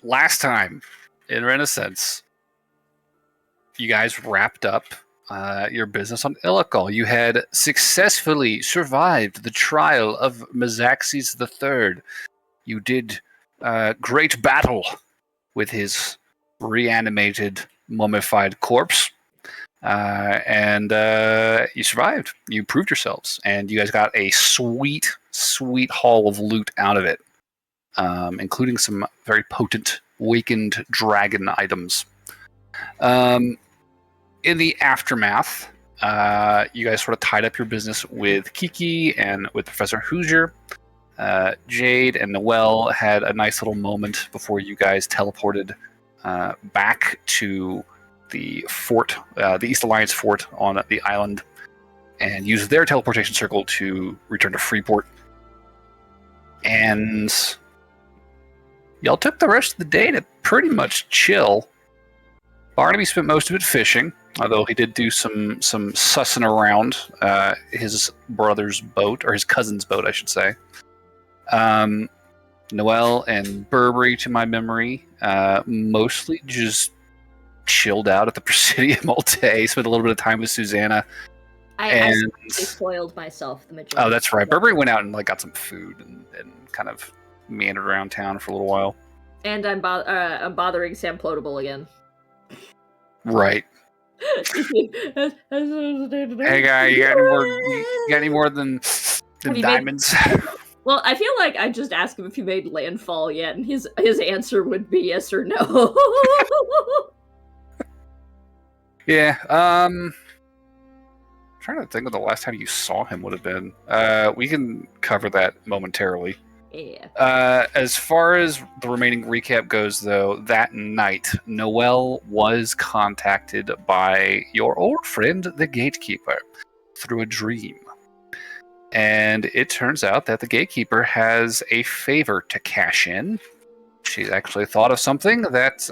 last time in Renascence, you guys wrapped up your business on Illical. You had successfully survived the trial of Mazaxes III. You did great battle with his reanimated, mummified corpse. And you survived. You proved yourselves. And you guys got a sweet, sweet haul of loot out of it, including some very potent Wakened Dragon items. In the aftermath, you guys sort of tied up your business with Kiki and with Professor Hoosier. Jade and Noelle had a nice little moment before you guys teleported back to the fort, the East Alliance fort on the island, and used their teleportation circle to return to Freeport. And y'all took the rest of the day to pretty much chill. Barnaby spent most of it fishing, although he did do some sussing around his brother's boat, or his cousin's boat, I should say. Noelle and Burberry, to my memory, mostly just chilled out at the Presidium all day, spent a little bit of time with Susanna. I spoiled myself the majority. Oh, that's right. Burberry went out and got some food and kind of meandered around town for a little while. And I'm bothering Sam Plotable again. Right. Hey guy, you got any more than diamonds? Well, I feel like I just asked him if he made landfall yet, and his answer would be yes or no. Yeah. I'm trying to think of the last time you saw him would have been. We can cover that momentarily. Yeah. As far as the remaining recap goes, though, that night, Noelle was contacted by your old friend, the Gatekeeper, through a dream. And it turns out that the Gatekeeper has a favor to cash in. She's actually thought of something that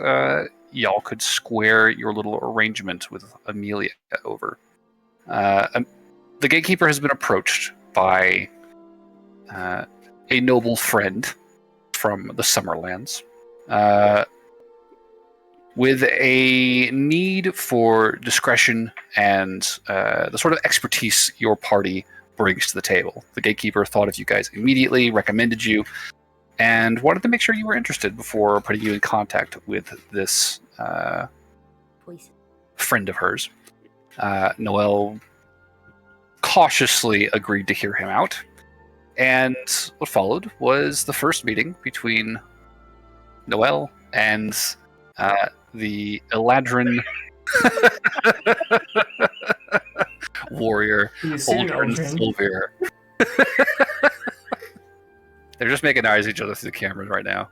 y'all could square your little arrangement with Amelia over. The Gatekeeper has been approached by a noble friend from the Summerlands with a need for discretion and the sort of expertise your party brings to the table. The Gatekeeper thought of you guys immediately, recommended you, and wanted to make sure you were interested before putting you in contact with this friend of hers. Noelle cautiously agreed to hear him out. And what followed was the first meeting between Noelle and the Eladrin warrior, Aldrin Silver. They're just making eyes at each other through the cameras right now.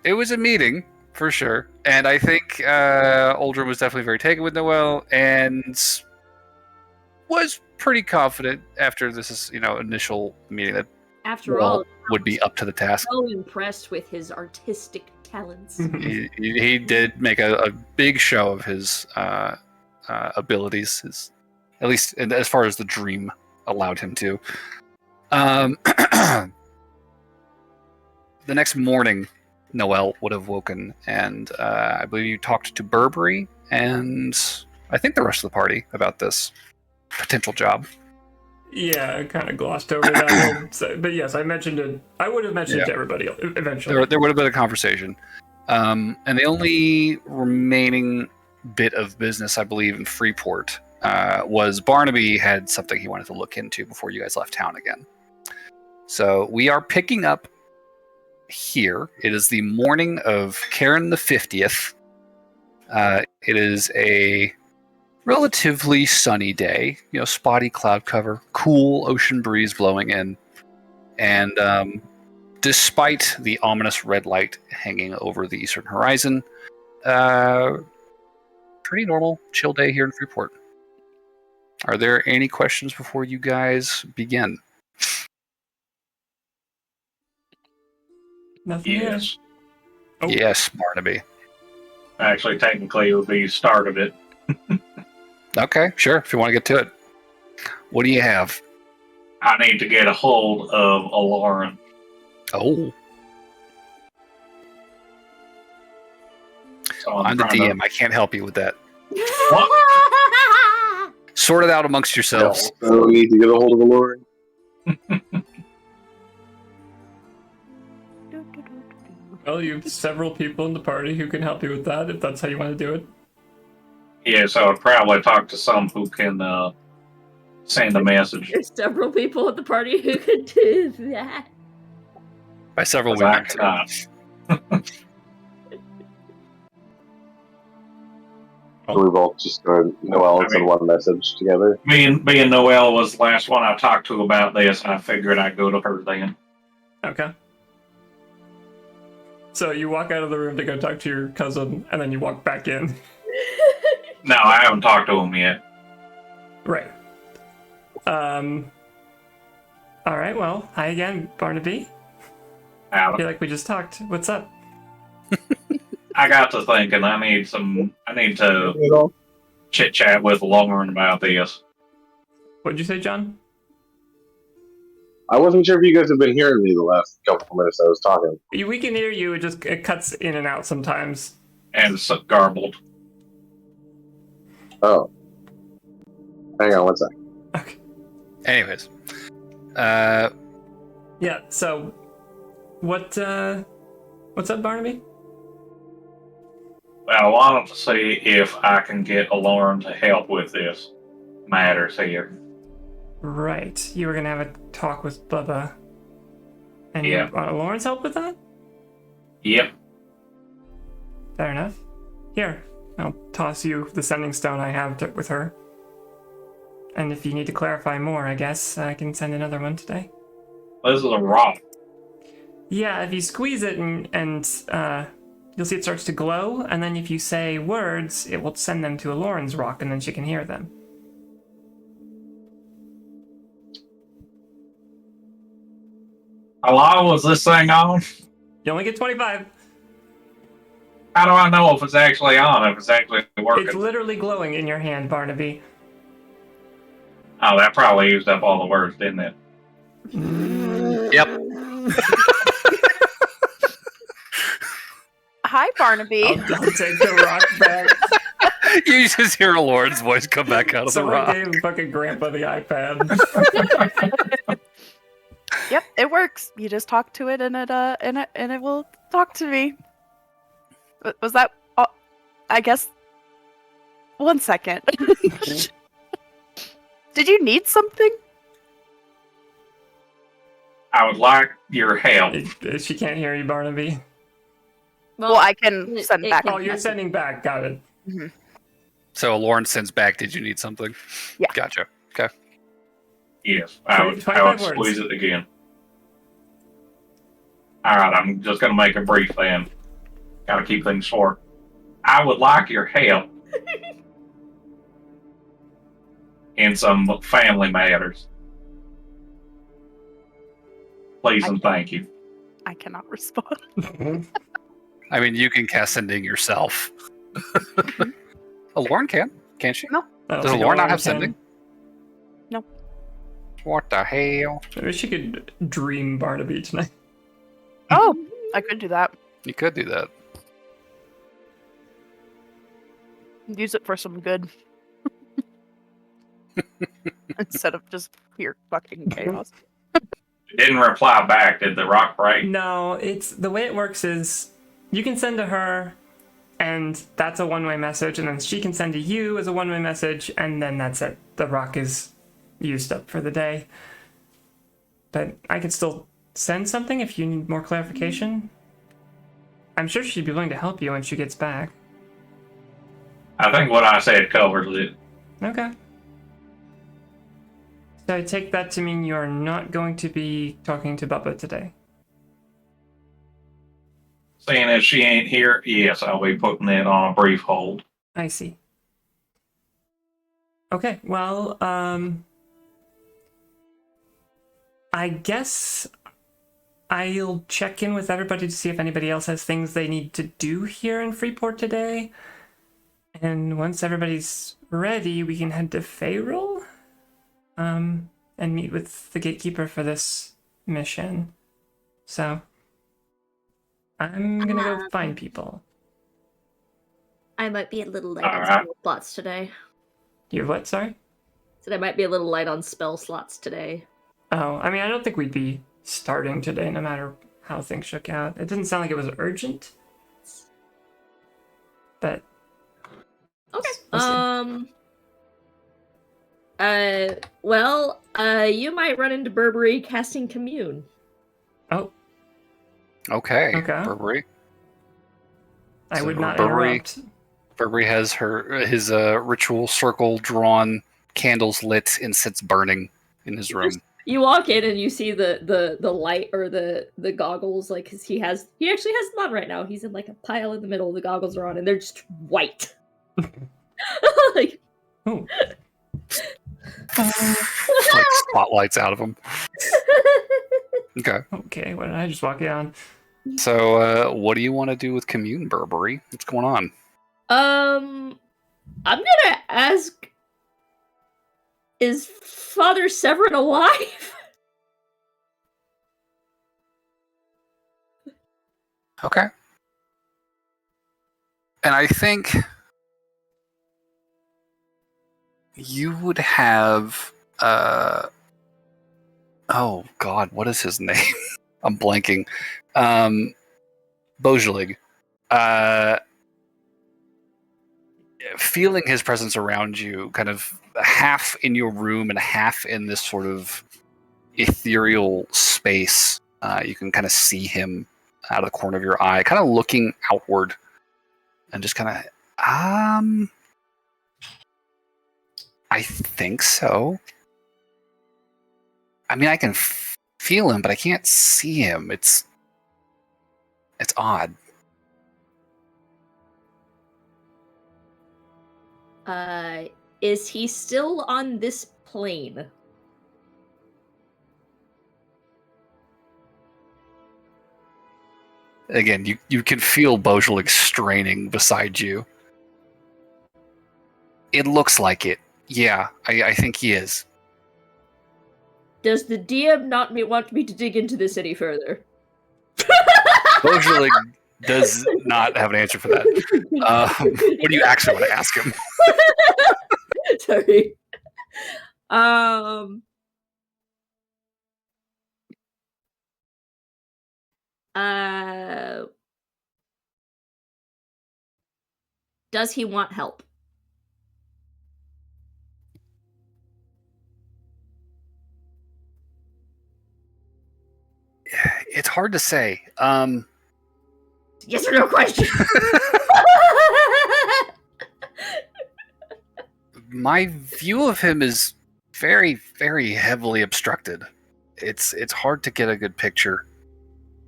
It was a meeting, for sure. And I think Aldrin was definitely very taken with Noelle and was pretty confident after this initial meeting that after all would be up to the task. So impressed with his artistic talents. He did make a big show of his abilities, at least as far as the dream allowed him to. The next morning, Noelle would have woken, and I believe you talked to Burberry and I think the rest of the party about this potential job. Yeah, I kind of glossed over that. But yes, I mentioned it. I would have mentioned it to everybody eventually. There would have been a conversation. And the only remaining bit of business, I believe, in Freeport was Barnaby had something he wanted to look into before you guys left town again. So we are picking up here. It is the morning of Karen the 50th. It is a relatively sunny day, spotty cloud cover, cool ocean breeze blowing in, and despite the ominous red light hanging over the eastern horizon, pretty normal, chill day here in Freeport. Are there any questions before you guys begin? Nothing. Yes. Oh. Yes, Barnaby. Actually, technically, it would be the start of it. Okay, sure, if you want to get to it. What do you have? I need to get a hold of Alarin. Oh. So I'm the trying to- DM. I can't help you with that. What? Sort it out amongst Yeah, yourselves. so we need to get a hold of the Lord. Well, you have several people in the party who can help you with that, if that's how you want to do it. Yeah, so I'd probably talk to some who can send a message. There's several people at the party who could do that. By several, we I mean two. cannot. So we've all just Noel and send one message together. Me and Noelle was the last one I talked to about this, and I figured I'd go to her then. Okay. So you walk out of the room to go talk to your cousin, and then you walk back in. No, I haven't talked to him yet. Right. All right, well, hi again, Barnaby. I feel like we just talked. What's up? I got to thinking I need to chit chat with Lauren about this. What'd you say, John? I wasn't sure if you guys have been hearing me the last couple minutes I was talking. We can hear you. It cuts in and out sometimes. And it's garbled. Oh. Hang on one sec. Okay. Anyways, Yeah. So, what's up, Barnaby? Well, I wanted to see if I can get Lauren to help with this matters here. Right. You were gonna have a talk with Bubba. And Yeah. you want Lauren's help with that? Yep. Fair enough. Here, I'll toss you the sending stone I have with her. And if you need to clarify more, I guess I can send another one today. This is a rock. Yeah, if you squeeze it and you'll see it starts to glow, and then if you say words, it will send them to a Lauren's rock, and then she can hear them. How long was this thing on? You only get 25. How do I know if it's actually on, if it's actually working? It's literally glowing in your hand, Barnaby. Oh, that probably used up all the words, didn't it? yep. Hi, Barnaby. I'll take the rock back. You just hear a Lord's voice come back out of the Someone rock. gave fucking Grandpa the iPad. Yep, it works. You just talk to it, and it will talk to me. Was that? I guess. 1 second. Did you need something? I would like your help. She can't hear you, Barnaby. Well, I can send it back. can- Oh, you're sending back. Got it. Mm-hmm. So Lauren sends back, did you need something? Yeah. Gotcha. Okay. Yes, I would 25 words. squeeze it again. Alright, I'm just going to make it brief then. Got to keep things short. I would like your help in some family matters. Please and thank you. I cannot respond. I mean, you can cast sending yourself. Oh, Lauren can. Can't she? No. Does Lauren not have sending? No. What the hell? Maybe she could dream Barnaby tonight. Oh, I could do that. You could do that. Use it for some good. Instead of just pure fucking chaos. Didn't reply back, did the rock break? No, it's the way it works is you can send to her, and that's a one-way message, and then she can send to you as a one-way message, and then that's it. The rock is used up for the day. But I could still send something if you need more clarification. I'm sure she'd be willing to help you when she gets back. I think what I said covers it. Okay. So I take that to mean you're not going to be talking to Bubba today. Seeing as she ain't here, yes, I'll be putting it on a brief hold. I see. Okay, well, I guess I'll check in with everybody to see if anybody else has things they need to do here in Freeport today. And once everybody's ready, we can head to Feywild, and meet with the gatekeeper for this mission. So, I'm gonna go find people. I might be a little light on Alright. spell slots today. You what? Sorry. Said I might be a little light on spell slots today. Oh, I mean, I don't think we'd be starting today, no matter how things shook out. It didn't sound like it was urgent. But Okay. we'll see. You might run into Burberry casting Commune. Oh, Okay. Okay. Burberry. I So would not Burberry- interrupt. Burberry has his ritual circle drawn, candles lit, incense burning in his room. You walk in and you see the light or the goggles, like 'cause he actually has them on right now. He's in like a pile in the middle. The goggles are on and they're just white. Like Oh, Like spotlights out of him. Okay. okay. What did I just walk in on? So, what do you want to do with Commune, Burberry? What's going on? I'm gonna ask, is Father Severin alive? Okay. And I think you would have oh god, what is his name? I'm blanking. Bojelig. Feeling his presence around you, kind of half in your room and half in this sort of ethereal space. You can kind of see him out of the corner of your eye, kind of looking outward, and just kind of, I think so. I mean, I can feel him, but I can't see him. It's odd. Is he still on this plane? Again, you can feel Bojelig straining beside you. It looks like it. Yeah, I think he is. Does the DM not want me to dig into this any further? Bojelig does not have an answer for that. What do you actually want to ask him? Sorry. Does he want help? It's hard to say. Yes or no question. My view of him is very, very heavily obstructed. It's hard to get a good picture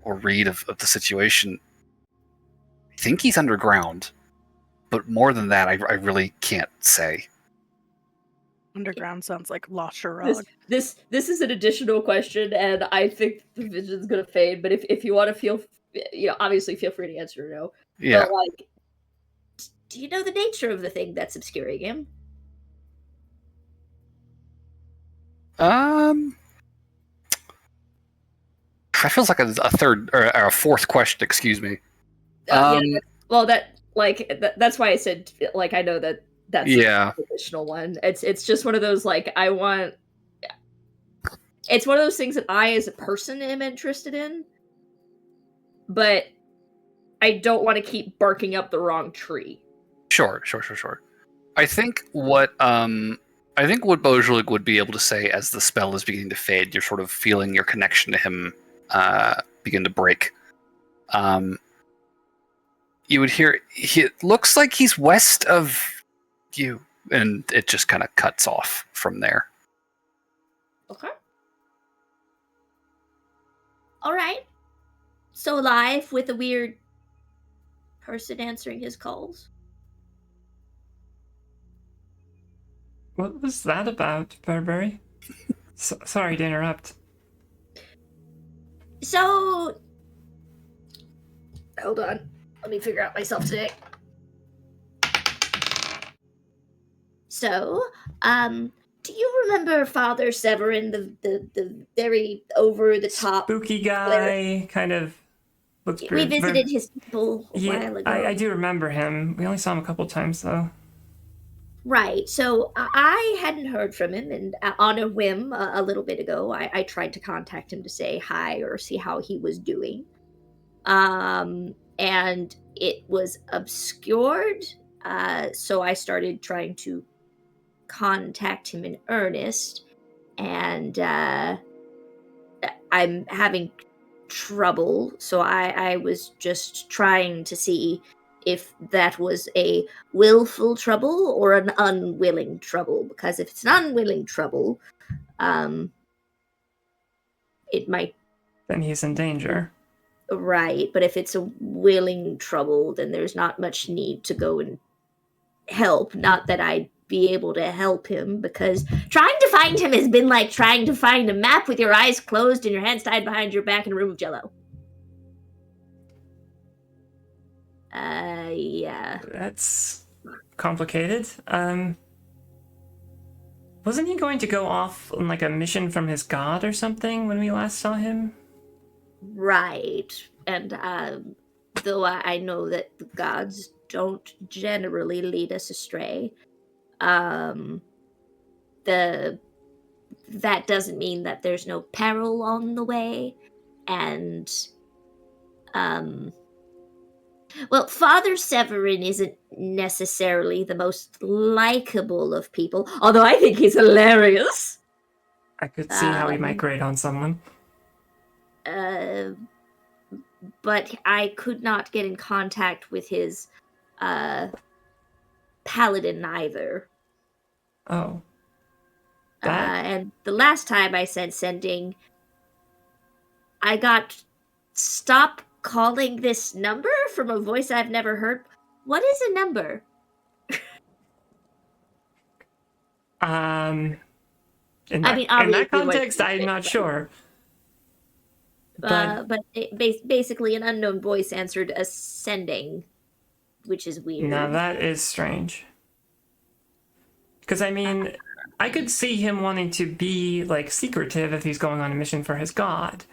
or read of the situation. I think he's underground, but more than that, I really can't say. Underground sounds like La Chirag. This is an additional question, and I think the vision's gonna fade. But if you want to obviously feel free to answer no. Yeah. But like, do you know the nature of the thing that's obscuring him? That feels like a third or a fourth question. Excuse me. Well, that's why I said like I know that's Yeah. the additional one. It's just one of those like it's one of those things that I as a person am interested in, but I don't want to keep barking up the wrong tree. Sure. I think what Bojelig would be able to say as the spell is beginning to fade, you're sort of feeling your connection to him begin to break. You would hear, it looks like he's west of you, and it just kind of cuts off from there. Okay. All right. So alive with a weird person answering his calls. What was that about, Burberry? Sorry to interrupt. So, hold on. Let me figure out myself today. So, do you remember Father Severin, the very over the top? Spooky guy, kind of Looks We pretty. visited his people a Yeah, while ago. I do remember him. We only saw him a couple times though. Right. So I hadn't heard from him, and on a whim, a little bit ago, I tried to contact him to say hi or see how he was doing. And it was obscured. So I started trying to contact him in earnest, and I'm having trouble. So I was just trying to see if that was a willful trouble or an unwilling trouble. Because if it's an unwilling trouble, it might. Then he's in danger. Right, but if it's a willing trouble, then there's not much need to go and help. Not that I'd be able to help him, because trying to find him has been like trying to find a map with your eyes closed and your hands tied behind your back in a room of jello. Yeah. That's complicated. Wasn't he going to go off on like a mission from his god or something when we last saw him? Right. And though I know that the gods don't generally lead us astray, that doesn't mean that there's no peril on the way. And well, Father Severin isn't necessarily the most likable of people, although I think he's hilarious. I could see how he might grate on someone. But I could not get in contact with his paladin either. Oh. And the last time I sent sending, I got stop calling this number from a voice I've never heard. What is a number? In I that, mean, in that obviously, what- context, I'm not sure. But basically, an unknown voice answered a sending, which is weird. now that is strange. Because I mean, I could see him wanting to be like secretive if he's going on a mission for his god,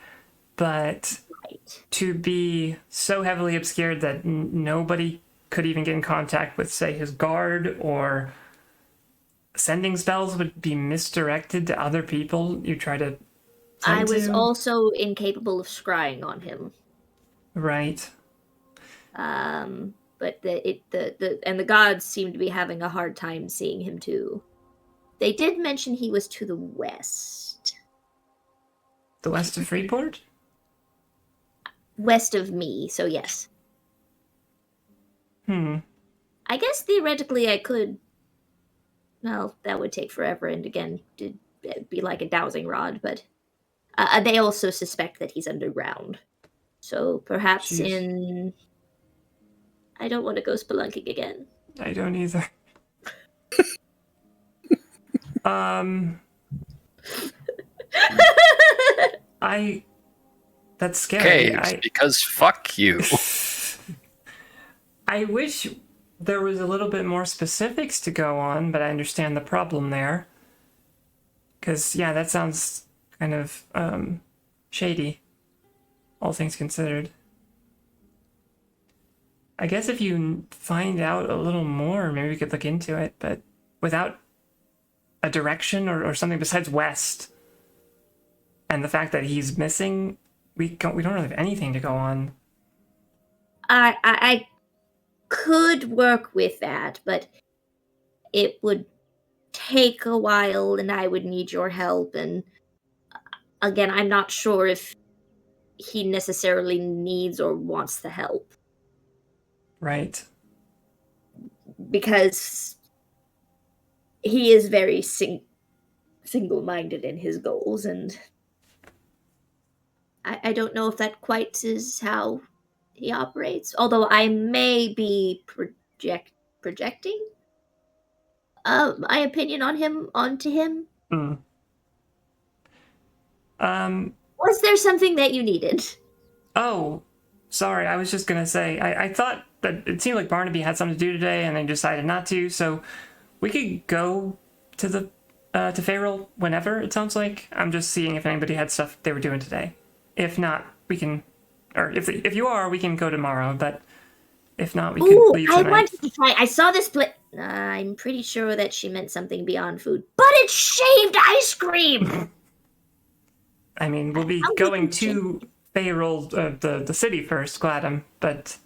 but Right. to be so heavily obscured that nobody could even get in contact with, say, his guard, or sending spells would be misdirected to other people you try to send I was to. also incapable of scrying on him. Right. But the gods seem to be having a hard time seeing him too. They did mention he was to the west. The west of Freeport? West of me, so yes. I guess theoretically I could. Well, that would take forever, and again, it'd be like a dowsing rod, but they also suspect that he's underground. So perhaps Jeez. in. I don't want to go spelunking again. I don't either. That's scary. Caves, because fuck you. I wish there was a little bit more specifics to go on, but I understand the problem there. Because, yeah, that sounds kind of shady, all things considered. I guess if you find out a little more, maybe we could look into it, but without a direction or something besides west, and the fact that he's missing, we don't really have anything to go on. I could work with that, but it would take a while, and I would need your help. And again, I'm not sure if he necessarily needs or wants the help, Right. because he is very single-minded in his goals, and I don't know if that quite is how he operates. Although I may be projecting my opinion on him onto him. Was there something that you needed? Oh, sorry. I was just gonna say, I thought that it seemed like Barnaby had something to do today, and they decided not to. So we could go to the to Feywild whenever. It sounds like. I'm just seeing if anybody had stuff they were doing today. If not, we can Or if you are, we can go tomorrow. But if not, we Ooh, can leave I tonight. wanted to try. I saw this place. I'm pretty sure that she meant something beyond food, but it's shaved ice cream. I mean, we'll be I'm going looking to Feywild, the city first, Gladham, but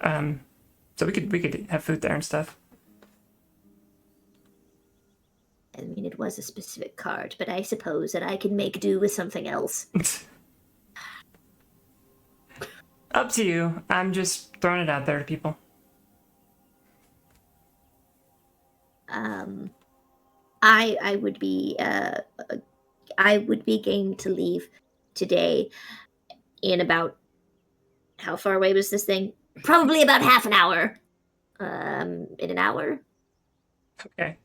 so we could have food there and stuff. I mean, it was a specific card, but I suppose that I can make do with something else. Up to you. I'm just throwing it out there to people. I would be game to leave today in about, how far away was this thing? Probably about half an hour. In an hour. Okay.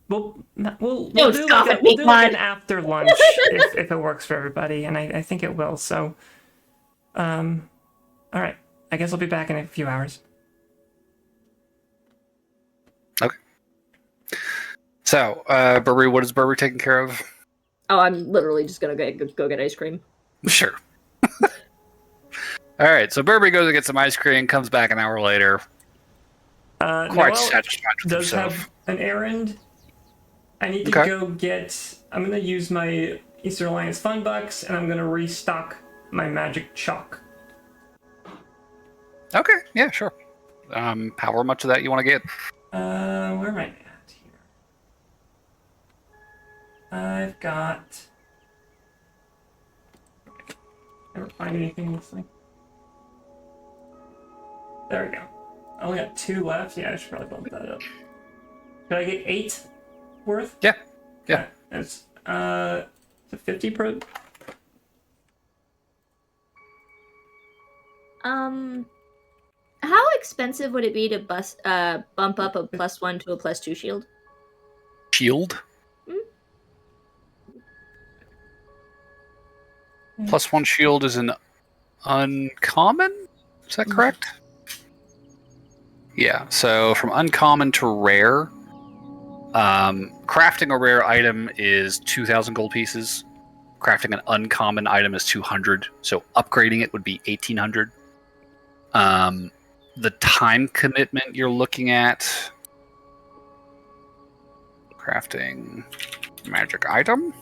We'll Don't do scoff like at me, we'll do like an Claude. after lunch if it works for everybody, and I think it will. So, all right. I guess I'll be back in a few hours. Okay. So, Burberry, what is Burberry taking care of? Oh, I'm literally just gonna go get ice cream. Sure. All right, so Burberry goes to get some ice cream, comes back an hour later, quite Noel satisfied with does himself. have an errand. I need to Okay. go get. I'm gonna use my Eastern Alliance fun bucks, and I'm gonna restock my magic chalk. Okay, yeah, sure. However much of that you want to get. Where am I at here? I've got. Never find anything in this thing. There we go. I only got 2 left. Yeah, I should probably bump that up. Could I get 8 worth? Yeah. Yeah. Okay. It's it's a 50 per. How expensive would it be to bump up a +1 to a +2 shield? Shield. +1 shield is an uncommon? Is that correct? Yeah, so from uncommon to rare, crafting a rare item is 2,000 gold pieces. Crafting an uncommon item is 200, so upgrading it would be 1,800. The time commitment you're looking at, crafting magic item,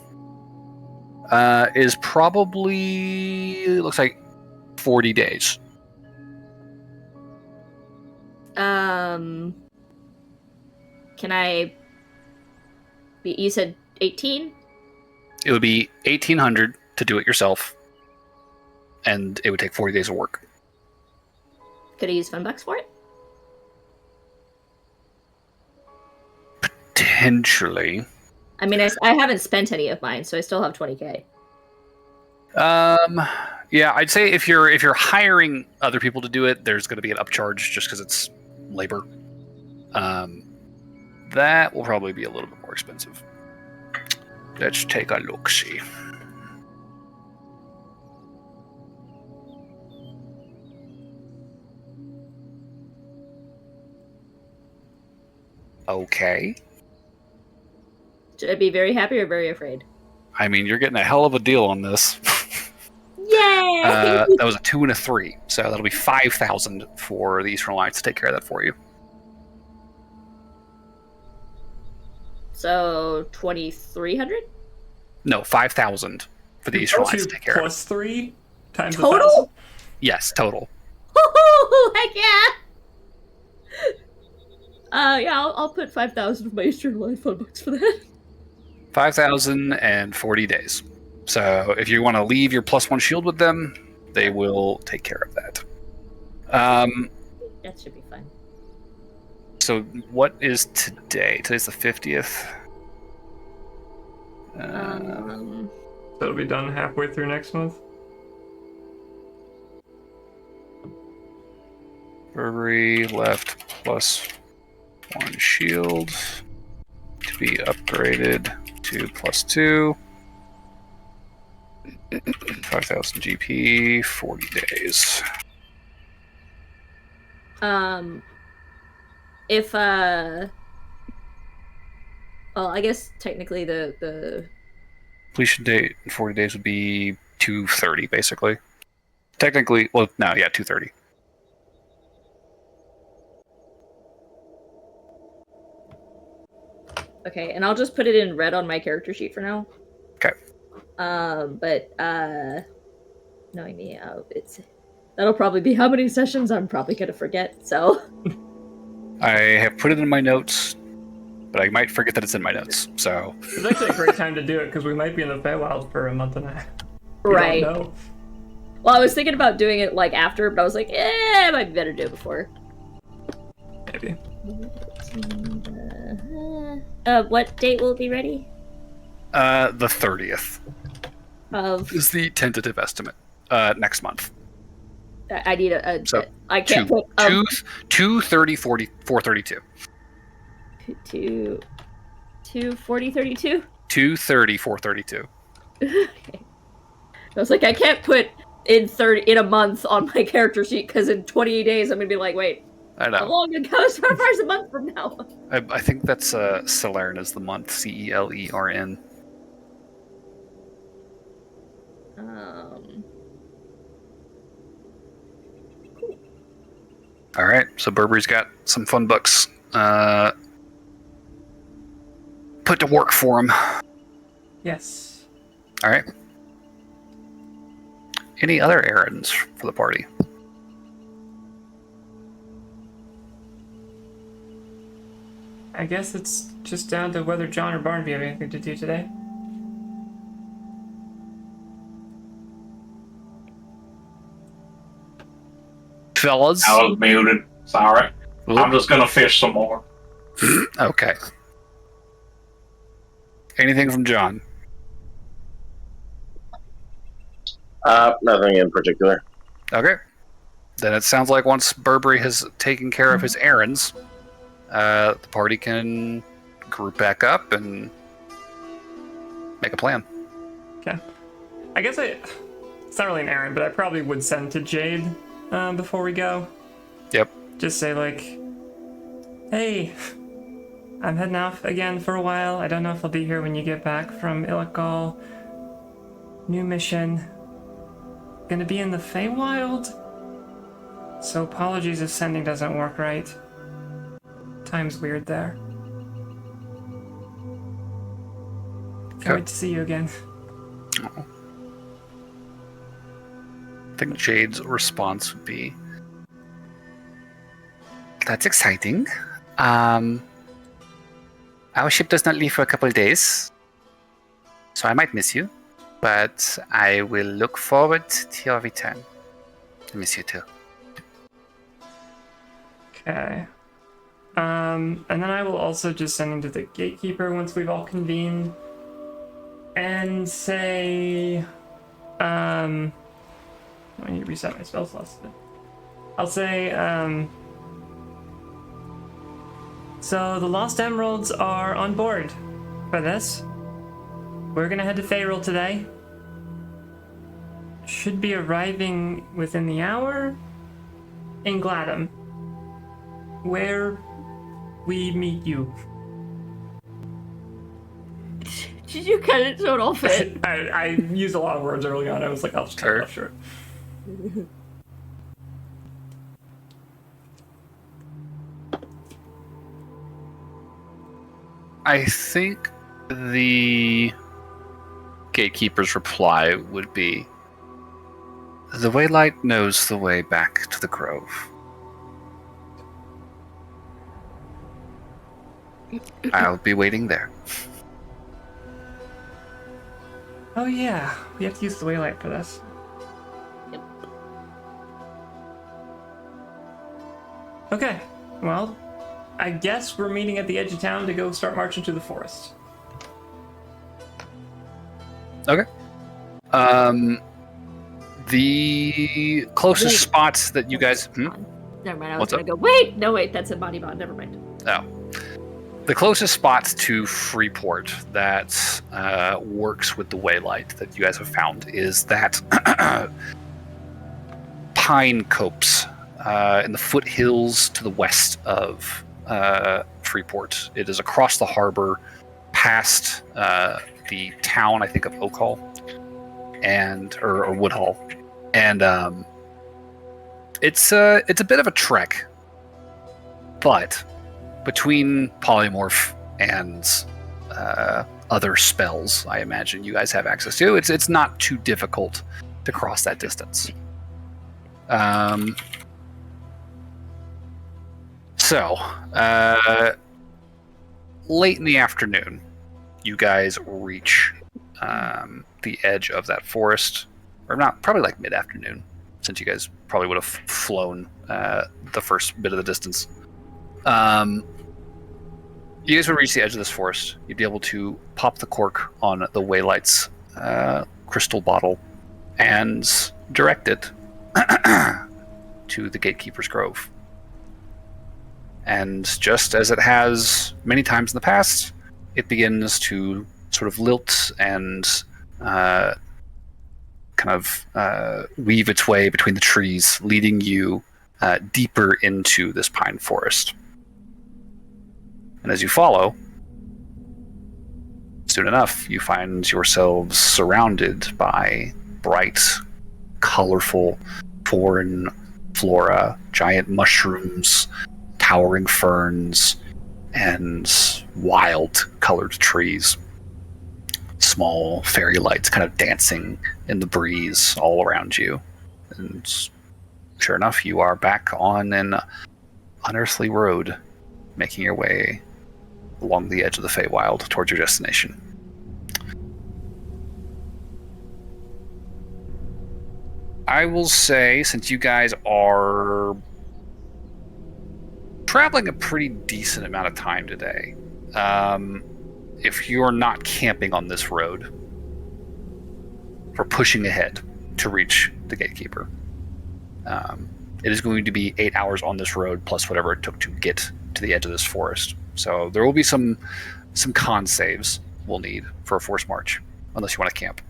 is probably, it looks like 40 days. Can I? You said 18? It would be 1,800 to do it yourself, and it would take 40 days of work. Could I use fun bucks for it? Potentially. I mean, I haven't spent any of mine, so I still have 20k. Yeah, I'd say if you're hiring other people to do it, there's going to be an upcharge just because it's labor. That will probably be a little bit more expensive. Let's take a look-see. Okay. Should I be very happy or very afraid? I mean, you're getting a hell of a deal on this. Yay! That was a 2 and a 3, so that'll be 5,000 for the Eastern Alliance to take care of that for you. So 2,300 No, 5,000 for the Eastern Alliance to take care of it. Plus 3 times total. 1,000. Yes, total. Heck yeah! Yeah, I'll put 5,000 of my Eastern Alliance fun bucks for that. 5,000 and 40 days. So if you want to leave your +1 shield with them, they will take care of that. That should be fun. So what is today? Today's the 50th. That'll be done halfway through next month. Burberry left +1 shield to be upgraded to +2. 5,000 GP, 40 days. If well, I guess technically the Completion date in 40 days would be 2:30 basically. Technically, well, no, yeah, 2:30. Okay, and I'll just put it in red on my character sheet for now. Okay. But knowing me, that'll probably be how many sessions I'm probably gonna forget. So I have put it in my notes, but I might forget that it's in my notes. So It's actually a great time to do it because we might be in the Feywild for a month and a half. We right. don't know. Well, I was thinking about doing it like after, but I was like, it might be better to do it before. Maybe. What date will it be ready? the 30th Of is the tentative estimate. Next month. I need a So, I can't put 2:30, 4:32. 2:40:32. 2:30, 4:32. Okay. I was like, I can't put in a month on my character sheet because in 28 days I'm gonna be like, wait, I how know. long ago? As far as a month from now. I think that's Celern is the month. CELERN. All right, so Burberry's got some fun books put to work for him. Yes. All right. Any other errands for the party? I guess it's just down to whether John or Barnaby have anything to do today. Fellas? I was muted. Sorry. I'm just gonna fish some more. Okay. Anything from John? Nothing in particular. Okay. Then it sounds like once Burberry has taken care of his errands, the party can group back up and make a plan. Okay. I guess it's not really an errand, but I probably would send to Jade before we go. Yep. Just say like, hey, I'm heading off again for a while. I don't know if I'll be here when you get back from Illical. New mission. Gonna be in the Feywild? So apologies if sending doesn't work right. Time's weird there. Can't wait to see you again. Oh. I think Jade's response would be, that's exciting. Our ship does not leave for a couple of days, so I might miss you, but I will look forward to your return. I miss you too. Okay. And then I will also just send him to the gatekeeper once we've all convened. And say... I need to reset my spell slots. I'll say, so the Lost Emeralds are on board for this. We're gonna head to Feywild today. Should be arriving within the hour in Gladham, where we meet you. Did you cut it so it all fit? I used a lot of words early on. I was like, I'll just cut it off short. I think the gatekeeper's reply would be, the Waylight knows the way back to the Grove. I'll be waiting there. Oh yeah, we have to use the Waylight for this. Yep. Okay, well, I guess we're meeting at the edge of town to go start marching to the forest. Okay. The closest spots that you guys... Never mind, I was What's gonna up? go, wait! No, wait, that's a body bond, never mind. Oh. The closest spots to Freeport that works with the Waylight that you guys have found is that pine copse in the foothills to the west of Freeport. It is across the harbor, past the town, I think, of Oakhall. and or Woodhall, and it's a bit of a trek, but between polymorph and other spells, I imagine you guys have access to, it's not too difficult to cross that distance. So, late in the afternoon, you guys reach the edge of that forest, or not, probably like mid-afternoon, since you guys probably would have flown the first bit of the distance. You guys would reach the edge of this forest. You'd be able to pop the cork on the Waylight's crystal bottle and direct it to the Gatekeeper's Grove. And just as it has many times in the past, it begins to sort of lilt and weave its way between the trees, leading you deeper into this pine forest. And as you follow, soon enough, you find yourselves surrounded by bright, colorful, foreign flora, giant mushrooms, towering ferns, and wild colored trees. Small fairy lights kind of dancing in the breeze all around you. And sure enough, you are back on an unearthly road, making your way along the edge of the Feywild towards your destination. I will say, since you guys are traveling a pretty decent amount of time today, if you're not camping on this road, for pushing ahead to reach the Gatekeeper, it is going to be 8 hours on this road plus whatever it took to get to the edge of this forest. So there will be some con saves we'll need for a forced march, unless you want to camp.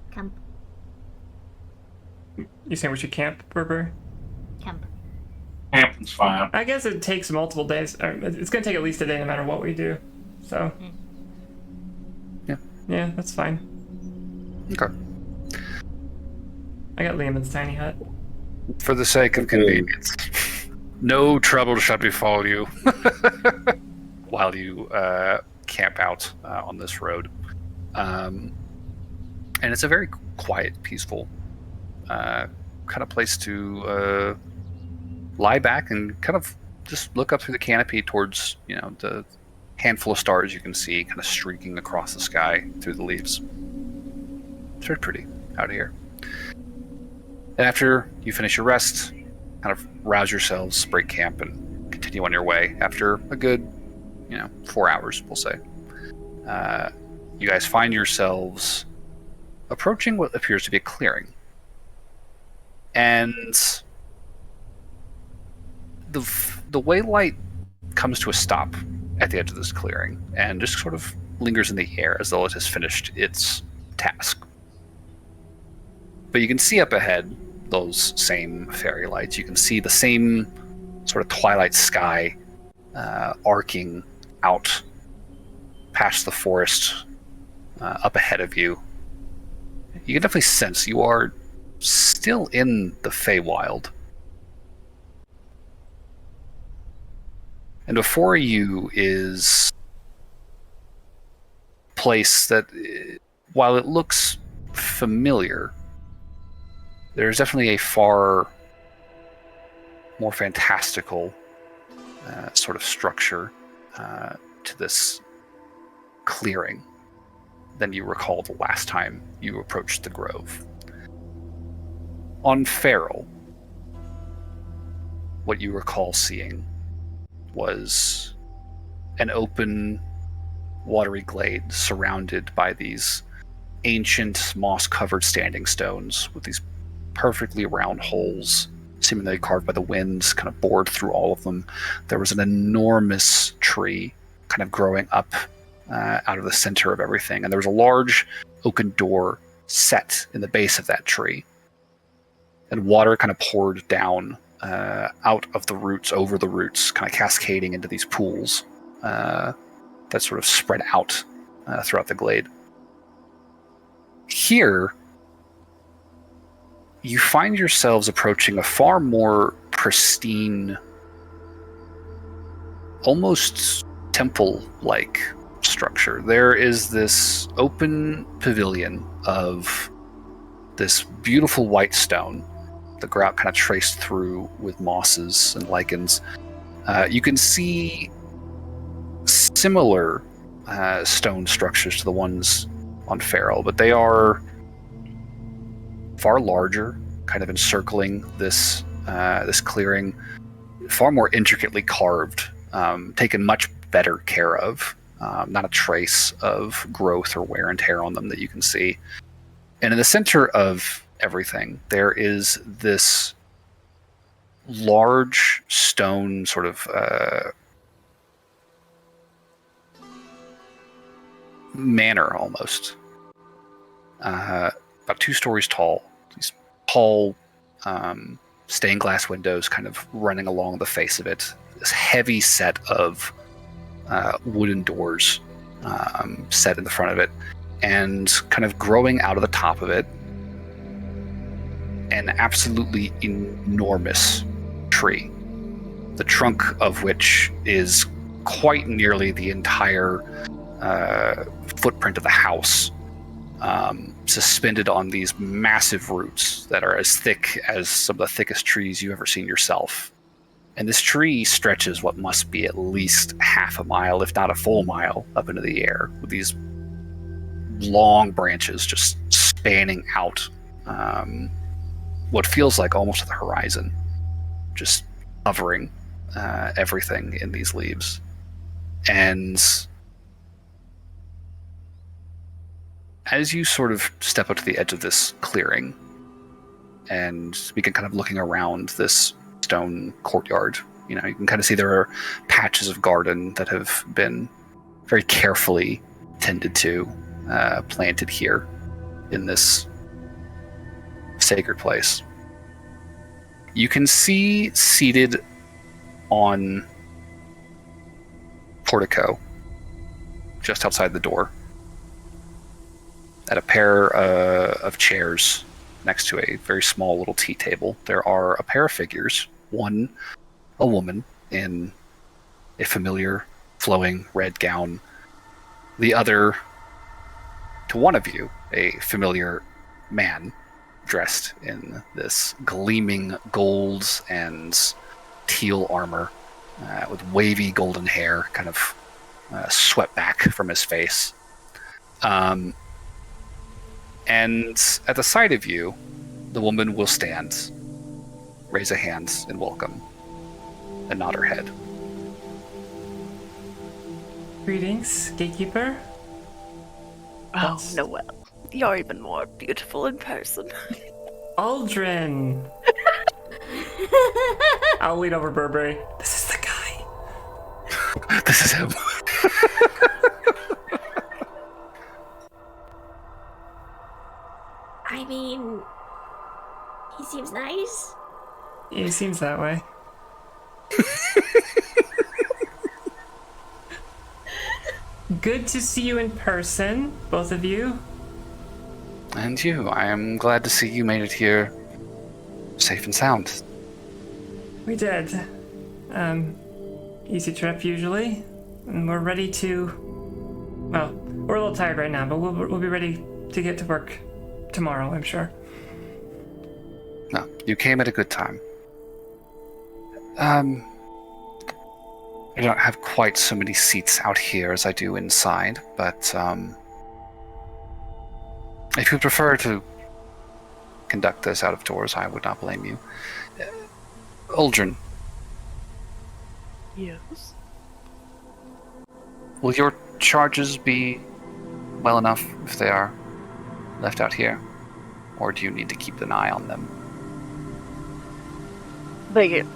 Camp. You saying we should camp, Berber? Camp. Camping's fine. I guess it takes multiple days. It's going to take at least a day no matter what we do. So. Yeah, that's fine. Okay. I got Lehman's tiny hut. For the sake of convenience, no trouble shall befall you while you camp out on this road. And it's a very quiet, peaceful kind of place to lie back and kind of just look up through the canopy towards, the handful of stars you can see kind of streaking across the sky through the leaves. It's very pretty out here. And after you finish your rest, kind of rouse yourselves, break camp, and continue on your way. After a good, 4 hours, we'll say, you guys find yourselves approaching what appears to be a clearing. And the Waylight comes to a stop at the edge of this clearing and just sort of lingers in the air as though it has finished its task. But you can see up ahead those same fairy lights. You can see the same sort of twilight sky arcing out past the forest up ahead of you. You can definitely sense you are still in the Feywild. And before you is a place that, while it looks familiar, there's definitely a far more fantastical sort of structure to this clearing than you recall the last time you approached the grove. On Feral, what you recall seeing was an open, watery glade surrounded by these ancient, moss-covered standing stones with these perfectly round holes, seemingly carved by the winds, kind of bored through all of them. There was an enormous tree kind of growing up out of the center of everything, and there was a large oaken door set in the base of that tree. And water kind of poured down out of the roots, over the roots, kind of cascading into these pools that sort of spread out throughout the glade. Here, you find yourselves approaching a far more pristine, almost temple-like structure. There is this open pavilion of this beautiful white stone, the grout kind of traced through with mosses and lichens. You can see similar stone structures to the ones on Feral, but they are far larger, kind of encircling this this clearing, far more intricately carved, taken much better care of. Not a trace of growth or wear and tear on them that you can see. And in the center of everything, there is this large stone sort of manor almost. About 2 stories tall. These tall stained glass windows kind of running along the face of it. This heavy set of wooden doors set in the front of it, and kind of growing out of the top of it, an absolutely enormous tree, the trunk of which is quite nearly the entire footprint of the house, suspended on these massive roots that are as thick as some of the thickest trees you've ever seen yourself. And this tree stretches what must be at least half a mile, if not a full mile, up into the air, with these long branches just spanning out what feels like almost at the horizon, just covering everything in these leaves. And as you sort of step up to the edge of this clearing and begin kind of looking around this stone courtyard, you can kind of see there are patches of garden that have been very carefully tended to, planted here in this sacred place. You can see seated on portico just outside the door, at a pair of chairs next to a very small little tea table, there are a pair of figures. One, a woman in a familiar flowing red gown. The other, to one of you, a familiar man dressed in this gleaming golds and teal armor, with wavy golden hair kind of swept back from his face. And at the sight of you, the woman will stand, raise a hand in welcome, and nod her head. Greetings, gatekeeper. Oh, Noelle. You're even more beautiful in person. Aldrin. I'll lead over Burberry. This is the guy. This is him. I mean, he seems nice. He seems that way. Good to see you in person, both of you. And you. I am glad to see you made it here safe and sound. We did. Easy trip usually. And we're ready to... Well, we're a little tired right now, but we'll be ready to get to work tomorrow, I'm sure. No, you came at a good time. I don't have quite so many seats out here as I do inside, but if you prefer to conduct this out of doors, I would not blame you. Uldren. Yes. Will your charges be well enough if they are left out here? Or do you need to keep an eye on them? Thank you.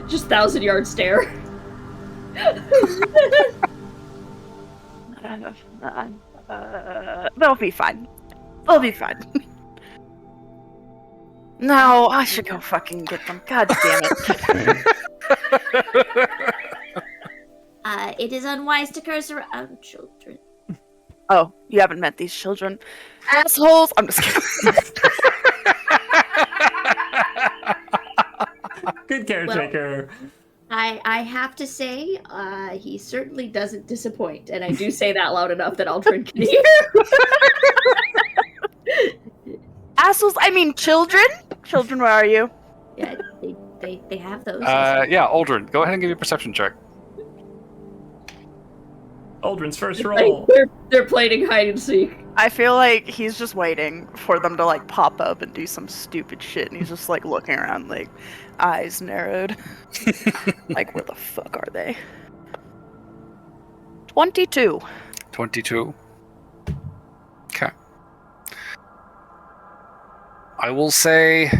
Just 1,000-yard stare. They'll be fine. They'll be fine. No, I should go fucking get them. God damn it. It is unwise to curse around children. Oh, you haven't met these children. Assholes! I'm just kidding. Good caretaker. I have to say, he certainly doesn't disappoint, and I do say that loud enough that Aldrin can hear. Assholes! I mean children? Children, where are you? Yeah, they have those. Yeah, Aldrin, go ahead and give me a perception check. Aldrin's first roll. They're playing hide and seek. I feel like he's just waiting for them to like pop up and do some stupid shit, and he's just like looking around, like eyes narrowed. Like, where the fuck are they? 22. 22. Okay. I will say,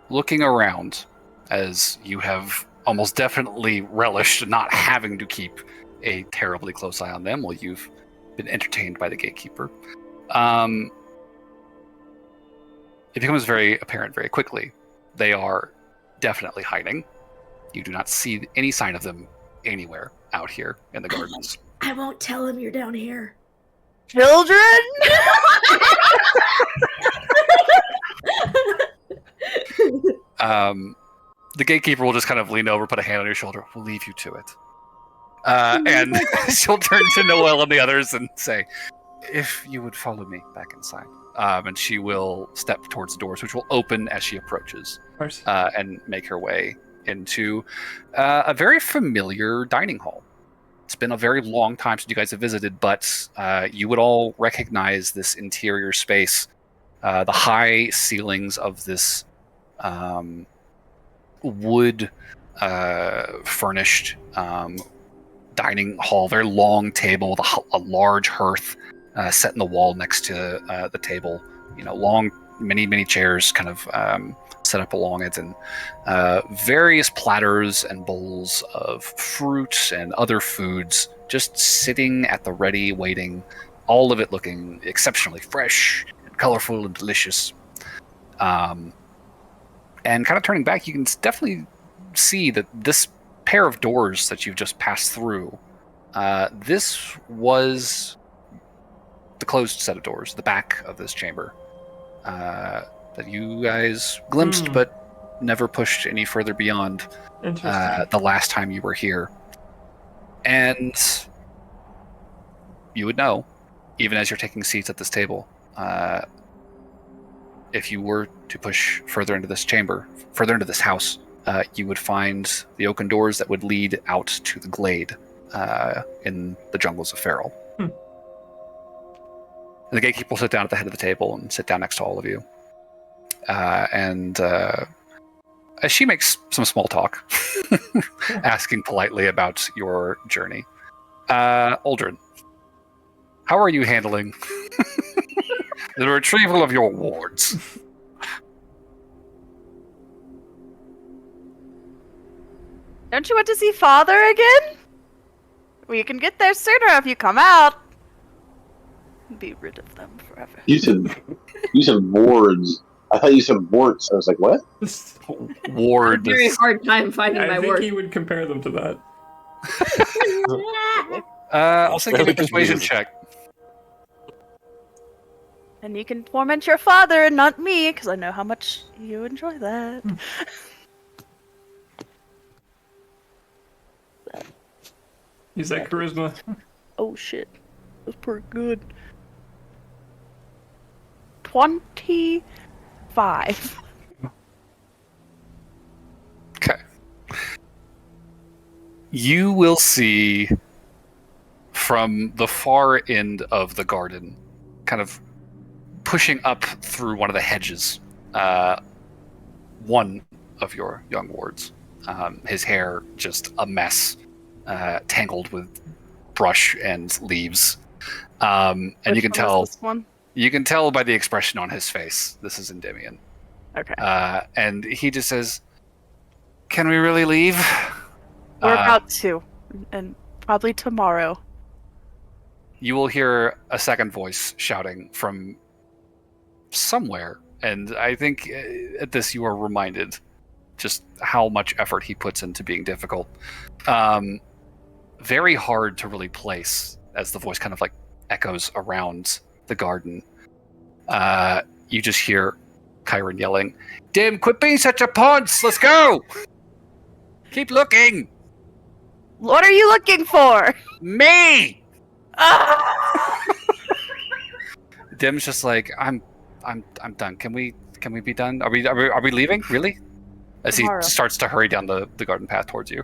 looking around, as you have almost definitely relished not having to keep a terribly close eye on them while you've been entertained by the gatekeeper, it becomes very apparent very quickly. They are definitely hiding. You do not see any sign of them anywhere out here in the gardens. I won't tell him you're down here. Children? The gatekeeper will just kind of lean over, put a hand on your shoulder. We'll leave you to it. And she'll turn to Noelle and the others and say, if you would follow me back inside. And she will step towards the doors, which will open as she approaches. Of course. And make her way into a very familiar dining hall. It's been a very long time since you guys have visited, but you would all recognize this interior space. The high ceilings of this wood furnished dining hall, very long table with a large hearth set in the wall next to the table. Long, many chairs kind of set up along it, and various platters and bowls of fruit and other foods just sitting at the ready, waiting, all of it looking exceptionally fresh and colorful and delicious. And kind of turning back, you can definitely see that this pair of doors that you've just passed through, this was the closed set of doors, the back of this chamber, that you guys glimpsed but never pushed any further beyond the last time you were here. And you would know, even as you're taking seats at this table, if you were to push further into this chamber, further into this house, you would find the oaken doors that would lead out to the glade in the jungles of Feral. And the gatekeeper will sit down at the head of the table and sit down next to all of you. And as she makes some small talk, asking politely about your journey, Aldrin, how are you handling the retrieval of your wards? Don't you want to see Father again? We can get there sooner if you come out. Be rid of them forever. You said wards. I thought you said warts. I was like, what? Wards. Very hard time finding I my think word. he would compare them to that. I'll say give me a persuasion check. And you can torment your father and not me, because I know how much you enjoy that. Use that charisma. Oh shit. That's pretty good. 25. Okay. You will see from the far end of the garden, kind of pushing up through one of the hedges, one of your young wards. His hair just a mess, tangled with brush and leaves. And Which you can one is tell this one? you can tell by the expression on his face, this is Endymion. Okay. And he just says, "Can we really leave?" We're about to. And probably tomorrow. You will hear a second voice shouting from somewhere, and I think at this you are reminded just how much effort he puts into being difficult. Very hard to really place as the voice kind of like echoes around the garden, you just hear Chiron yelling, "Dim, quit being such a ponce! Let's go! Keep looking! What are you looking for? Me!" Ah! Dim's just like, I'm done. Can we be done? Are we leaving? Really? As Tomorrow. he starts to hurry down the garden path towards you.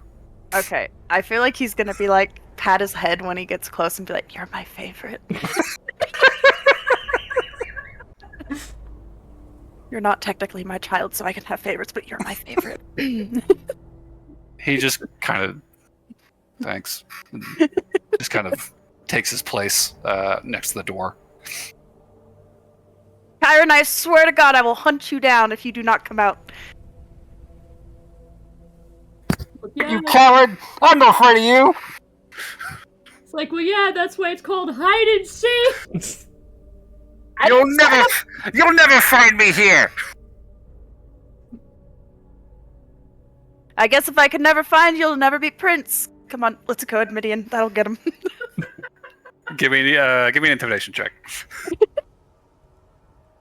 Okay, I feel like he's gonna be like, pat his head when he gets close and be like, "You're my favorite." You're not technically my child, so I can have favorites, but you're my favorite. He just kind of, thanks, and just kind of takes his place next to the door. Chiron, I swear to God, I will hunt you down if you do not come out. Yeah, You coward! I'm not afraid of you! it's like, well, yeah, that's why it's called hide and seek. You'll never find me here! I guess if I could never find you, you'll never be Prince. Come on, let's go, Midian. That'll get him. Give me an intimidation check.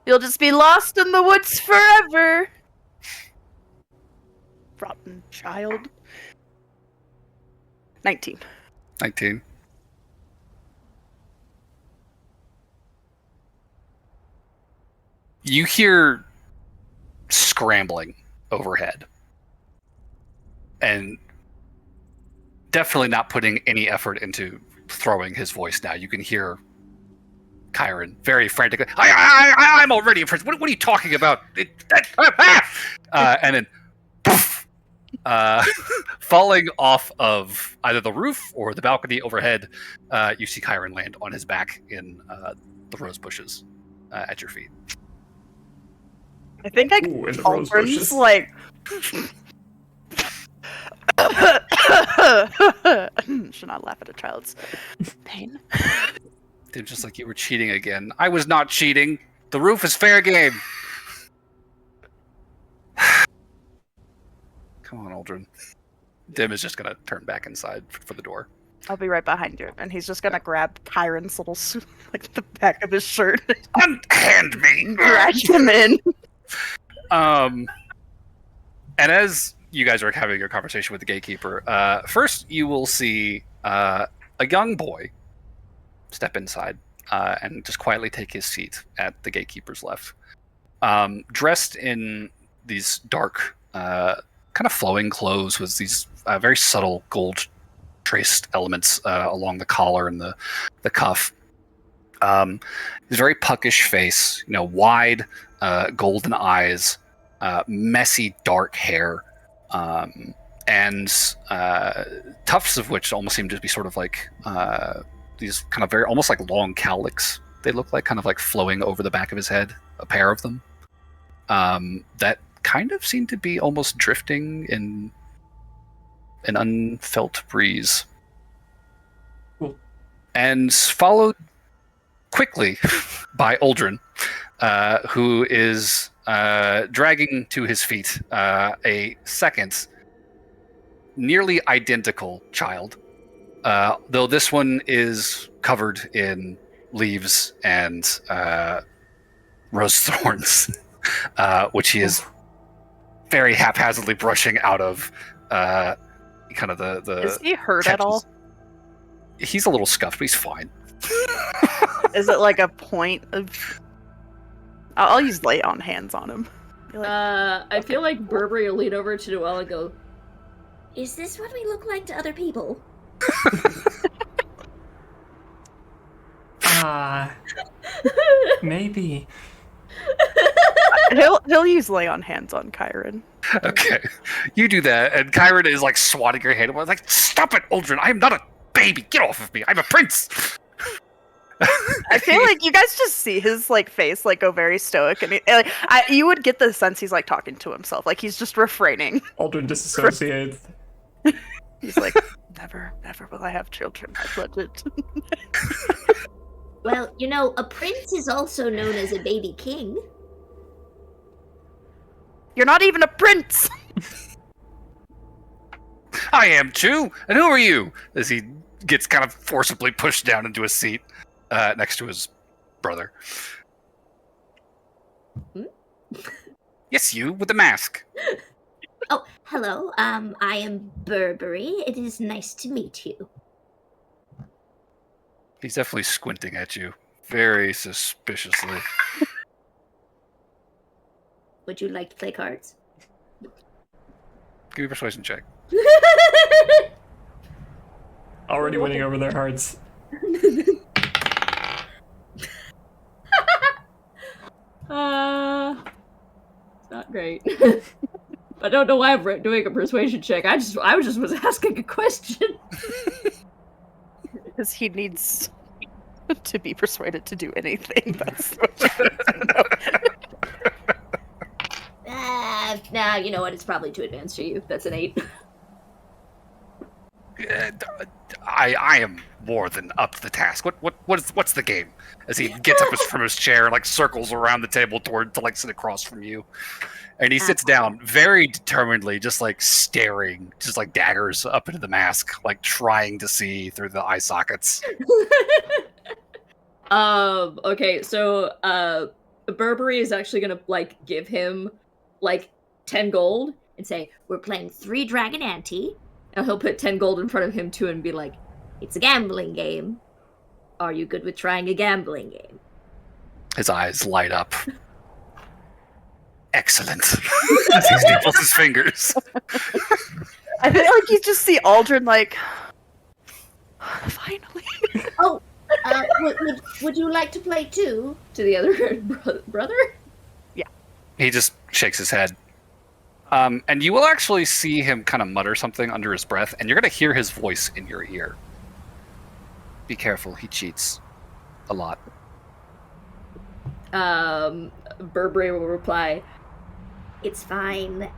You'll just be lost in the woods forever. Rotten child. 19. 19. You hear scrambling overhead. And definitely not putting any effort into throwing his voice now. You can hear Chiron very frantically, I'm already a prince. What are you talking about? And then poof, falling off of either the roof or the balcony overhead, you see Chiron land on his back in the rose bushes at your feet. I think I Ooh, in the can rose bushes. like... Should not laugh at a child's pain. They're just like, you were cheating again. I was not cheating. The roof is fair game. Come on, Aldrin. Dim is just going to turn back inside for the door. I'll be right behind you, and he's just gonna grab Chiron's little suit, like the back of his shirt, Unhand me! and drag him in. And as you guys are having your conversation with the gatekeeper, first you will see a young boy step inside and just quietly take his seat at the gatekeeper's left. Dressed in these dark, kind of flowing clothes with these very subtle gold traced elements along the collar and the cuff. His very puckish face, wide golden eyes, messy dark hair, and tufts of which almost seem to be sort of like these kind of very almost like long cowlicks. They look like kind of like flowing over the back of his head, a pair of them, that kind of seem to be almost drifting in an unfelt breeze. Cool. And followed quickly by Aldrin, who is dragging to his feet a second, nearly identical child, though this one is covered in leaves and rose thorns, which he is very haphazardly brushing out of kind of the Is he hurt at all? He's a little scuffed, but he's fine. Is it like a point of... I'll use lay on hands on him. Be like, I feel like Burberry will lean over to Noelle and go, "Is this what we look like to other people?" Maybe. he'll use lay on hands on Chiron. Okay, you do that, and Chiron is like swatting your hand away, like, "Stop it, Aldrin! I am not a baby. Get off of me. I'm a prince." I feel like you guys just see his like face like go very stoic, and you would get the sense he's like talking to himself, like he's just refraining. Aldrin disassociates. He's like, never will I have children. I pledge it. Well, a prince is also known as a baby king. You're not even a prince. I am too. And who are you? As he gets kind of forcibly pushed down into a seat next to his brother. Yes, you with the mask. Oh, hello. I am Burberry. It is nice to meet you. He's definitely squinting at you very suspiciously. Would you like to play cards? Give me a persuasion check. Already winning over their hearts. It's not great. I don't know why I'm doing a persuasion check. I was asking a question. Because he needs to be persuaded to do anything. That's Nah, you know what? It's probably too advanced for you. That's an 8. I am more than up to the task. What's the game? As he gets up from his chair and like circles around the table to like sit across from you, and he sits down very determinedly, just like staring, just like daggers up into the mask, like trying to see through the eye sockets. Okay, so Burberry is actually gonna like give him like 10 gold And say, we're playing 3 Dragon Ante. and he'll put 10 gold in front of him too and be like, It's a gambling game. Are you good with trying a gambling game? His eyes light up. Excellent. As he staples his fingers. I feel like you just see Aldrin like, finally. Oh, would you like to play too? to the other brother? He just shakes his head. And you will actually see him kind of mutter something under his breath, and you're going to hear his voice in your ear. Be careful, he cheats. A lot. Burberry will reply, It's fine.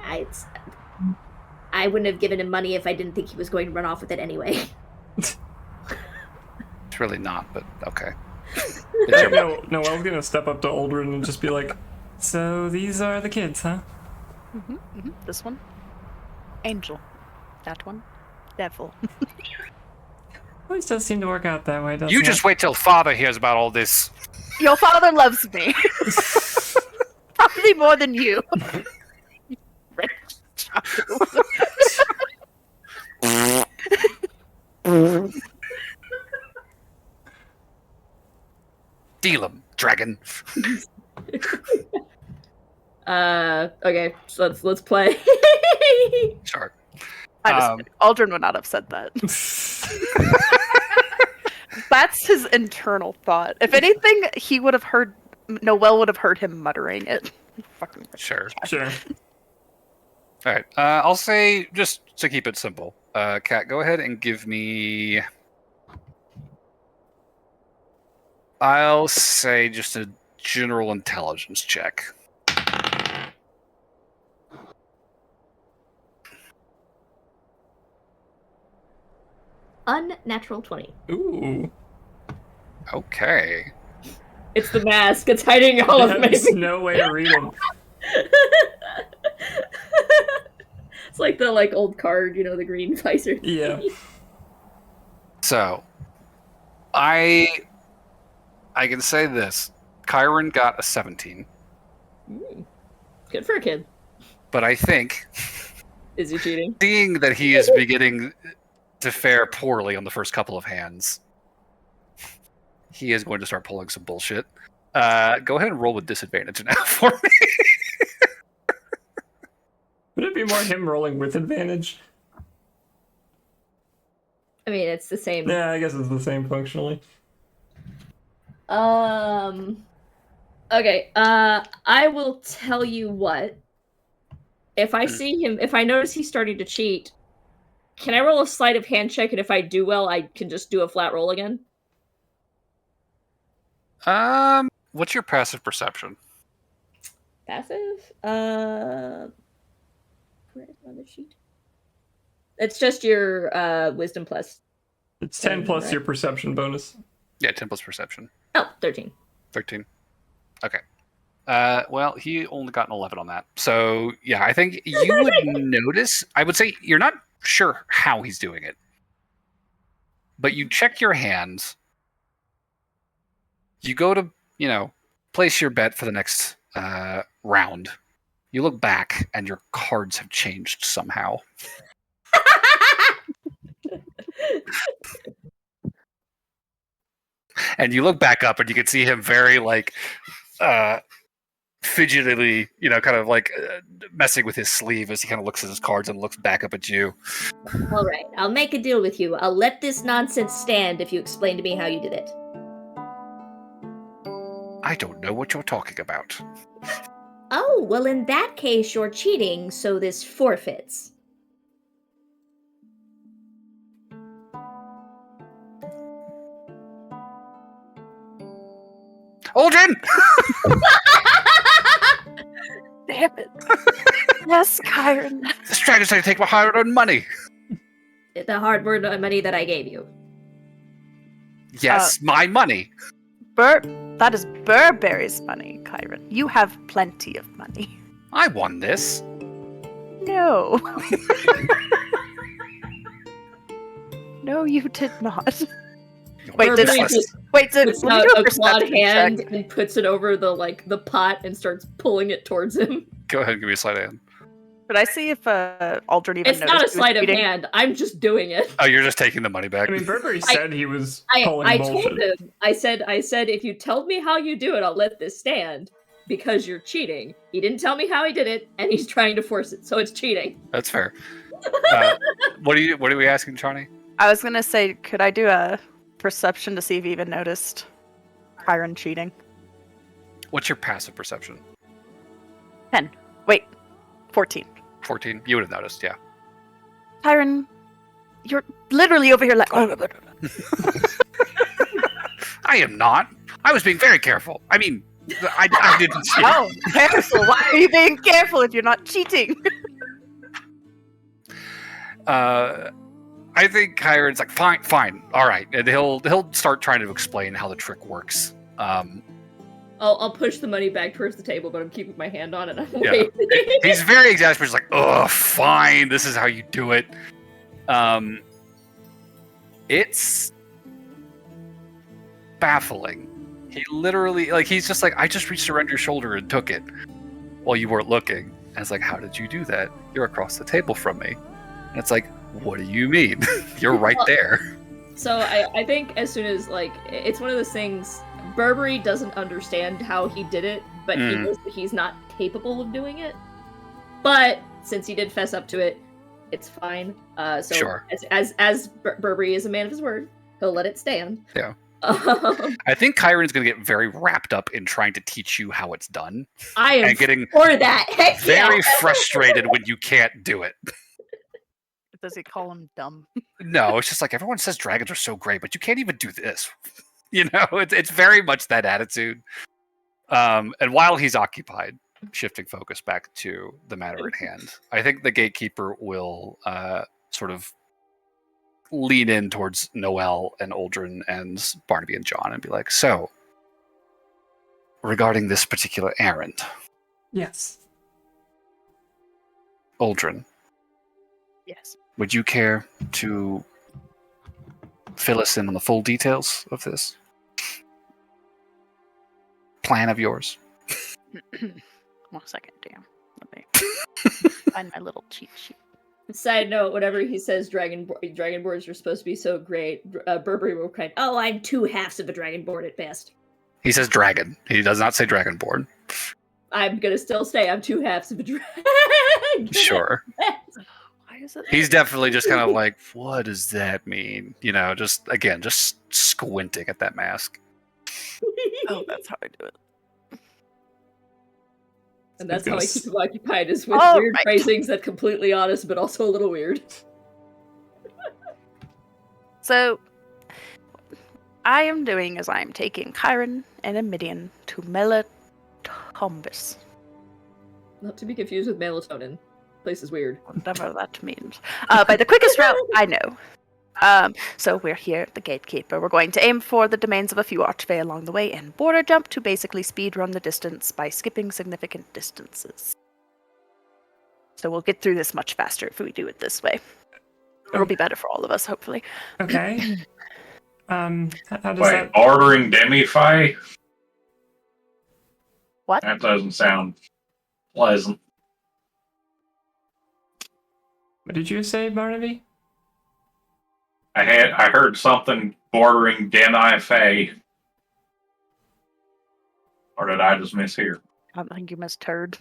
I wouldn't have given him money if I didn't think he was going to run off with it anyway. It's really not, but okay. Noelle's gonna step up to Aldrin and just be like, so these are the kids, huh? This one, Angel. That one, Devil. Always does seem to work out that way, doesn't You it? just wait till father hears about all this. Your father loves me. Probably more than you. Deal him, dragon. Okay, so let's play. Sure. Aldrin would not have said that. That's his internal thought. If anything, he would have heard. Noelle would have heard him muttering it. Fucking Sure. Sure. All right. I'll say, just to keep it simple, Kat, go ahead and give me. I'll say just a general intelligence check. Unnatural 20. Ooh. Okay. It's the mask. It's hiding all of There's me. no way to read them. It's like the old card, the green visor. Yeah. So, I can say this. Kyron got a 17, Good for a kid. but I think, Is he cheating? seeing that he is beginning to fare poorly on the first couple of hands, he is going to start pulling some bullshit. Go ahead and roll with disadvantage now for me. Would it be more him rolling with advantage? I mean, it's the same. Yeah, I guess it's the same functionally. Okay, I will tell you what. If I see him, if I notice he's starting to cheat, can I roll a sleight of hand check, and if I do well, I can just do a flat roll again? What's your passive perception? Passive? Where's another sheet? It's just your wisdom plus. It's 10 plus right. your perception bonus. Yeah, 10 plus perception. Oh, 13. 13. Okay. Well, he only got an 11 on that. So, yeah, I think you would notice. I would say you're not sure how he's doing it. but you check your hands. You go to, place your bet for the next round. You look back, and your cards have changed somehow. And you look back up, and you can see him very, fidgetily, kind of messing with his sleeve as he kind of looks at his cards and looks back up at you. All right, I'll make a deal with you. I'll let this nonsense stand if you explain to me how you did it. I don't know what you're talking about. Oh, well, in that case, you're cheating, so this forfeits. Aldrin! Damn it. Yes, Kyron. This dragon's trying to take my hard-earned money. The hard-earned money that I gave you. Yes, my money. That is Burberry's money, Kyron. You have plenty of money. I won this. No. No, you did not. Wait, did Burberry just puts let me out do a clawed perception hand check. and puts it over the pot and starts pulling it towards him. Go ahead and give me a sleight of hand. Could I see if Aldrin even It's not a noticed he was sleight of cheating? hand. I'm just doing it. Oh, you're just taking the money back. I mean, Burberry said he was calling I bullshit. told him. I said, if you tell me how you do it, I'll let this stand because you're cheating. He didn't tell me how he did it, and he's trying to force it, so it's cheating. That's fair. What are we asking, Charlie? I was gonna say, could I do a perception to see if he even noticed Kyron cheating? What's your passive perception? 10. Wait, 14. 14. You would have noticed, yeah. Kyron, you're literally over here like. I am not. I was being very careful. I mean, I didn't see. Oh, careful! Why are you being careful if you're not cheating? I think Kyron's like, fine, all right, and he'll start trying to explain how the trick works. I'll push the money back towards the table, but I'm keeping my hand on it. I'm Yeah. waiting. He's very exasperated. He's like, oh, fine, this is how you do it. It's baffling. He literally, he's just like, I just reached around your shoulder and took it while you weren't looking. And it's like, how did you do that? You're across the table from me. And it's like, what do you mean? You're right there. So I think as soon as it's one of those things, Burberry doesn't understand how he did it, but he knows that he's not capable of doing it. But since he did fess up to it, it's fine. So Sure. as Burberry is a man of his word, he'll let it stand. Yeah. I think Kyron's going to get very wrapped up in trying to teach you how it's done. I am and getting for that. Heck very yeah. frustrated when you can't do it. Does he call him dumb? No, it's just like everyone says dragons are so great, but you can't even do this. It's very much that attitude. And while he's occupied, shifting focus back to the matter at hand, I think the gatekeeper will sort of lean in towards Noelle and Aldrin and Barnaby and John and be like, so, regarding this particular errand, Yes. Aldrin, Yes. would you care to fill us in on the full details of this plan of yours? 1 second, damn. Let me find my little cheat sheet. Side note: whenever he says dragonborns are supposed to be so great, Burberry will kind. Oh, I'm 2 halves of a dragonborn at best. He says dragon. He does not say dragonborn. I'm gonna still say I'm 2 halves of a dragon. Sure. Why is it? He's definitely just kind of like, what does that mean? Just squinting at that mask. Oh, that's how I do it. And that's how I keep him occupied, is with All weird right. phrasings that completely honest, but also a little weird. So, I am doing is I am taking Kyron and Emidian to Melatombus, Not to be confused with melatonin. Place is weird. whatever that means. By the quickest route I know. So we're here at the gatekeeper. We're going to aim for the domains of a few archvey along the way and border jump to basically speed run the distance by skipping significant distances. So we'll get through this much faster if we do it this way. It'll be better for all of us, hopefully. Okay. How does Wait, that? ordering demi-fi? What? That doesn't sound pleasant. What did you say, Barnaby? I heard something bordering demi-fi. Or did I just mishear? I think you misheard.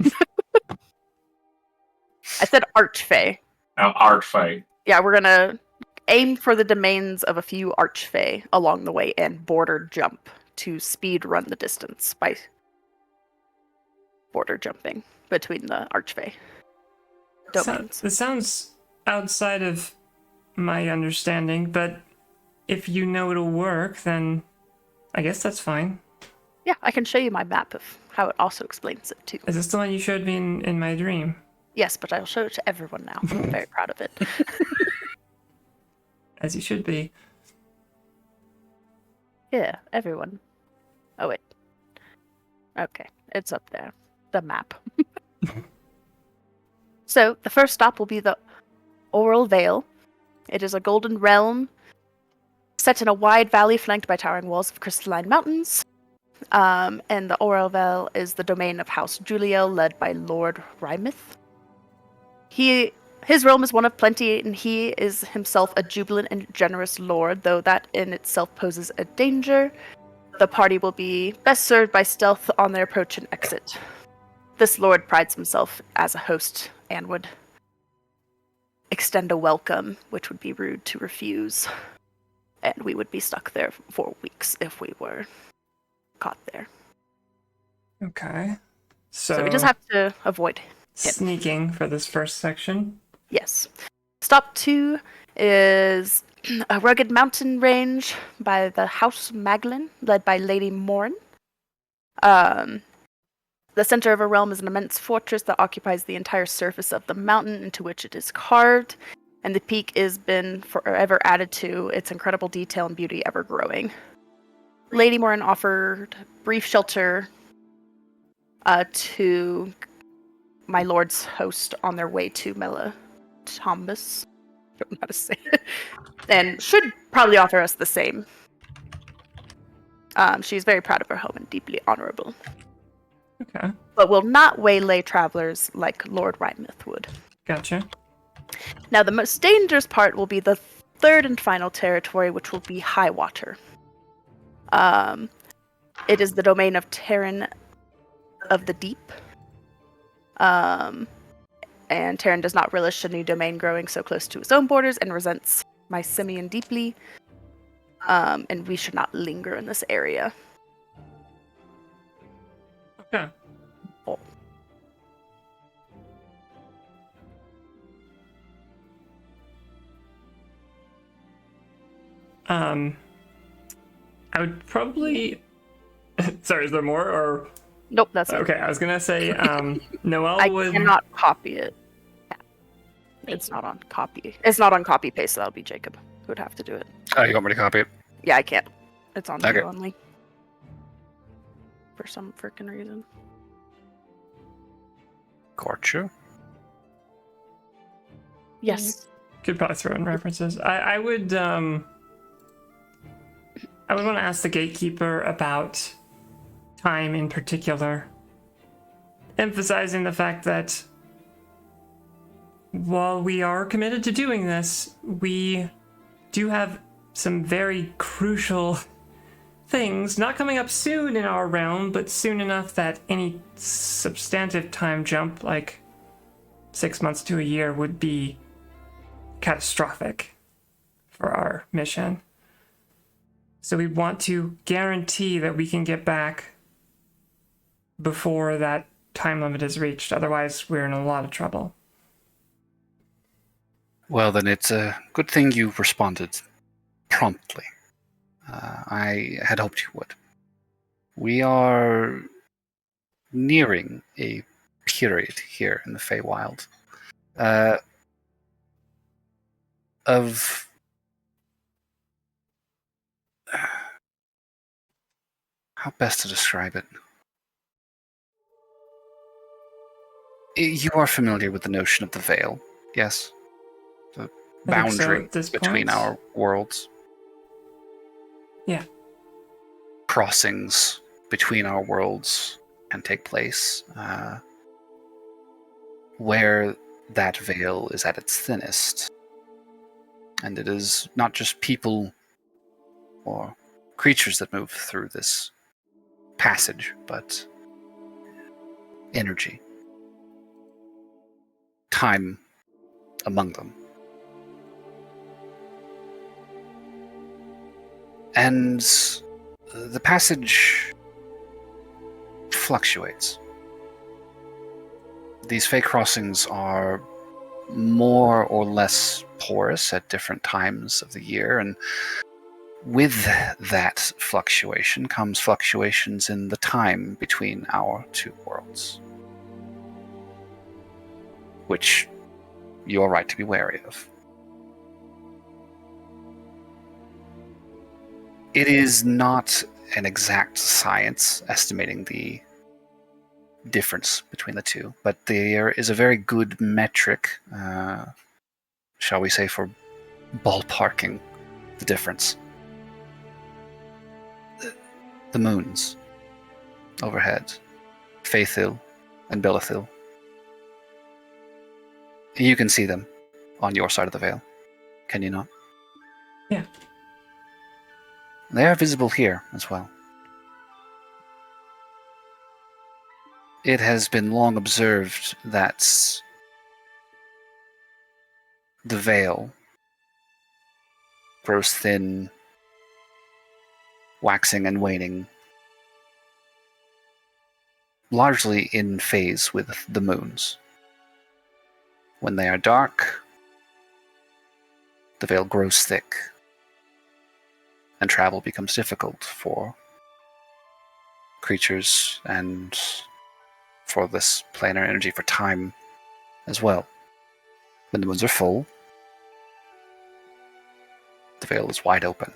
I said archfey. Now, Archfey. Yeah, we're gonna aim for the domains of a few archfey along the way and border jump to speed run the distance by border jumping between the archfey domains. This sounds outside of my understanding, but if you know it'll work, then I guess that's fine. Yeah, I can show you my map of how it also explains it too. Is this the one you showed me in my dream? Yes, but I'll show it to everyone now. I'm very proud of it. As you should be. Yeah, everyone. Oh, wait. Okay, it's up there. The map. So, the first stop will be the Oral Vale. It is a golden realm set in a wide valley flanked by towering walls of crystalline mountains. And the Oral Vale is the domain of House Juliel, led by Lord Rymith. His realm is one of plenty, and he is himself a jubilant and generous lord, though that in itself poses a danger. The party will be best served by stealth on their approach and exit. This lord prides himself as a host and would extend a welcome, which would be rude to refuse. And we would be stuck there for weeks if we were caught there. Okay. So we just have to avoid him. Sneaking for this first section. Yes. Stop 2 is a rugged mountain range by the House Maglin, led by Lady Morin. The center of her realm is an immense fortress that occupies the entire surface of the mountain into which it is carved, and the peak has been forever added to its incredible detail and beauty ever growing. Lady Morin offered brief shelter to my lord's host on their way to Melatombus. I don't know how to say it. And should probably offer us the same. She's very proud of her home and deeply honorable. Okay. But will not waylay travelers like Lord Rymith would. Gotcha. Now, the most dangerous part will be the third and final territory, which will be High Water. It is the domain of Terran of the Deep. And Terran does not relish a new domain growing so close to his own borders and resents my Simeon deeply. And we should not linger in this area. Okay. Oh. I would probably. Sorry, is there more or? Nope, that's it. Okay, I was gonna say, Noelle I would. cannot copy it. It's not on copy. It's not on copy paste, so that'll be Jacob who would have to do it. Oh, you want me to copy it? Yeah, I can't. It's on Okay. you only. For some freaking reason. Gotcha. Yes. Could probably throw in references. I would want to ask the gatekeeper about time in particular, emphasizing the fact that while we are committed to doing this, we do have some very crucial things not coming up soon in our realm, but soon enough that any substantive time jump, like 6 months to a year, would be catastrophic for our mission. So we want to guarantee that we can get back before that time limit is reached. Otherwise, we're in a lot of trouble. Well, then it's a good thing you responded promptly. I had hoped you would. We are nearing a period here in the Feywild of how best to describe it. You are familiar with the notion of the veil, yes? The I think so boundary at this between point. our worlds. Yeah. Crossings between our worlds can take place. Where that veil is at its thinnest. And it is not just people or creatures that move through this passage, but energy. Time among them. And the passage fluctuates. These Fey crossings are more or less porous at different times of the year, and with that fluctuation comes fluctuations in the time between our two worlds, which you are right to be wary of. It is not an exact science estimating the difference between the two, but there is a very good metric, shall we say, for ballparking the difference. The moons overhead, Faithil and Belithil. You can see them on your side of the veil, can you not? Yeah. They are visible here as well. It has been long observed that the veil grows thin, waxing and waning, largely in phase with the moons. When they are dark, the veil grows thick, and travel becomes difficult for creatures and for this planar energy, for time as well. When the moons are full, the veil is wide open,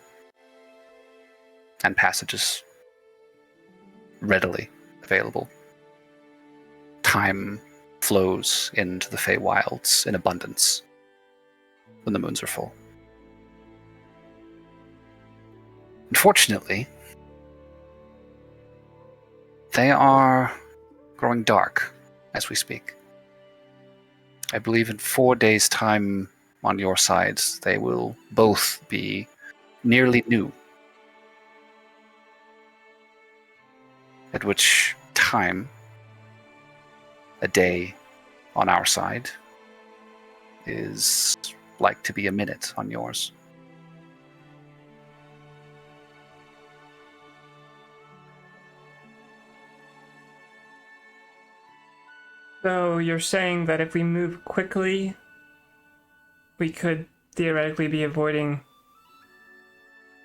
and passages readily available. Time flows into the Feywilds in abundance when the moons are full. Unfortunately, they are growing dark as we speak. I believe in 4 days' time on your sides, they will both be nearly new. At which time, a day on our side is like to be a minute on yours. So you're saying that if we move quickly, we could theoretically be avoiding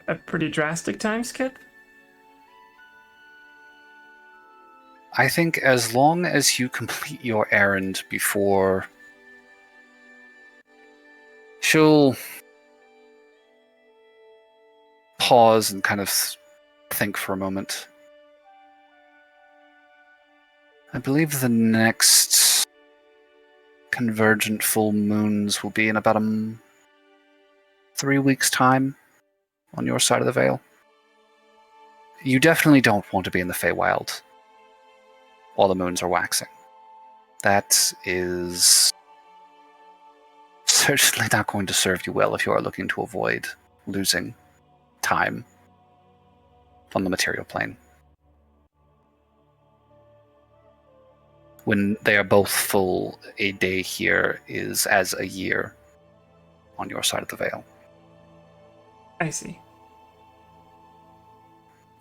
a pretty drastic time skip? I think as long as you complete your errand before she'll pause and kind of think for a moment. I believe the next convergent full moons will be in about 3 weeks' time on your side of the veil. You definitely don't want to be in the Feywild while the moons are waxing. That is certainly not going to serve you well if you are looking to avoid losing time on the material plane. When they are both full, a day here is as a year on your side of the veil. I see.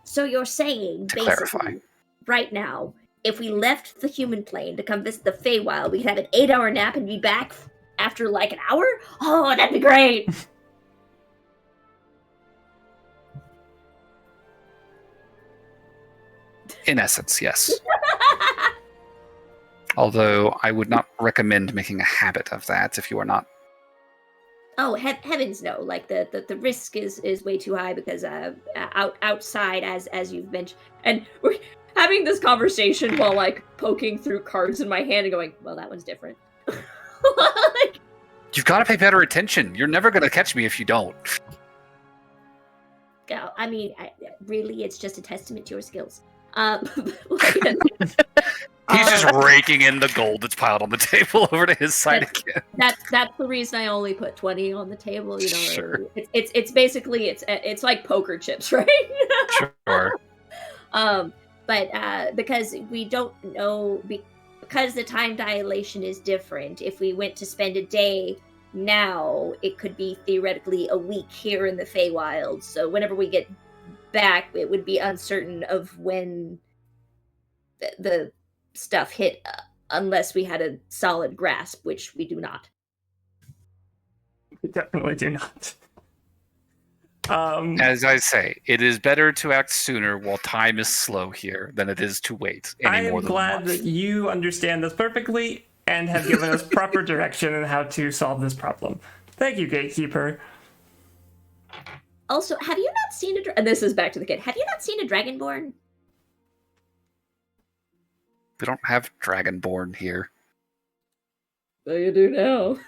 So you're saying, To basically, clarify. right now, if we left the human plane to come visit the Feywild, we could have an 8-hour nap and be back after like an hour? Oh, that'd be great! In essence, yes. Although I would not recommend making a habit of that if you are not. Oh, heavens no! Like the risk is way too high because outside as you've mentioned, and we're having this conversation while like poking through cards in my hand and going, well, that one's different. Like, You've got to pay better attention. You're never going to catch me if you don't. Yeah, I mean, really, it's just a testament to your skills. He's just raking in the gold that's piled on the table over to his side again. That's the reason I only put 20 on the table. You know, Sure. It's basically it's like poker chips, right? Sure. But because we don't know, because the time dilation is different, if we went to spend a day now, it could be theoretically a week here in the Feywild. So whenever we get back, it would be uncertain of when the stuff hit, unless we had a solid grasp, which we do not. We definitely do not. As I say, it is better to act sooner while time is slow here than it is to wait I any more am than a glad month. that you understand this perfectly and have given us proper direction on how to solve this problem. Thank you, Gatekeeper. Also, have you not seen and this is back to the kid. Have you not seen a Dragonborn? We don't have Dragonborn here. So you do now.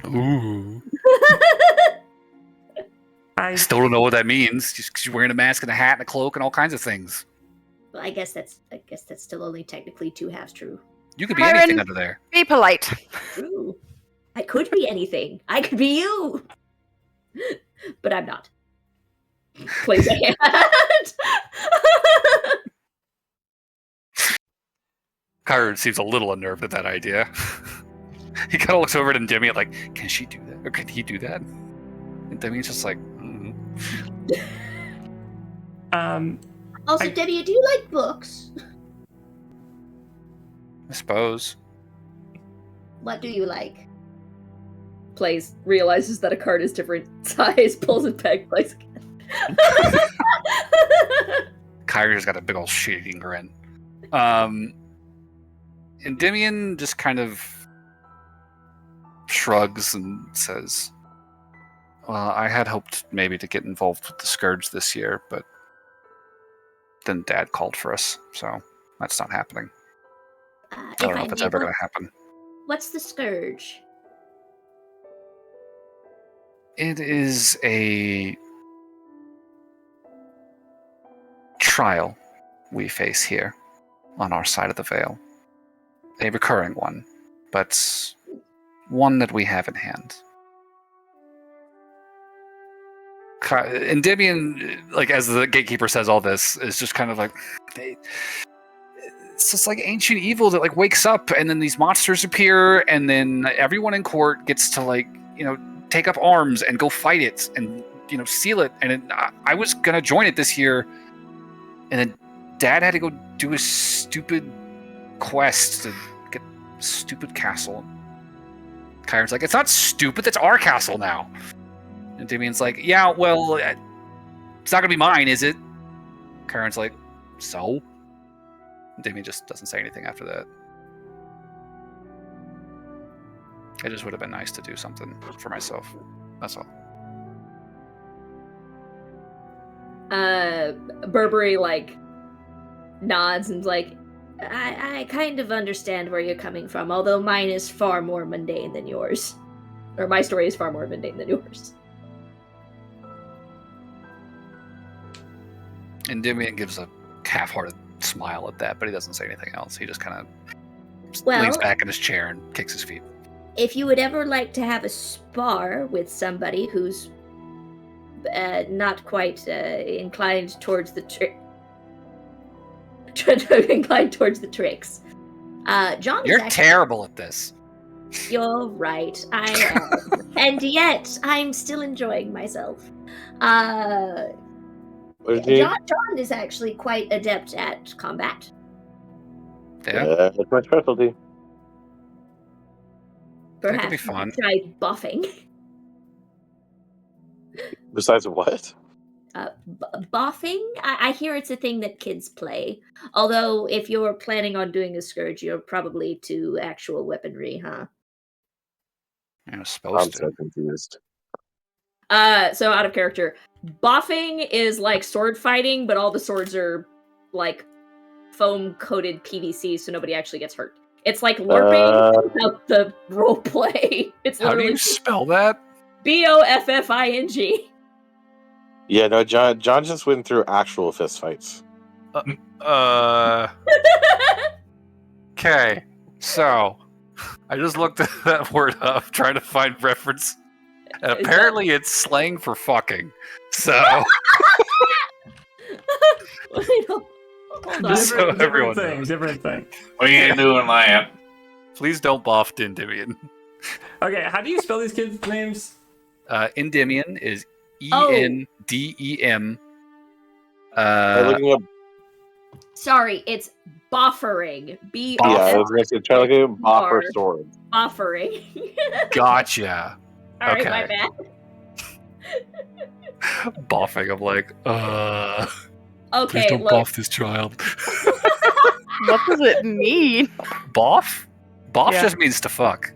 Ooh. I Still don't know what that means. Just 'cause you're wearing a mask and a hat and a cloak and all kinds of things. Well, I guess that's still only technically two halves true. You could be Byron. anything under there. Be polite. True. I could be anything. I could be you. But I'm not. Plays a hand. Kyron seems a little unnerved at that idea. He kind of looks over at Endymion like, can she do that? Or can he do that? And Endymion's just like, Also, Debbie, do you like books? I suppose. What do you like? Plays, realizes that a card is different size, pulls it back, plays again. Kyrie's got a big old shit-eating grin. Endymion just kind of shrugs and says, well, I had hoped maybe to get involved with the Scourge this year, but then Dad called for us, so that's not happening. I don't know if it's ever going to happen. What's the Scourge? It is a trial we face here on our side of the veil. A recurring one, but one that we have in hand. Endymion, like as the gatekeeper says all this, is just kind of like, it's just like ancient evil that like wakes up, and then these monsters appear, and then everyone in court gets to like, take up arms and go fight it and seal it. And I was gonna join it this year, and then Dad had to go do a stupid quest to get a stupid castle. Kyron's like, it's not stupid, that's our castle now. And Damien's like, yeah, well, it's not gonna be mine, is it? Kyron's like, so? And Damien just doesn't say anything after that. It just would have been nice to do something for myself. That's all. Burberry like nods and like, I kind of understand where you're coming from, although mine is far more mundane than yours. Or my story is far more mundane than yours. And Damien gives a half-hearted smile at that, but he doesn't say anything else. He just kind of leans back in his chair and kicks his feet. If you would ever like to have a spar with somebody who's not quite inclined towards the tricks, John. You're terrible at this. You're right. I am, and yet I'm still enjoying myself. John is actually quite adept at combat. Yeah, that's my specialty. that could Perhaps be fun. try buffing. Besides what? Boffing? I hear it's a thing that kids play. Although, if you're planning on doing a scourge, you're probably to actual weaponry, huh? You're I'm supposed so to. confused. So out of character, boffing is like sword fighting, but all the swords are like foam coated PVC, so nobody actually gets hurt. It's like LARPing without the role play. It's How do literally you spell that? BOFFING. Yeah, no, John just went through actual fistfights. Okay, so I just looked that word up, trying to find reference, and apparently it's slang for fucking. So Hold on. Just so everyone different thing. We ain't doing that. please don't boff Endymion. Okay, how do you spell these kids' names? Endymion is Oh. ENDEM. By looking up, Sorry, it's buffering. yeah, I was going to say, try looking up Boffer sword. Buffering. Gotcha. All right, Okay. my bad. Boffing. I'm like, Okay, please don't look. boff this child. What does it mean? Boff? Boff Yeah. just means to fuck.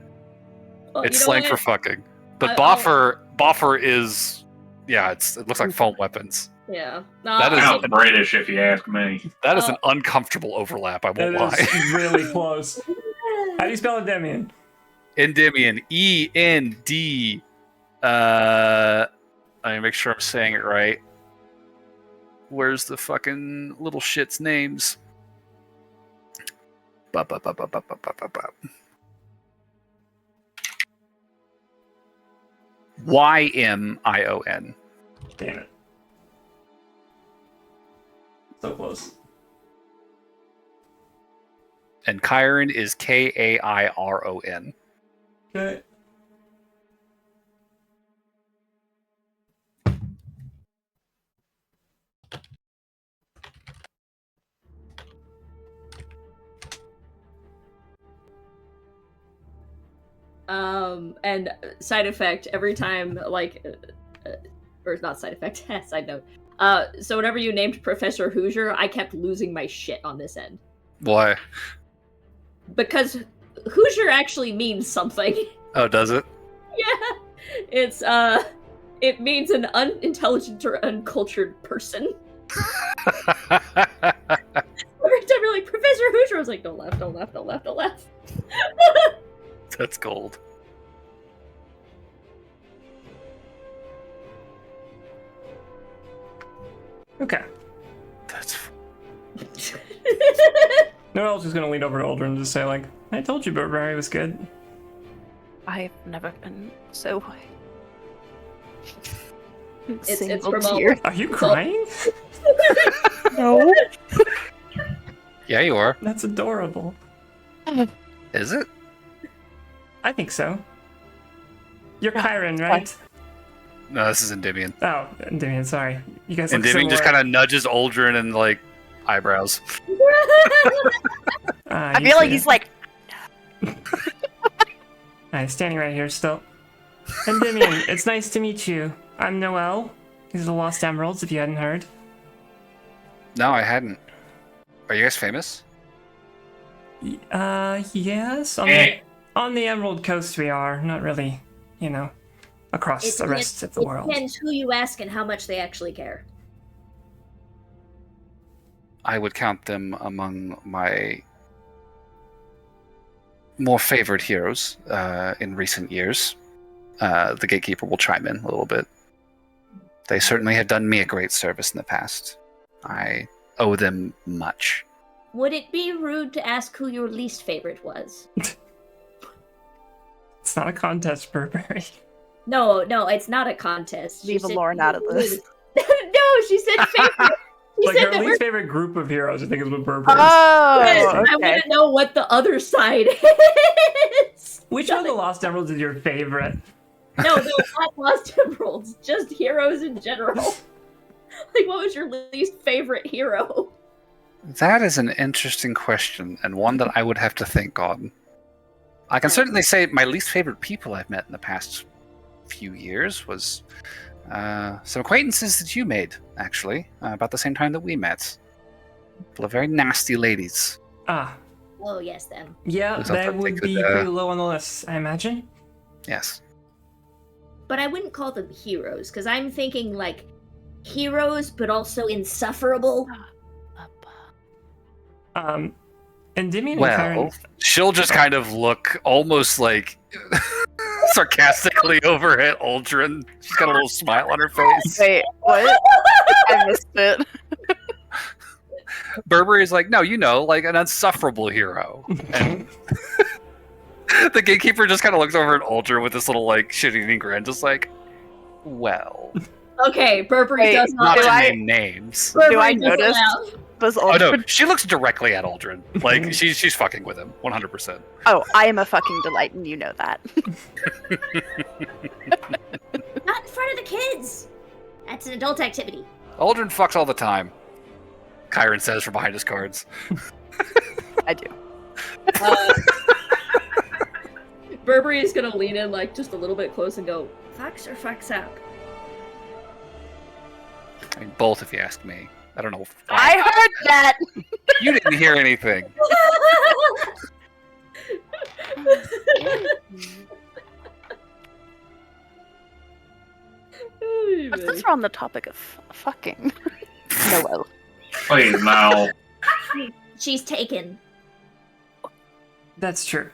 Well, It's you know slang what? for fucking. But I'll- boffer is, yeah, it looks like foam weapons. Yeah. No, That is- Sounds British, if you ask me. That is an uncomfortable overlap, I won't It lie. is really close. How do you spell Endymion? Endymion. END. Let me make sure I'm saying it right. Where's the fucking little shit's names? YMION. Damn it. So close. And Chiron is KAIRON. Okay. And side effect, every time, like, or not side effect, side note. So whenever you named Professor Hoosier, I kept losing my shit on this end. Why? Because Hoosier actually means something. Oh, does it? Yeah. It's, it means an unintelligent or uncultured person. Every time you're like, Professor Hoosier, I was like, don't laugh, don't laugh, don't laugh, don't laugh. That's gold. Okay. That's Noel's just gonna lean over to Aldrin and just say, like, I told you Burberry was good. I've never been so. It's single from all- tear. Are you crying? No. yeah, you are. That's adorable. Is it? I think so. You're Yeah, Chiron, it's right? No, this is Endymion. Oh, Endymion, sorry. You guys look Endymion just similar. kind of nudges Aldrin and like eyebrows. I feel like he's like, I'm standing right here still. Endymion, it's nice to meet you. I'm Noel. These are the Lost Emeralds, if you hadn't heard. No, I hadn't. Are you guys famous? Yes. Eh. On the Emerald Coast we are. Not really, you know, across the rest of the It world. depends who you ask and how much they actually care. I would count them among my more favored heroes in recent years. The Gatekeeper will chime in a little bit. They certainly have done me a great service in the past. I owe them much. Would it be rude to ask who your least favorite was? It's not a contest, Burberry. No, it's not a contest. leave She said- Lauren out of this. No, she said favorite. She Like said her that we're least favorite group of heroes, I think, is what Burberry. Oh, I okay. want to know what the other side is. Which one of the Lost Emeralds is your favorite? No, not Lost Emeralds, just heroes in general. Like, what was your least favorite hero? That is an interesting question, and one that I would have to think on. I can certainly say my least favorite people I've met in the past few years was some acquaintances that you made, actually, about the same time that we met. A couple of very nasty ladies. Ah, Oh, yes, them. yeah, Looks like that they would could, be pretty low on the list, I imagine. Yes. But I wouldn't call them heroes, because I'm thinking, like, heroes, but also insufferable. Endymion and Well, Chiron. she'll just kind of look almost like sarcastically over at Aldrin. She's got a little smile on her face. Wait, what? I missed it. Burberry is like, no, like an unsufferable hero. And the gatekeeper just kind of looks over at Aldrin with this little like shit-eating grin, just like, well, Okay, Burberry Wait, does not not. to I- name names. Burberry I does notice? allow- Was Oh no, Aldrin? she looks directly at Aldrin. Like she's fucking with him, 100%. Oh, I am a fucking delight, and you know that. Not in front of the kids. That's an adult activity. Aldrin fucks all the time. Chiron says from behind his cards. I do. Burberry is gonna lean in like just a little bit close and go, "Fucks or fucks up." I mean, both, if you ask me. I don't know. I heard that. You didn't hear anything. But since we're on the topic of fucking, Noel. Please, now. She's taken. That's true.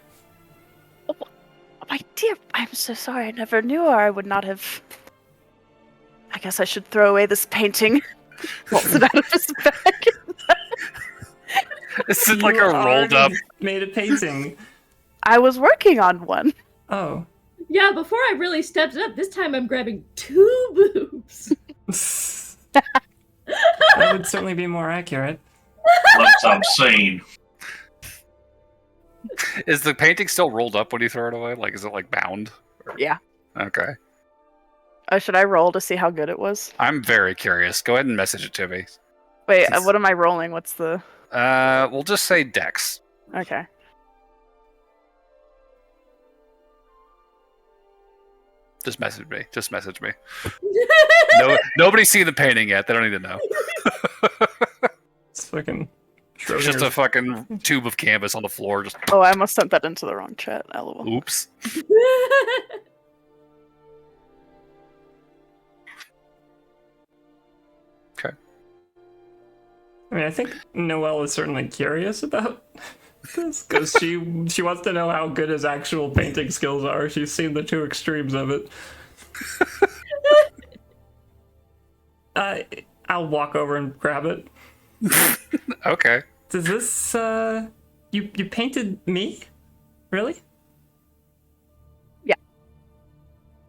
My dear, I'm so sorry. I never knew, or I would not have. I guess I should throw away this painting. Pulls it out of his bag. It's like You a rolled up. already made a painting. I was working on one. Oh. Yeah, before I really stepped up, this time I'm grabbing 2 boobs. That would certainly be more accurate. Looks obscene. Is the painting still rolled up when you throw it away? Like, is it like bound? Yeah. Okay. Should I roll to see how good it was? I'm very curious. Go ahead and message it to me. Wait, what am I rolling? What's the? We'll just say Dex. Okay. Just message me. Just message me. No, nobody's seen the painting yet. They don't need to know. It's fucking. It's just a fucking tube of canvas on the floor. Just Oh, I must sent that into the wrong chat. LOL. oops. Okay. I mean, I think Noelle is certainly curious about this because she wants to know how good his actual painting skills are. She's seen the two extremes of it. I'll walk over and grab it. Okay. Does this you painted me? Really? Yeah.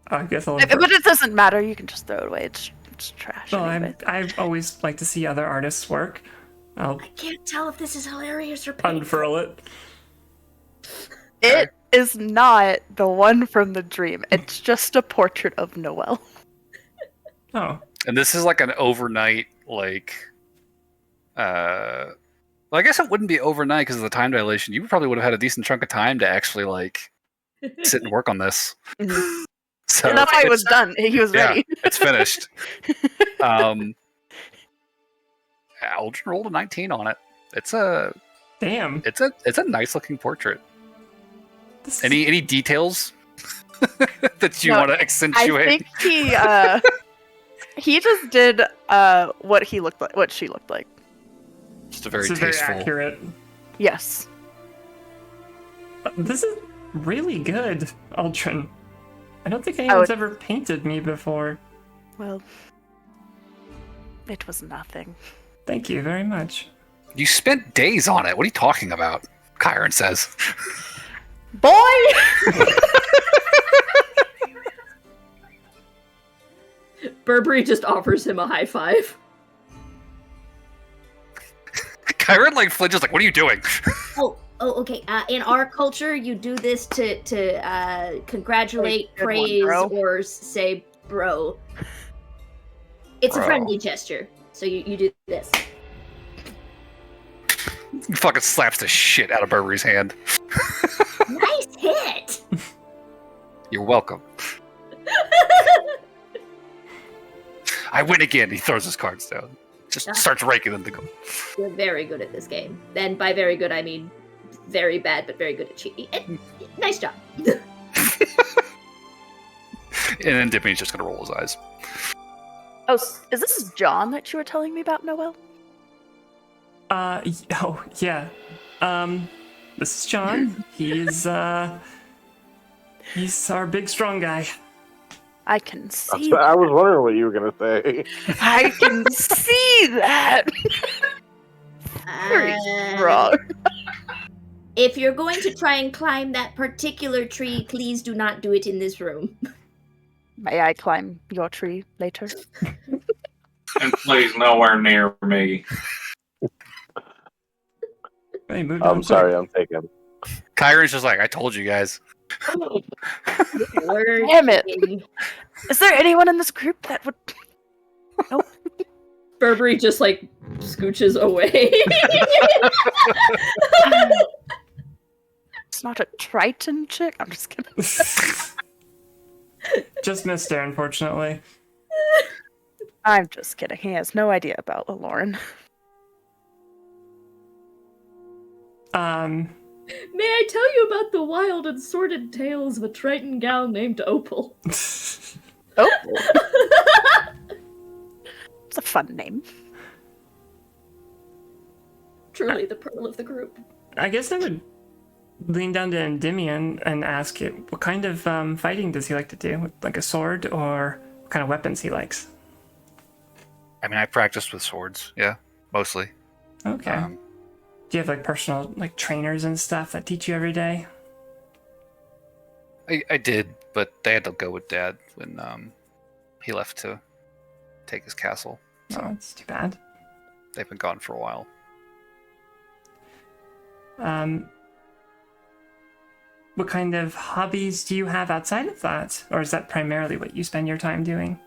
I guess I'll. But it doesn't matter. You can just throw it away. It's trash. Well, anyway. I've always liked to see other artists' work. I'll I can't tell if this is hilarious or painful. unfurl it. It is not the one from the dream. It's just a portrait of Noel. Oh, And this is like an overnight, like, well, I guess it wouldn't be overnight because of the time dilation. You probably would have had a decent chunk of time to actually like sit and work on this. Mhm. So And that's why it was it's- done. He was Yeah, ready. it's finished. Aldrin rolled a 19 on it. It's a damn! it's a nice looking portrait. This Any details that you No, want to I accentuate? think he just did what he looked like, what she looked like. Just a very this is very tasteful. accurate. Yes. This is really good, Aldrin. I don't think anyone's ever painted me before. Well, it was nothing. Thank you very much. You spent days on it. What are you talking about? Chiron says. Boy! Burberry just offers him a high five. Chiron like flinches, like, what are you doing? Oh, okay. In our culture, you do this to congratulate, Good one, praise, bro. or say bro. It's Bro. a friendly gesture. So you do this. He fucking slaps the shit out of Burberry's hand. Nice hit. You're welcome. I win again. He throws his cards down. Just starts raking them to go. You're very good at this game. And by very good, I mean very bad, but very good at cheating. Nice job. And then Dippy's just gonna roll his eyes. Oh, is this John that you were telling me about, Noel? Oh, yeah. This is John. He's our big strong guy. I can see. I was wondering what you were gonna say. I can see that. Very strong. If you're going to try and climb that particular tree, please do not do it in this room. May I climb your tree later? And please, nowhere near me. Hey, moved I'm on sorry, quick. I'm taken. Kyron's just like, I told you guys. Damn it. Is there anyone in this group that would... Burberry just like scooches away. It's not a Triton chick? I'm just kidding. Just missed there, unfortunately. I'm just kidding. He has no idea about Lauren. May I tell you about the wild and sordid tales of a Triton gal named Opal? Oh. It's a fun name. Truly the pearl of the group. I guess I would lean down to Endymion and ask it what kind of fighting does he like to do? With, like a sword, or what kind of weapons he likes? I mean, I practiced with swords. Yeah, mostly. Okay. Do you have like personal like trainers and stuff that teach you every day? I did, but they had to go with Dad when he left to take his castle. Oh, that's too bad. They've been gone for a while. What kind of hobbies do you have outside of that? Or is that primarily what you spend your time doing?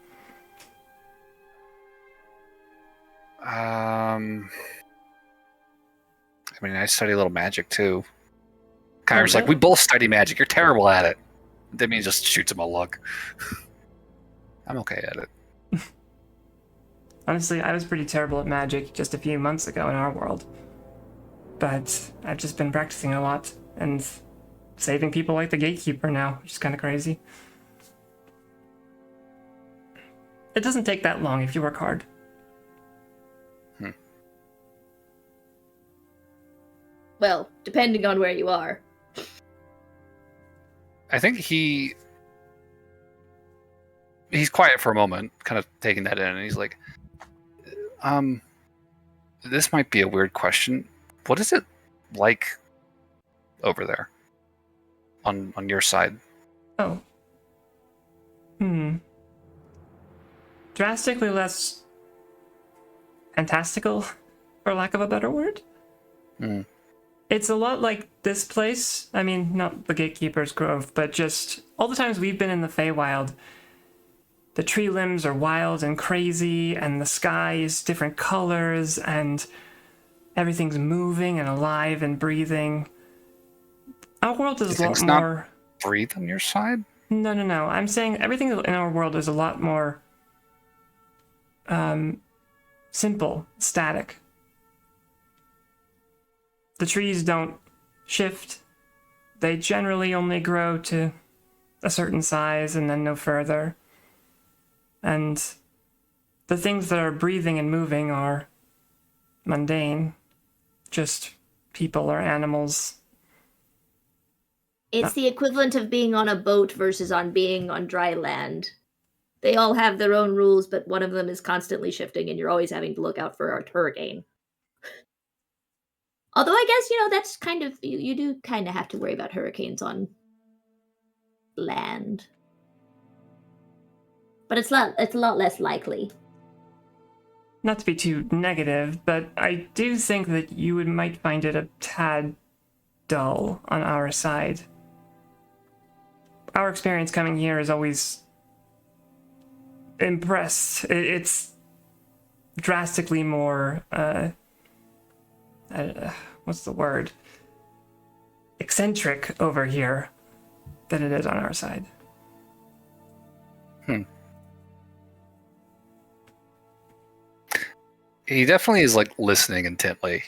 I mean, I study a little magic too. Kyra's like, we both study magic. You're terrible at it. Demi just shoots him a look. I'm okay at it. Honestly, I was pretty terrible at magic just a few months ago in our world. But I've just been practicing a lot and saving people like the gatekeeper now, which is kind of crazy. It doesn't take that long if you work hard. Well, depending on where you are. I think he's quiet for a moment, kind of taking that in, and he's like, this might be a weird question. What is it like over there on your side? Oh. Drastically less fantastical, for lack of a better word. It's a lot like this place. I mean, not the Gatekeeper's Grove, but just all the times we've been in the Feywild, the tree limbs are wild and crazy, and the sky is different colors, and everything's moving and alive and breathing. Our world is a lot more... breathe on your side? No. I'm saying everything in our world is a lot more simple, static. The trees don't shift. They generally only grow to a certain size and then no further. And the things that are breathing and moving are mundane, just people or animals. It's the equivalent of being on a boat versus being on dry land. They all have their own rules, but one of them is constantly shifting, and you're always having to look out for a hurricane. Although I guess, that's kind of... You do kind of have to worry about hurricanes on land. But it's a lot less likely. Not to be too negative, but I do think that you might find it a tad dull on our side. Our experience coming here is always impressed. It's drastically more, what's the word? Eccentric over here than it is on our side. He definitely is like listening intently,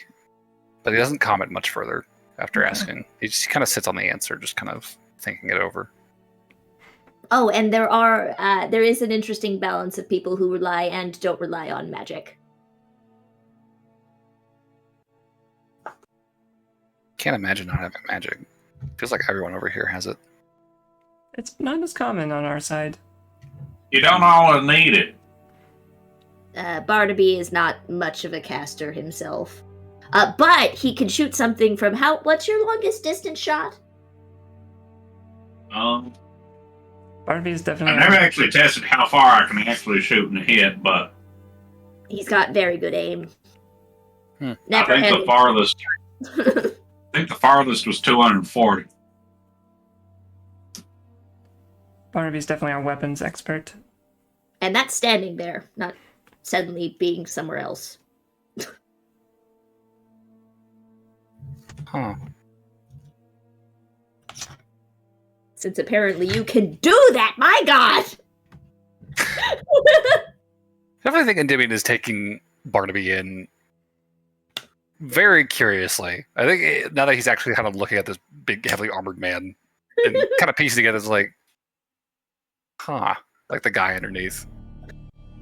but he doesn't comment much further after asking. He just kind of sits on the answer, just kind of thinking it over. Oh, and there is an interesting balance of people who rely and don't rely on magic. can't imagine not having magic. Feels like everyone over here has it. It's not as common on our side. You don't always need it. Barnaby is not much of a caster himself. But he can shoot something from what's your longest distance shot? Barnaby is I definitely. never actually tested how far I can actually shoot and hit, but He's got very good aim. Hmm. Never I think the farthest was 240. Barnaby's definitely our weapons expert. And that's standing there, not suddenly being somewhere else. Huh. Since apparently you can do that, my god! Definitely think Endymion is taking Barnaby in very curiously. I think now that he's actually kind of looking at this big, heavily armored man and kind of piecing together, it's like, like the guy underneath.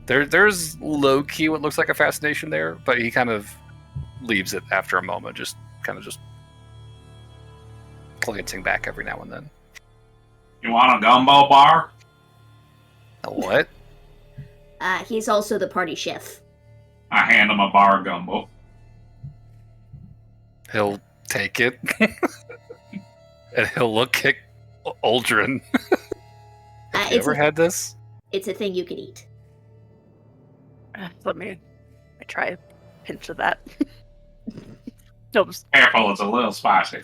There's low-key what looks like a fascination there, but he kind of leaves it after a moment, just glancing back every now and then. You want a gumbo bar? A what? He's also the party chef. I hand him a bar of gumbo. He'll take it, and he'll look at Aldrin. Have you ever had this? It's a thing you can eat. Let me try a pinch of that. No, Careful, it's a little spicy.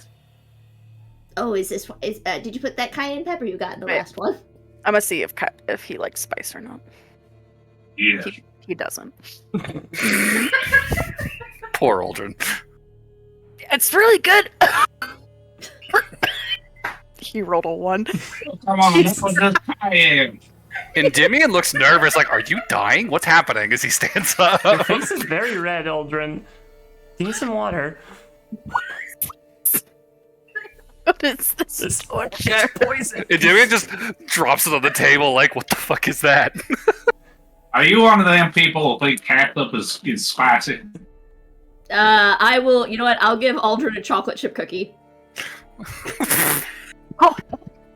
Oh, did you put that cayenne pepper you got in the last one? I'm gonna see if he likes spice or not. Yes. He doesn't. Poor Aldrin. It's really good. He rolled a 1. Come on, this was just cayenne. Endymion looks nervous, like, are you dying? What's happening as he stands up? Your face is very red, Aldrin. You need some water. What is this? This poison. Endymion just drops it on the table, like, what the fuck is that? Are you one of them people who think catsup is spicy? I will. You know what? I'll give Aldrin a chocolate chip cookie.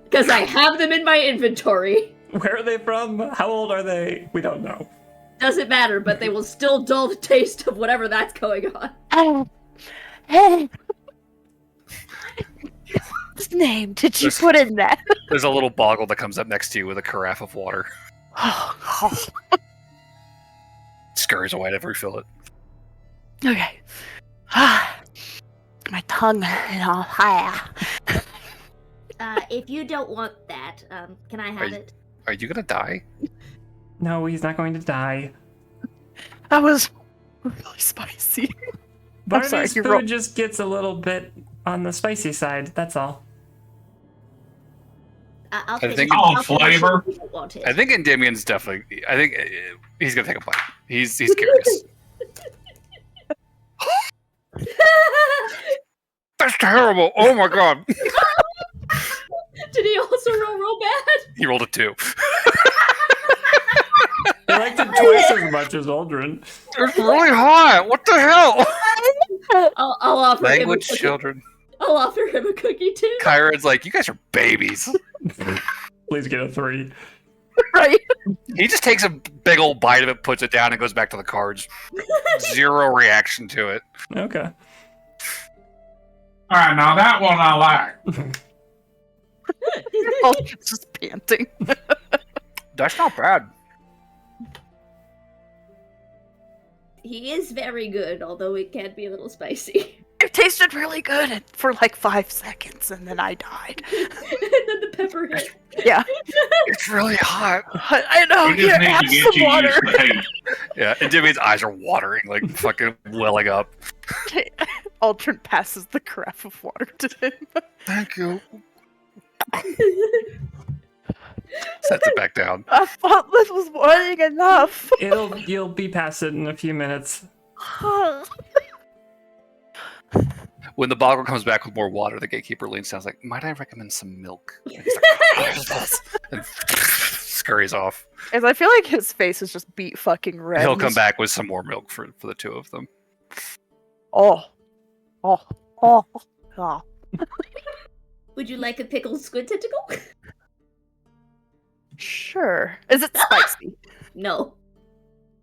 Because I have them in my inventory. Where are they from? How old are they? We don't know. Doesn't matter, but they will still dull the taste of whatever that's going on. Oh, hey. Whose name did you put in that? There's a little boggle that comes up next to you with a carafe of water. Scurries away to refill it. Okay. My tongue and all higher. If you don't want that, can I have it? Are you gonna die? No, he's not going to die. That was really spicy. Barnaby's food just gets a little bit on the spicy side, that's all. I'll think flavor. I think Endymion's definitely. I think he's gonna take a bite. He's curious. That's terrible! Oh my god! Did he also roll bad? He rolled a 2. He liked it twice as much as Aldrin. It's really hot. What the hell? I'll offer Language him a cookie. children. I'll offer him a cookie too. Kyron's like, you guys are babies. Please get a 3. Right. He just takes a big old bite of it, puts it down, and goes back to the cards. Zero reaction to it. Okay. Alright, now that one I like. Aldrin's just panting. That's not bad. He is very good, although it can be a little spicy. It tasted really good for like 5 seconds, and then I died. And then the pepper hit. Yeah. It's really hot. I know. We just Here, need have to get some you water. used to hate. Yeah, and Jimmy's eyes are watering, like fucking welling up. Aldrin passes the carafe of water to him. Thank you. Sets it back down. I thought this was warning enough. You'll be past it in a few minutes. When the boggle comes back with more water, the gatekeeper leans down and is like, might I recommend some milk? And he's like, what is this? And scurries off. As I feel like his face is just beat fucking red. He'll come back with some more milk for the two of them. Oh. Oh, Would you like a pickled squid tentacle? sure. Is it spicy? No.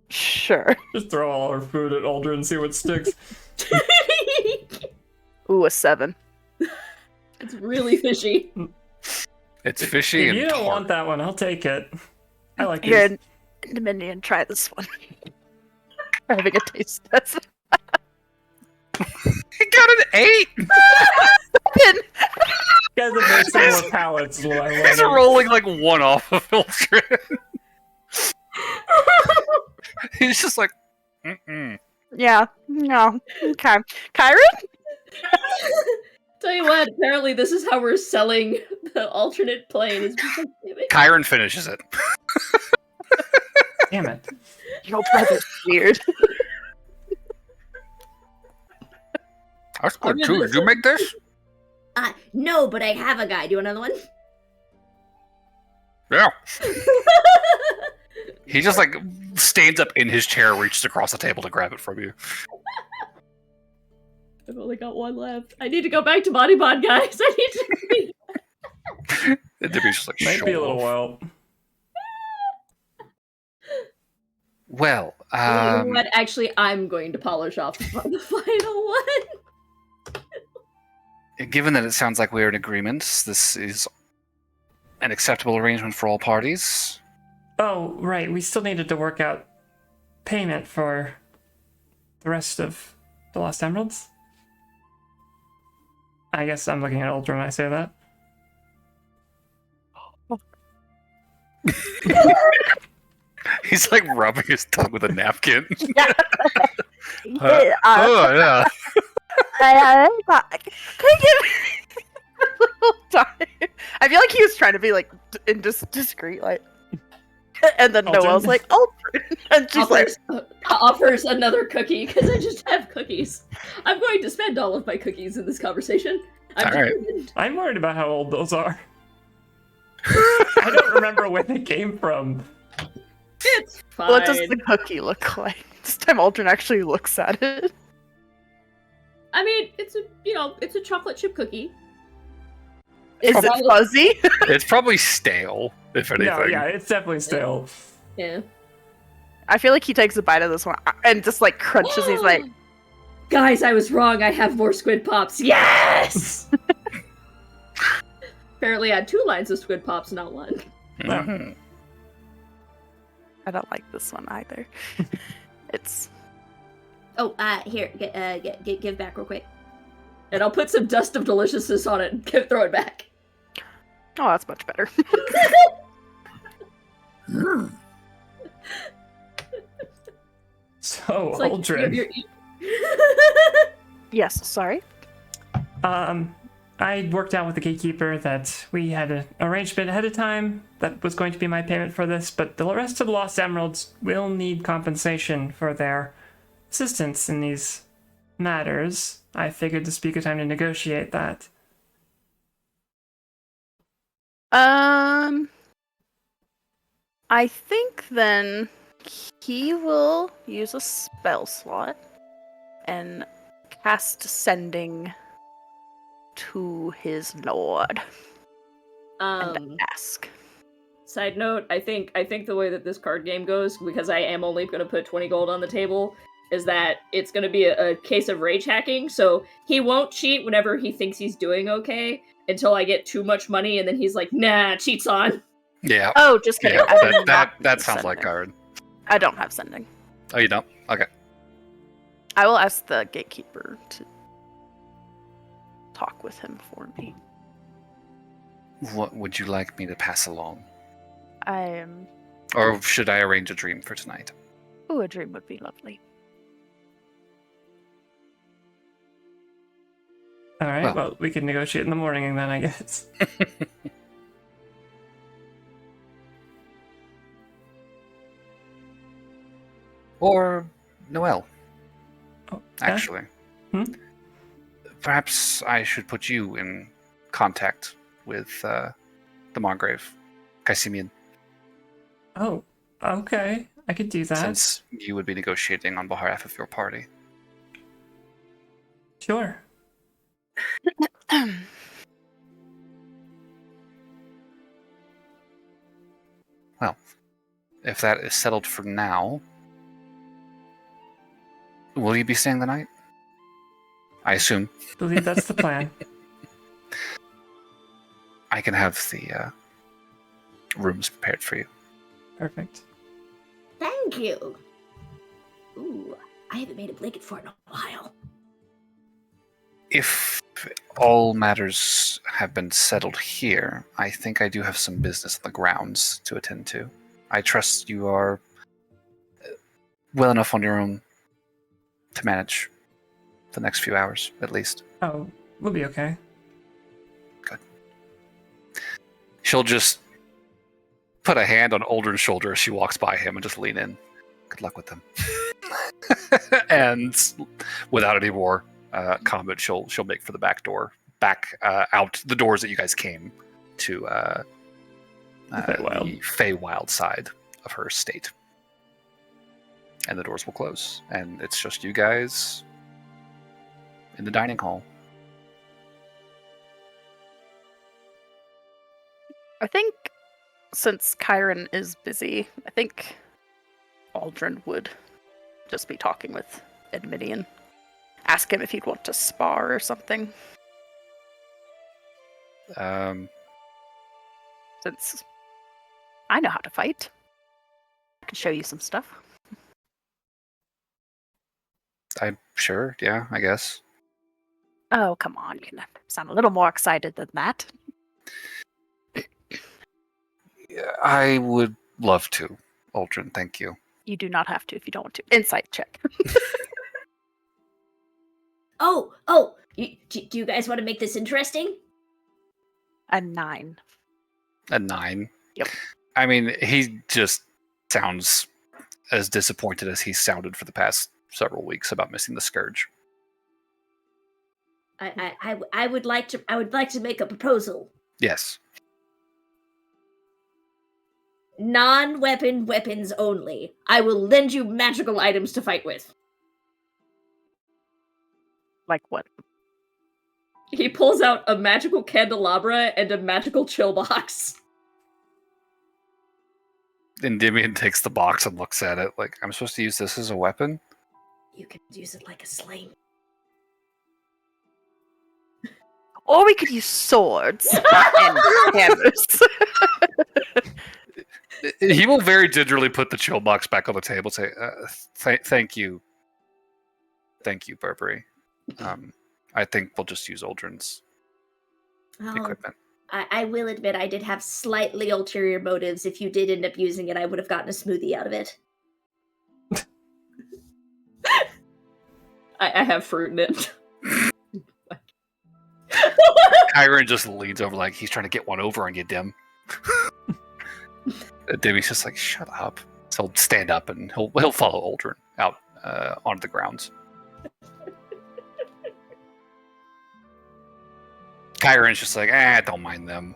Sure. Just throw all our food at Aldrin and see what sticks. Ooh, a 7. It's really fishy. It's fishy If and you don't tart. want that one, I'll take it. I like Here, these. Dominion, try this one. We're having a taste test. He got an 8! You guys have very similar palates, is what I He's learned. rolling like one off of Filtrin. He's just like, mm-mm. Yeah, no. Okay. Kyron? Tell you what, apparently this is how we're selling the alternate plane. Is because, damn it. Kyron finishes it. Damn it. Your brother's weird. That's good I'm too. gonna- Did you make this? No, but I have a guy. Do you want another one? Yeah. He just like stands up in his chair, reaches across the table to grab it from you. I've only got one left. I need to go back to Body Bod, guys. I need to. And Debbie's just like, Might be a "Show little off." while. Well, You know what? Actually, I'm going to polish off the final one. given that it sounds like we're in agreement, this is an acceptable arrangement for all parties. Oh, right. We still needed to work out payment for the rest of the Lost Emeralds. I guess I'm looking at Aldrin when I say that. He's like rubbing his tongue with a napkin. Yeah. Oh yeah. Could you give me a little time? I feel like he was trying to be like discreet, like. And then Aldrin? Noelle's like, Aldrin. And she's like, offers another cookie because I just have cookies. I'm going to spend all of my cookies in this conversation. I'm All right. determined. I'm worried about how old those are. I don't remember where they came from. It's fine. what does the cookie look like? This time Aldrin actually looks at it. I mean, it's a chocolate chip cookie. Is it Probably- fuzzy? It's probably stale, if anything. No, yeah, it's definitely stale. Yeah. I feel like he takes a bite of this one and just like crunches. He's like, guys, I was wrong. I have more squid pops. Yes. Apparently, I had 2 lines of squid pops, not 1. Mhm. I don't like this one either. It's Oh, here, give back real quick. And I'll put some dust of deliciousness on it and throw it back. oh, that's much better. So, It's like, Aldrin. Yes, sorry. I worked out with the gatekeeper that we had an arrangement ahead of time that was going to be my payment for this, but the rest of the Lost Emeralds will need compensation for their assistance in these matters. I figured this would be a good time to negotiate that. I think then he will use a spell slot and cast sending to his lord and ask. Side note, I think the way that this card game goes, because I am only going to put 20 gold on the table, is that it's going to be a case of rage hacking. So he won't cheat whenever he thinks he's doing okay until I get too much money, and then he's like, "Nah, cheats on." Yeah. Oh, just kidding. Yeah, I do that not have sounds like sending. Kyron. I don't have sending. Oh, you don't? Okay. I will ask the gatekeeper to talk with him for me. What would you like me to pass along? I am. Or should I arrange a dream for tonight? Oh, a dream would be lovely. All right, Well. well, we can negotiate in the morning then, I guess. Or Noel, Oh, yeah? actually. Hmm? Perhaps I should put you in contact with the Margrave, Casimir, Oh, okay. I could do that. since you would be negotiating on behalf of your party. Sure. Well, if that is settled for now, will you be staying the night? I assume. Believe that's the plan. I can have the rooms prepared for you. Perfect. Thank you. Ooh, I haven't made a blanket for it in a while. If all matters have been settled here, I think I do have some business on the grounds to attend to. I trust you are well enough on your own to manage the next few hours, at least. Oh, we'll be okay. Good. She'll just put a hand on Aldrin's shoulder as she walks by him and just lean in. Good luck with them. And without any more comment, she'll make for the back door, back out the doors that you guys came to the Feywild side of her estate. And the doors will close, and it's just you guys in the dining hall. I think since Kyron is busy, I think Aldrin would just be talking with Edmidian. Ask him if he'd want to spar or something. Since I know how to fight. I can show you some stuff. I'm sure, yeah, I guess. Oh, come on. You can sound a little more excited than that. I would love to, Aldrin, thank you. You do not have to if you don't want to. Insight check. Do you guys want to make this interesting? A 9. A 9? Yep. I mean, he just sounds as disappointed as he sounded for the past several weeks about missing the Scourge. I would like to make a proposal. Yes. Non-weapon weapons only. I will lend you magical items to fight with. Like what? He pulls out a magical candelabra and a magical chill box. Endymion takes the box and looks at it like, I'm supposed to use this as a weapon? You can use it like a sling. Or we could use swords and hammers. He will very gingerly put the chill box back on the table and say, thank you. Thank you, Burberry. I think we'll just use Aldrin's equipment. I will admit I did have slightly ulterior motives. If you did end up using it, I would have gotten a smoothie out of it. I have fruit in it. Kyron just leans over like he's trying to get one over on you, Dim. Dimmy's just like, shut up. So he'll stand up and he'll follow Aldrin out onto the grounds. Kyron's just like, don't mind them.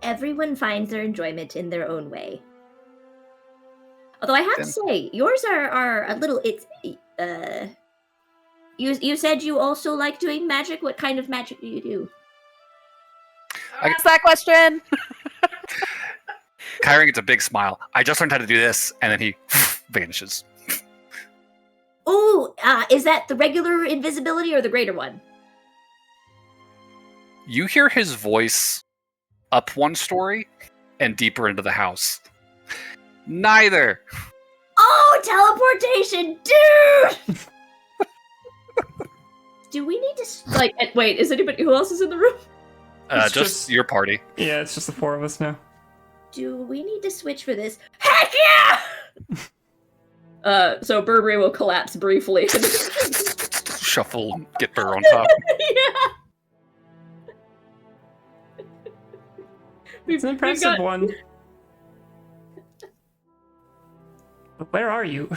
Everyone finds their enjoyment in their own way. Although I have to say, yours are a little. You said you also like doing magic. What kind of magic do you do? Ask that question. Kyron gets a big smile. I just learned how to do this, and then he vanishes. Oh, is that the regular invisibility or the greater one? You hear his voice up one story and deeper into the house. Neither. Oh, teleportation, dude! Do we need to wait? Is anybody who else is in the room? Just your party. Yeah, it's just the 4 of us now. Do we need to switch for this? Heck yeah! So Burberry will collapse briefly. Shuffle and get Burr on top. Yeah. It's an impressive one. But where are you?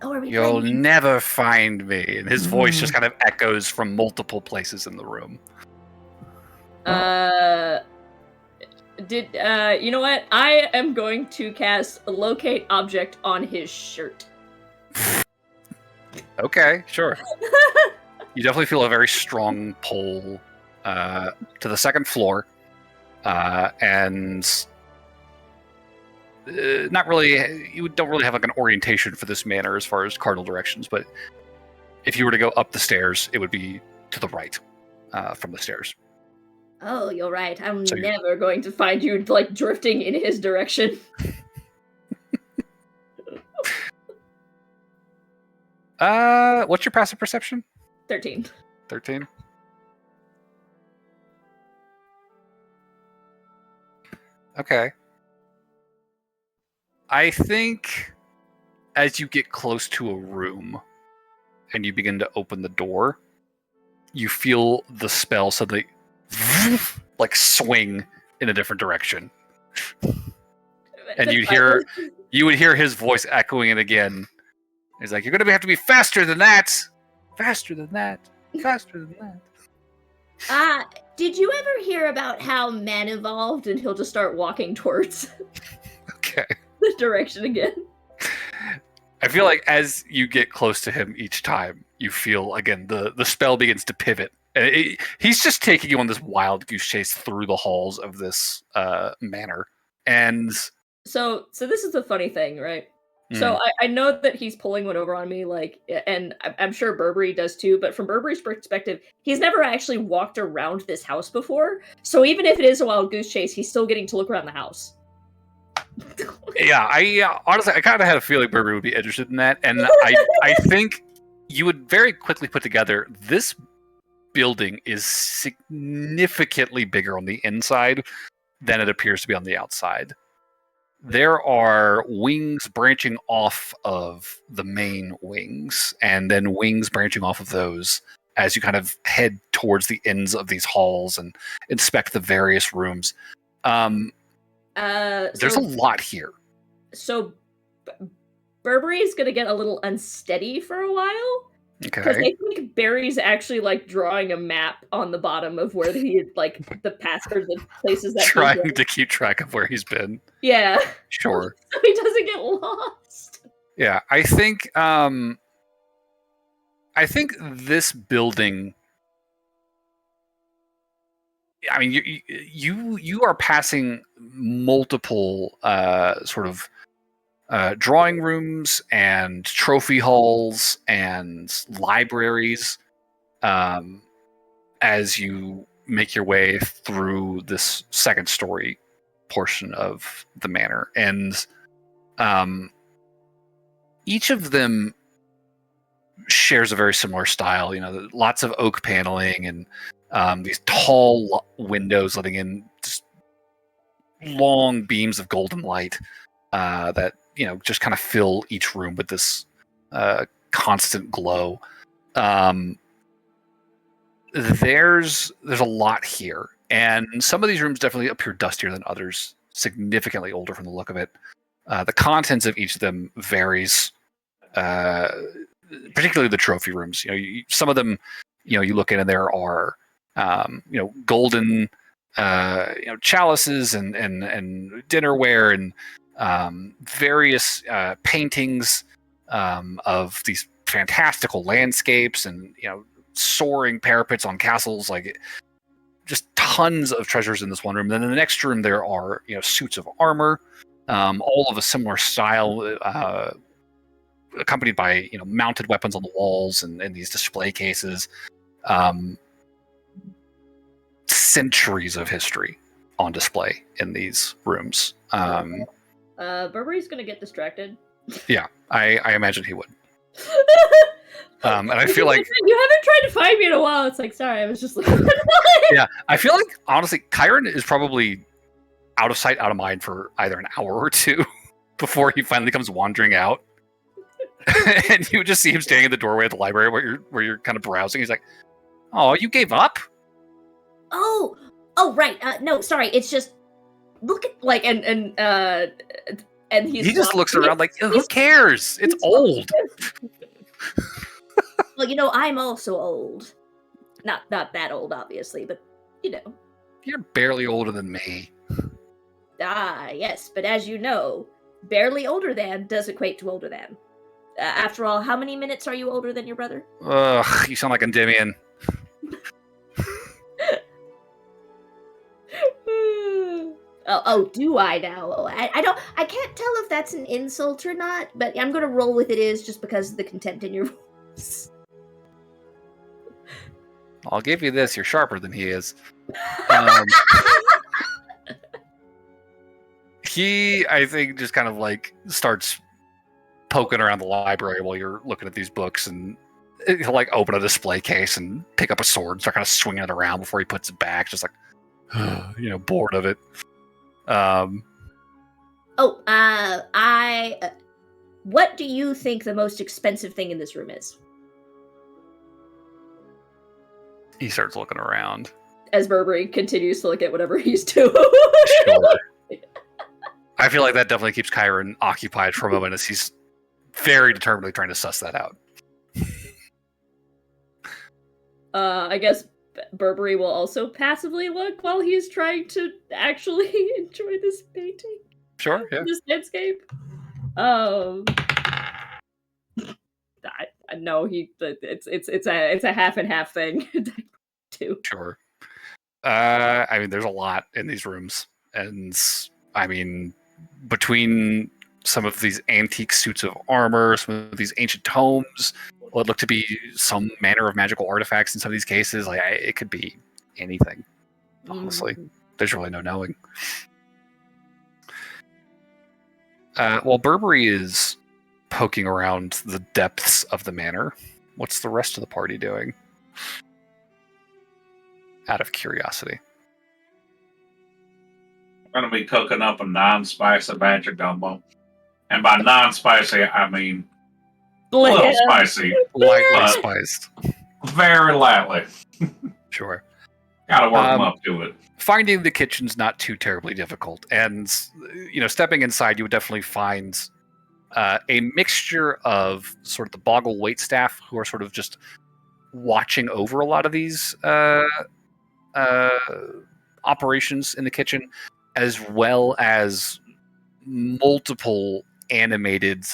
Oh, are we You'll playing? never find me. And his voice just kind of echoes from multiple places in the room. You know what? I am going to cast a locate object on his shirt. Okay, sure. You definitely feel a very strong pull to the second floor, and not really. You don't really have like an orientation for this manor as far as cardinal directions, but if you were to go up the stairs, it would be to the right from the stairs. Oh, you're right. I'm So you- never going to find you like drifting in his direction. What's your passive perception? 13. 13. Okay. I think as you get close to a room and you begin to open the door, you feel the spell suddenly like swing in a different direction. And you would hear his voice echoing it again. He's like, "You're going to have to be faster than that. Faster than that. Faster than that." Did you ever hear about how man evolved and he'll just start walking towards Okay. the direction again? I feel like as you get close to him each time, you feel, again, the spell begins to pivot. And he's just taking you on this wild goose chase through the halls of this manor. And So this is the funny thing, right? So I know that he's pulling one over on me, like, and I'm sure Burberry does too, but from Burberry's perspective, he's never actually walked around this house before. So even if it is a wild goose chase, he's still getting to look around the house. Yeah, honestly, I kind of had a feeling Burberry would be interested in that. And I think you would very quickly put together this building is significantly bigger on the inside than it appears to be on the outside. There are wings branching off of the main wings, and then wings branching off of those as you kind of head towards the ends of these halls and inspect the various rooms. There's a lot here. So Burberry is going to get a little unsteady for a while. Because Okay. I think Barry's actually like drawing a map on the bottom of where he like the past or the places that Trying he's to keep track of where he's been. Yeah. Sure. So he doesn't get lost. Yeah, I think this building. I mean, you are passing multiple sort of drawing rooms and trophy halls and libraries as you make your way through this second story portion of the manor, and each of them shares a very similar style. You know, lots of oak paneling and these tall windows letting in just long beams of golden light that just kind of fill each room with this constant glow. There's a lot here, and some of these rooms definitely appear dustier than others, significantly older from the look of it. The contents of each of them varies, particularly the trophy rooms. Some of them, you look in and there are golden chalices and dinnerware and various paintings of these fantastical landscapes and soaring parapets on castles, like just tons of treasures in this one room. Then in the next room there are suits of armor, all of a similar style, accompanied by mounted weapons on the walls and these display cases. Centuries of history on display in these rooms. Burberry's gonna get distracted. Yeah, I imagine he would. And I feel like you haven't tried to find me in a while. It's like, sorry, I was just looking. yeah, I feel like honestly, Kyron is probably out of sight, out of mind for either an hour or two before he finally comes wandering out. And you just see him standing in the doorway at the library where you're kind of browsing. He's like, "Oh, you gave up?" Oh, right. No, sorry. It's just look at Like and He just looks around like, "Who cares? It's old." well, I'm also old. Not that old, obviously, but You're barely older than me. Ah, yes, but as you know, barely older than does equate to older than. After all, how many minutes are you older than your brother? Ugh, you sound like Endymion. Oh, do I now? I can't tell if that's an insult or not, but I'm gonna roll with it is just because of the contempt in your voice. I'll give you this, you're sharper than he is. He, I think, just kind of like starts poking around the library while you're looking at these books, and he'll like open a display case and pick up a sword and start kind of swinging it around before he puts it back, just like, bored of it. What do you think the most expensive thing in this room is? He starts looking around. As Burberry continues to look at whatever he's doing. Sure. I feel like that definitely keeps Kyron occupied for a moment as he's very determinedly trying to suss that out. I guess Burberry will also passively look while he's trying to actually enjoy this painting. Sure, yeah. This landscape. No, it's a half and half thing too. Sure. I mean, there's a lot in these rooms, and I mean, between some of these antique suits of armor, some of these ancient tomes, what look to be some manner of magical artifacts in some of these cases, like it could be anything. Honestly, there's really no knowing. While Burberry is poking around the depths of the manor, what's the rest of the party doing? Out of curiosity. We're going to be cooking up a non-spicy badger gumbo. And by non-spicy, I mean a little spicy. Lightly spiced. Very lightly. Sure. Gotta work them up to it. Finding the kitchen's not too terribly difficult. And, stepping inside, you would definitely find a mixture of sort of the Boggle waitstaff who are sort of just watching over a lot of these operations in the kitchen, as well as multiple animated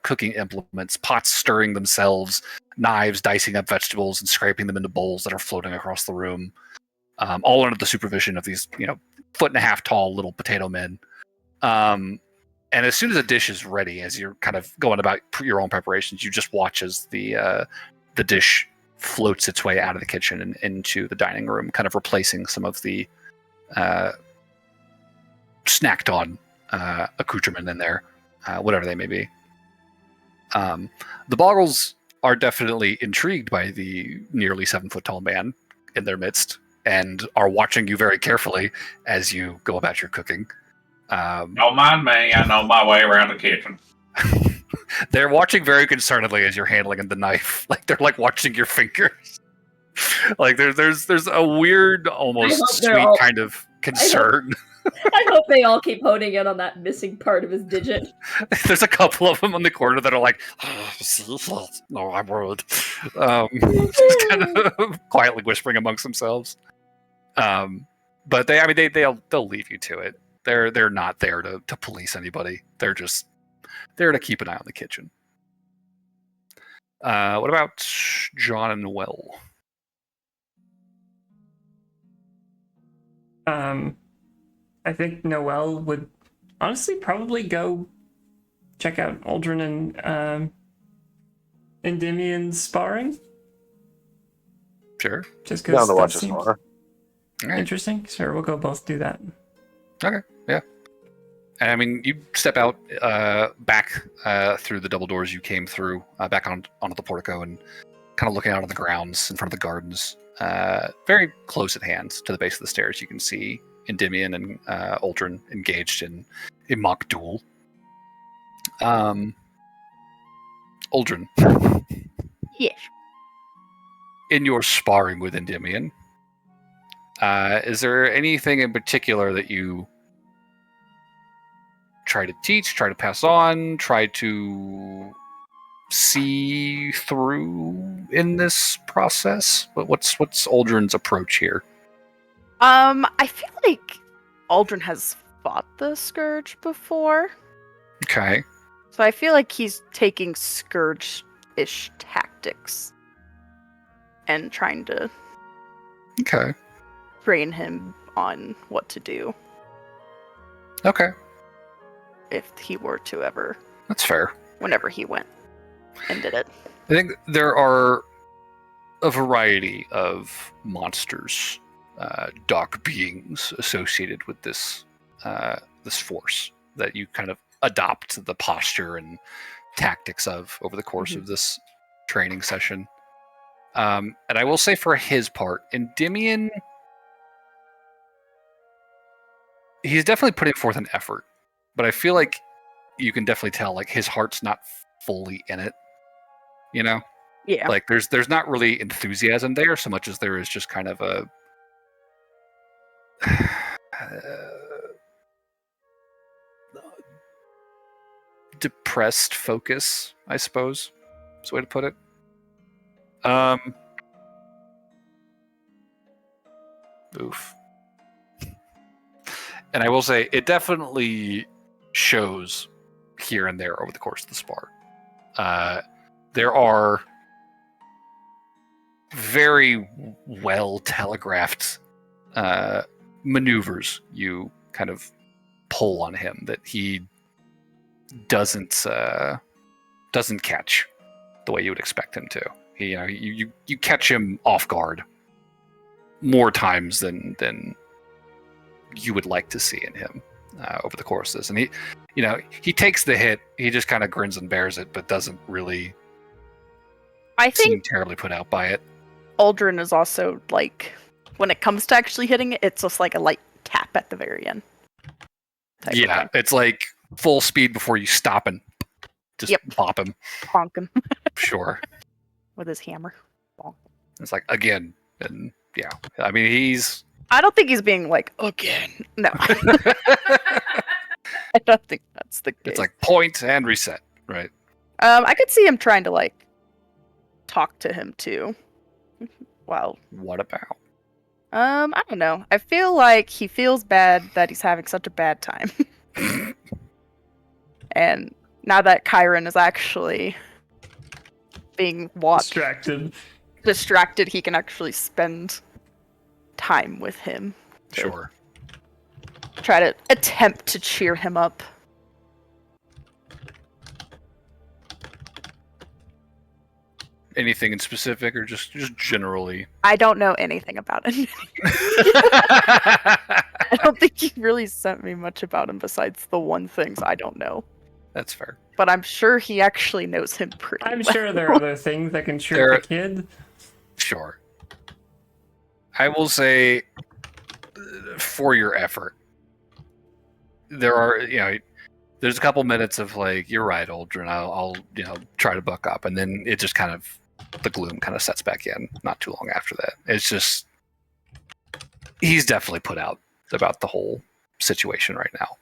cooking implements, pots stirring themselves, knives dicing up vegetables and scraping them into bowls that are floating across the room, all under the supervision of these 1.5 tall little potato men. And as soon as a dish is ready, as you're kind of going about your own preparations, you just watch as the dish floats its way out of the kitchen and into the dining room, kind of replacing some of the snacked on accoutrement in there, whatever they may be. The Boggles are definitely intrigued by the nearly 7-foot tall man in their midst and are watching you very carefully as you go about your cooking. Don't mind me, I know my way around the kitchen. They're watching very concernedly as you're handling the knife. Like they're like watching your fingers. Like there's a weird, almost sweet kind of concern. I hope they all keep honing in on that missing part of his digit. There's a couple of them on the corner that are like, "No, I'm worried." Just kind of quietly whispering amongst themselves. But they'll leave you to it. They're not there to police anybody. They're just there to keep an eye on the kitchen. What about John and Noel? I think Noel would honestly probably go check out Aldrin and Endymion's sparring. Sure. Just Down because to that watch us seems more. interesting. Sure, we'll go both do that. Okay, yeah. And I mean, you step out back through the double doors you came through, back onto the portico, and kind of looking out on the grounds in front of the gardens. Very close at hand to the base of the stairs, you can see Endymion and Aldrin engaged in a mock duel. Aldrin. Yes. In your sparring with Endymion, is there anything in particular that you try to teach, try to pass on, try to see through in this process? But what's Aldrin's approach here? I feel like Aldrin has fought the Scourge before. Okay. So I feel like he's taking Scourge-ish tactics and trying to Okay. train him on what to do Okay. if he were to ever, That's fair. whenever he went and did it. I think there are a variety of monsters, dark beings associated with this this force that you kind of adopt the posture and tactics of over the course of this training session. And I will say for his part, Endymion, he's definitely putting forth an effort, but I feel like you can definitely tell like his heart's not fully in it. You know? Yeah. Like there's not really enthusiasm there so much as there is just kind of a depressed focus, I suppose. That's the way to put it. Oof. And I will say it definitely shows here and there over the course of the spar. There are very well telegraphed maneuvers you kind of pull on him that he doesn't catch the way you would expect him to. He, you catch him off guard more times than you would like to see in him over the course of this. And he takes the hit. He just kind of grins and bears it, but doesn't really seem terribly put out by it. Aldrin is also like, when it comes to actually hitting it, it's just like a light tap at the very end. Yeah, it's like full speed before you stop and just pop him. Bonk him. Sure. With his hammer. Bonk. It's like, again. And yeah, I mean, I don't think he's being like, again. No. I don't think that's the case. It's like point and reset, right? I could see him trying to like talk to him too. Well, what about? I don't know. I feel like he feels bad that he's having such a bad time. And now that Chiron is actually being watched, distracted, he can actually spend time with him. Sure. Try to attempt to cheer him up. Anything in specific, or just generally? I don't know anything about him. I don't think he really sent me much about him besides the one things I don't know. That's fair. But I'm sure he actually knows him pretty well. I'm sure there are other things that can cheer the kid. Sure. I will say, for your effort, there are, there's a couple minutes of like, you're right, Aldrin, I'll try to buck up, and then it just kind of, the gloom kind of sets back in not too long after that. It's just, he's definitely put out about the whole situation right now.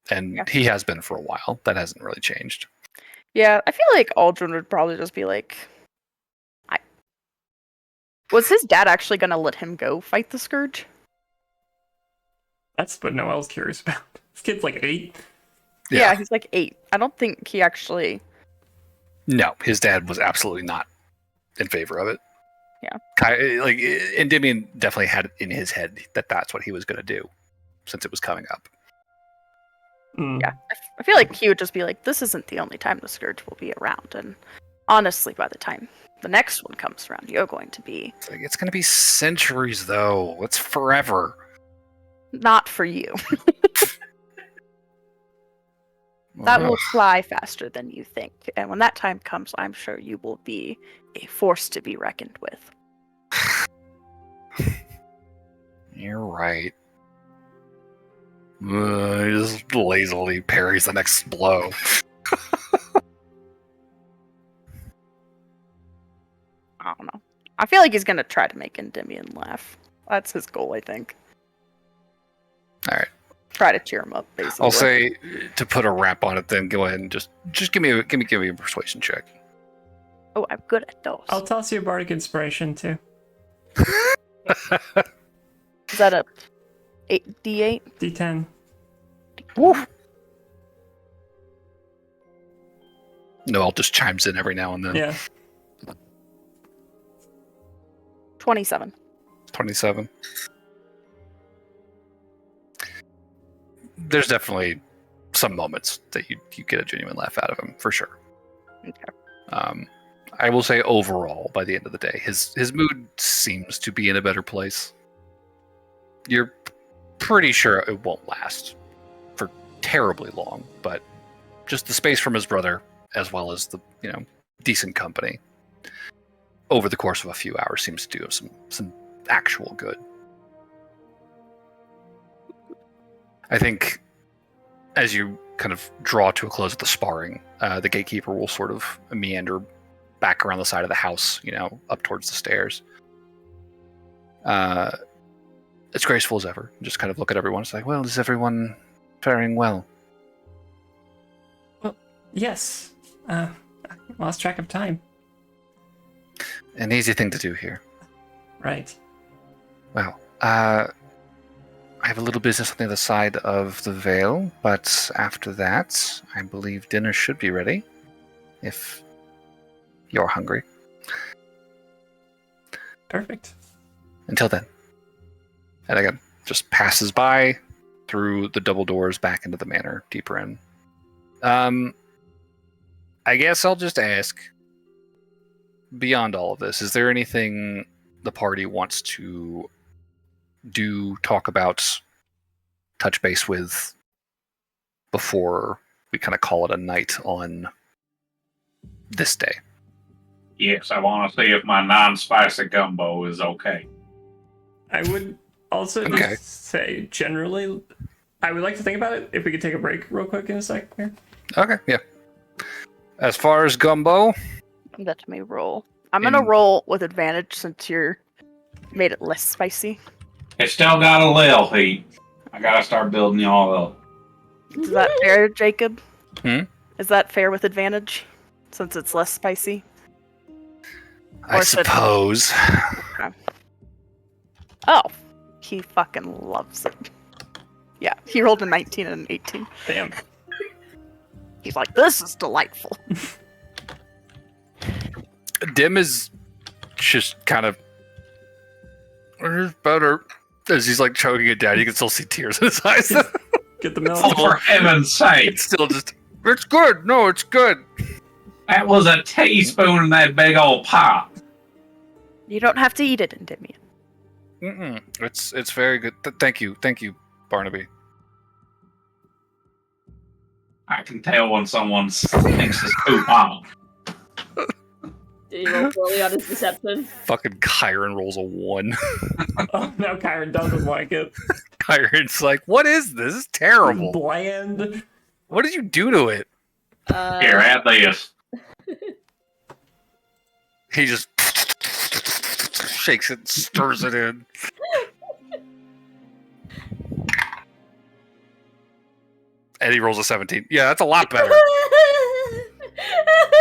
And he has been for a while. That hasn't really changed. Yeah, I feel like Aldrin would probably just be like, was his dad actually going to let him go fight the Scourge? That's what Noel's curious about. This kid's like 8. Yeah, he's like 8. I don't think he actually... No, his dad was absolutely not in favor of it. Yeah. Like, Endymion definitely had it in his head that that's what he was going to do since it was coming up. Yeah, I feel like he would just be like, this isn't the only time the Scourge will be around. And honestly, by the time the next one comes around, you're going to be... It's going to be centuries, though. It's forever. Not for you. That will fly faster than you think. And when that time comes, I'm sure you will be a force to be reckoned with. You're right. He just lazily parries the next blow. I don't know. I feel like he's going to try to make Endymion laugh. That's his goal, I think. All right. Try to cheer him up, basically. I'll say, to put a wrap on it, then go ahead and just give me a persuasion check. Oh, I'm good at those. I'll toss you a bardic inspiration too. Is that a D8? D10. Woof. Noel just chimes in every now and then. Yeah. 27. 27. There's definitely some moments that you get a genuine laugh out of him, for sure. Okay. I will say overall, by the end of the day, his mood seems to be in a better place. You're pretty sure it won't last for terribly long, but just the space from his brother, as well as the decent company, over the course of a few hours seems to do some actual good. I think as you kind of draw to a close of the sparring, the gatekeeper will sort of meander back around the side of the house, up towards the stairs. As graceful as ever. Just kind of look at everyone. It's like, well, is everyone faring well? Well, yes. I lost track of time. An easy thing to do here. Right. Well, I have a little business on the other side of the veil, but after that, I believe dinner should be ready. If you're hungry. Perfect. Until then. And again, just passes by through the double doors back into the manor, deeper in. I guess I'll just ask, beyond all of this, is there anything the party wants to talk about, touch base with, before we kind of call it a night on this day? Yes, I want to see if my non-spicy gumbo is okay. I would also just say, generally, I would like to think about it if we could take a break real quick in a sec here. Okay, yeah. As far as gumbo... Let me roll. I'm going to roll with advantage since you're made it less spicy. It's still got a little heat. I gotta start building y'all up. Is that fair, Jacob? Hmm? Is that fair with advantage since it's less spicy? I suppose. Okay. Oh, he fucking loves it. Yeah, he rolled a 19 and an 18. Damn. He's like, this is delightful. Dim is just kind of... It's better. As he's like choking it down, you can still see tears in his eyes. Get the milk. Oh, for heaven's sake! It's still just... It's good! No, it's good! That was a teaspoon in that big old pot. You don't have to eat it, Endymion. Mm-mm. It's very good. Thank you, Barnaby. I can tell when someone thinks it's too hot. Did he roll poorly on his deception? Fucking Kyron rolls a 1. Oh, now Kyron doesn't like it. Kyron's like, what is this? This is terrible. Bland. What did you do to it? Here, add this. He just shakes it, stirs it in. And he rolls a 17. Yeah, that's a lot better.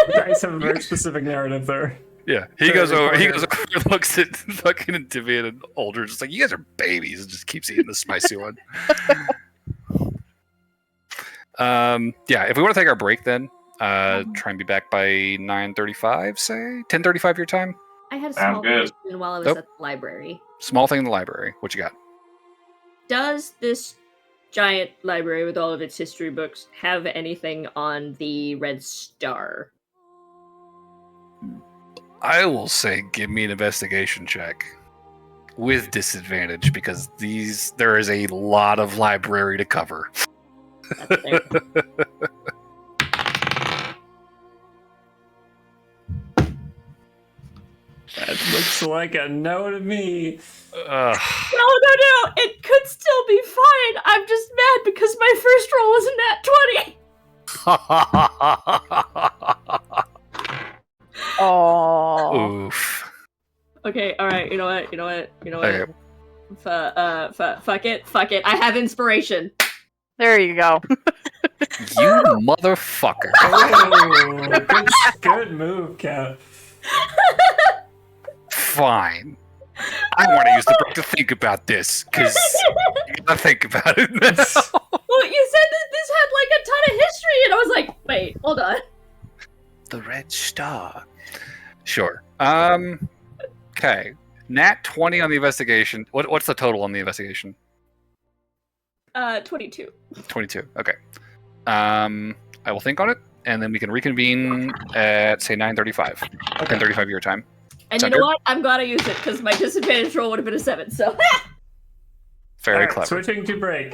The dice have a very specific narrative there. Yeah, he goes over and looks at fucking Endymion and Aldridge, just like, you guys are babies, and just keeps eating the spicy one. Yeah, if we want to take our break then, try and be back by 9:35, say? 10:35 your time? I had a Sounds small good. question while I was Nope. at the library. Small thing in the library. What you got? Does this giant library with all of its history books have anything on the Red Star? I will say give me an investigation check. With disadvantage, because there is a lot of library to cover. That's fair. That looks like a no to me. No, it could still be fine. I'm just mad because my first roll was a nat 20. Oh. Oof. Okay, alright, you know what? Okay. Fuck it. I have inspiration. There you go. You motherfucker. Oh, good move, Kat. Fine. I want to use the break to think about this, because I gotta think about it now. Well, you said that this had like a ton of history, and I was like, wait, hold on. The red star. Sure. Okay. Nat 20 on the investigation. What's the total on the investigation? 22. 22. Okay. I will think on it, and then we can reconvene at say 9:35. 10:35 your time. And Sound you know good? what? I'm glad I used it because my disadvantage roll would have been a 7. So Very Alright, clever. switching to break.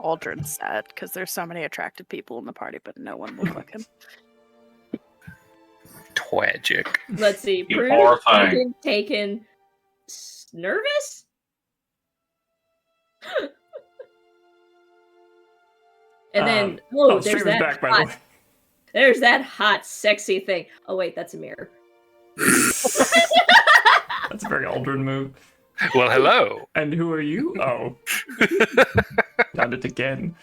Aldrin's sad because there's so many attractive people in the party, but no one will fuck him. Tragic. Let's see. You Prude, poor thing. taken, nervous? And then, there's Stream is that back, by the hot, way. there's that hot, sexy thing. Oh wait, that's a mirror. That's a very Aldrin move. Well, hello. And who are you? Oh. Done it again.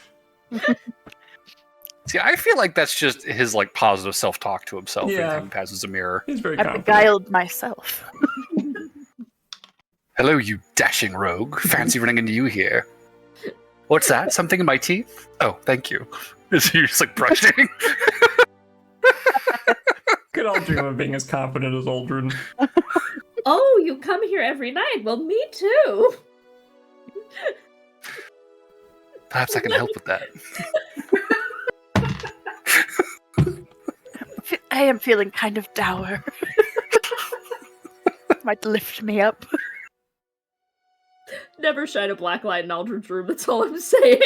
See, I feel like that's just his like positive self-talk to himself. Yeah. Anytime he passes a mirror. He's very I confident. beguiled myself. Hello, you dashing rogue. Fancy running into you here. What's that? Something in my teeth? Oh, thank you. So you're just like brushing. Could all dream of being as confident as Aldrin. Oh, you come here every night. Well, me too. Perhaps I can help with that. I am feeling kind of dour. Might lift me up. Never shine a black light in Aldrin's room. That's all I'm saying.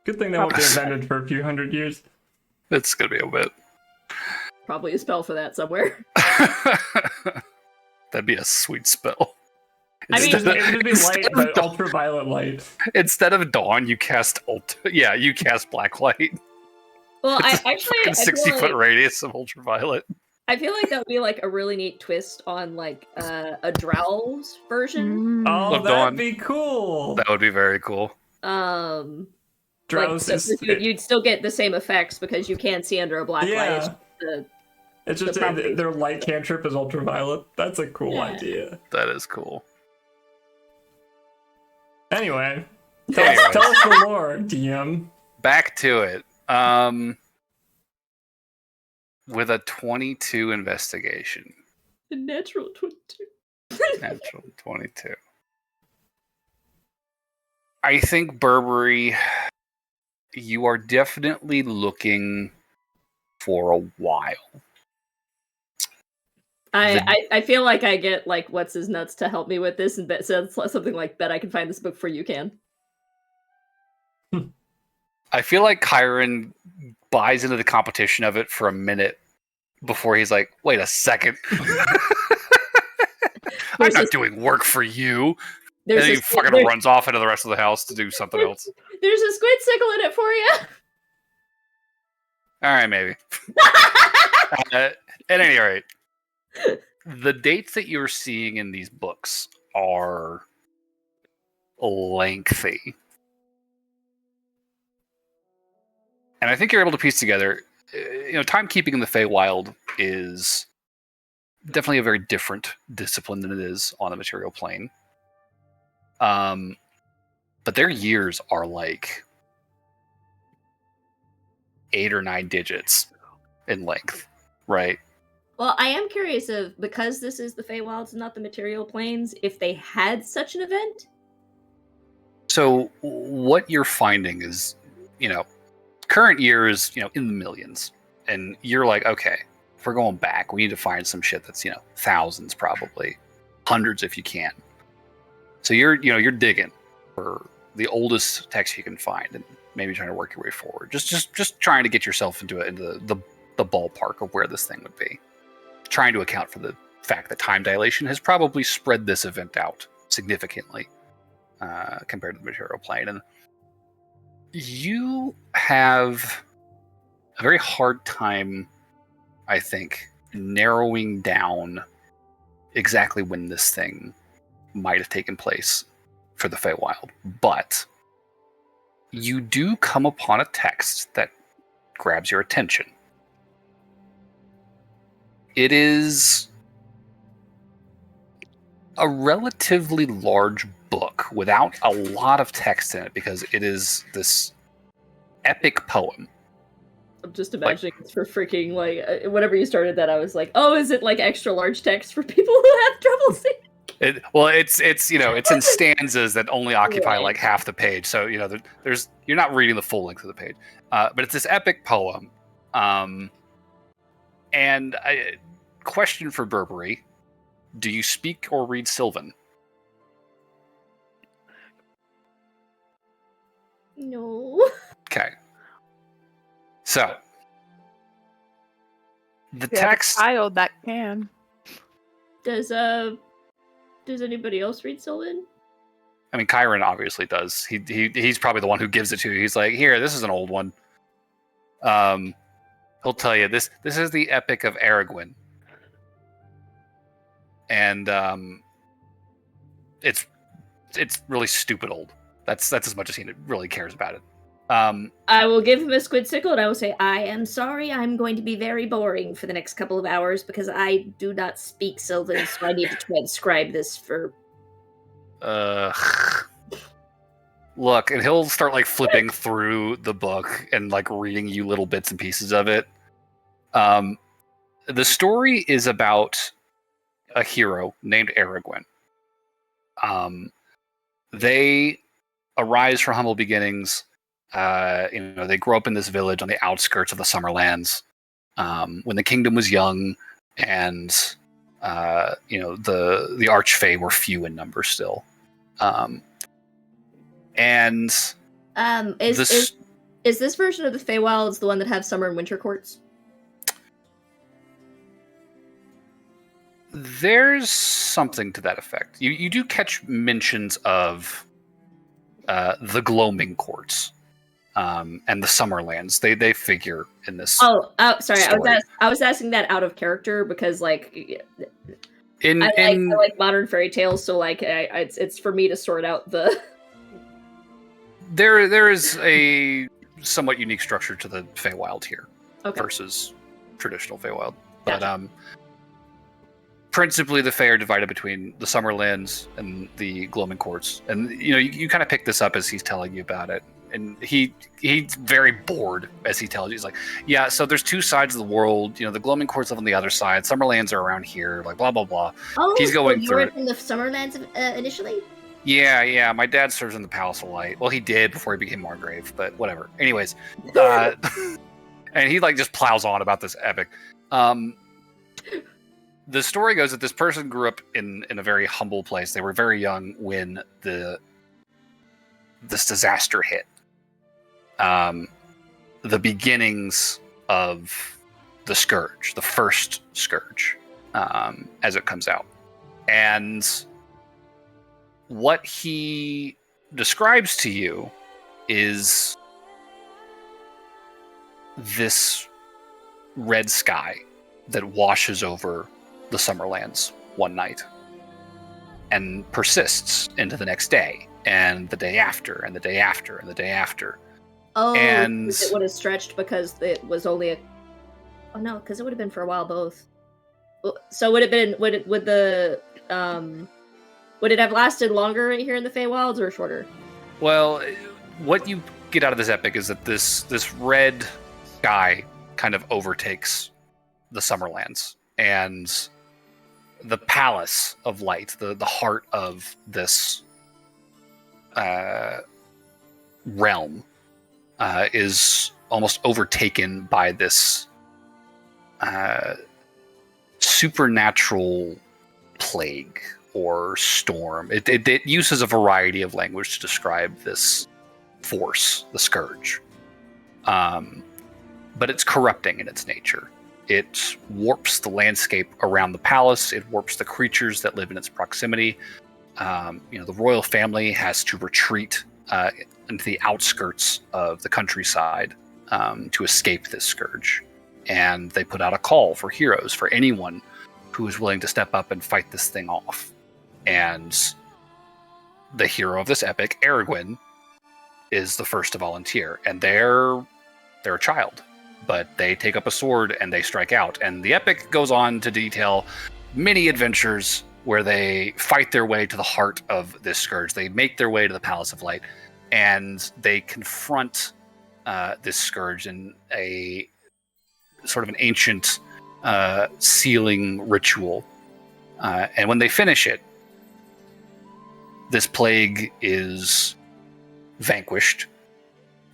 Good thing that won't be invented for a few hundred years. It's gonna be a bit. Probably a spell for that somewhere. That'd be a sweet spell. I mean, It would be light, but ultraviolet light. Instead of dawn, you cast you cast black light. Well, I It's a actually fucking I feel 60-foot like, radius of ultraviolet. I feel like that would be like a really neat twist on like a Drow's version. Oh, Look, that'd Dawn. be cool. That would be very cool. Like, Drowse so is... you'd still get the same effects because you can't see under a black light. It's just the property. their light cantrip is ultraviolet. That's a cool idea. That is cool. Anyway, Anyways. tell us the lore, DM. Back to it. With a 22 investigation. The natural 22. Natural 22. I think Burberry, you are definitely looking for a while. I feel like I get like what's his nuts to help me with this, and says something like, "Bet I can find this book before you can." I feel like Kyron buys into the competition of it for a minute before he's like, wait a second. I'm not doing work for you. And then he fucking runs off into the rest of the house to do something else. There's a squidsicle in it for you. All right, maybe. At any rate, the dates that you're seeing in these books are lengthy. And I think you're able to piece together, timekeeping in the Feywild is definitely a very different discipline than it is on the material plane. But their years are like 8 or 9 digits in length, right? Well, I am curious of, because this is the Feywilds and not the material planes, if they had such an event. So what you're finding is, current year is, in the millions. And you're like, okay, if we're going back, we need to find some shit that's, thousands probably, hundreds if you can. So you're digging for the oldest text you can find and maybe trying to work your way forward. Just trying to get yourself into the ballpark of where this thing would be. Trying to account for the fact that time dilation has probably spread this event out significantly compared to the material plane. And you have a very hard time, I think, narrowing down exactly when this thing might have taken place for the Feywild. But you do come upon a text that grabs your attention. It is a relatively large book without a lot of text in it because it is this epic poem. I'm just imagining it's for freaking whenever you started that, I was like, oh, is it like extra large text for people who have trouble seeing? It's it's in stanzas that only occupy like half the page, so there's you're not reading the full length of the page, but it's this epic poem. And question for Burberry: do you speak or read Sylvan? No. Okay. So, the We have a text. child that can. Does anybody else read Sylvan? I mean, Kyron obviously does. He's probably the one who gives it to you. He's like, here, this is an old one. He'll tell you this is the Epic of Aragorn. And it's really stupid old. That's as much as he really cares about it. I will give him a squid sickle and I will say, I am sorry, I'm going to be very boring for the next couple of hours because I do not speak Sylvan, so I need to transcribe this for... Look, and he'll start like flipping through the book and like reading you little bits and pieces of it. The story is about a hero named Aragorn. They arise from humble beginnings. They grow up in this village on the outskirts of the Summerlands when the kingdom was young, and the Archfey were few in number still. Is this version of the Feywilds the one that have summer and winter courts? There's something to that effect. You do catch mentions of the Gloaming Courts and the Summerlands. They figure in this. Oh, sorry. Story. I was asking that out of character because like I like modern fairy tales, so like it's for me to sort out the. There is a somewhat unique structure to the Feywild here Okay. versus traditional Feywild, Gotcha. but principally the Fey are divided between the Summerlands and the Gloaming Courts, and you kind of pick this up as he's telling you about it, and he's very bored as he tells you. He's like, yeah, so there's two sides of the world. The Gloaming Courts live on the other side. Summerlands are around here. Like blah blah blah. Oh, He's going you through were it. in the Summerlands initially? Yeah. My dad serves in the Palace of Light. Well, he did before he became Margrave, but whatever. Anyways, and he like just plows on about this epic. The story goes that this person grew up in a very humble place. They were very young when this disaster hit. The beginnings of the Scourge, the first Scourge, as it comes out. And what he describes to you is this red sky that washes over the Summerlands one night and persists into the next day and the day after and the day after and the day after. Oh, And it would have stretched because it was only a. Oh no, because it would have been for a while both. So would it have lasted longer right here in the Feywilds or shorter? well, what you get out of this epic is that this red sky kind of overtakes the Summerlands, and the Palace of Light, the heart of this realm, is almost overtaken by this supernatural plague or storm. It uses a variety of language to describe this force, the Scourge. But it's corrupting in its nature. It warps the landscape around the palace. It warps the creatures that live in its proximity. The royal family has to retreat into the outskirts of the countryside to escape this scourge. And they put out a call for heroes, for anyone who is willing to step up and fight this thing off. And the hero of this epic, Aragorn, is the first to volunteer. And they're a child, but they take up a sword and they strike out. And the epic goes on to detail many adventures where they fight their way to the heart of this scourge. They make their way to the Palace of Light, and they confront this scourge in a sort of an ancient sealing ritual. And when they finish it, this plague is vanquished.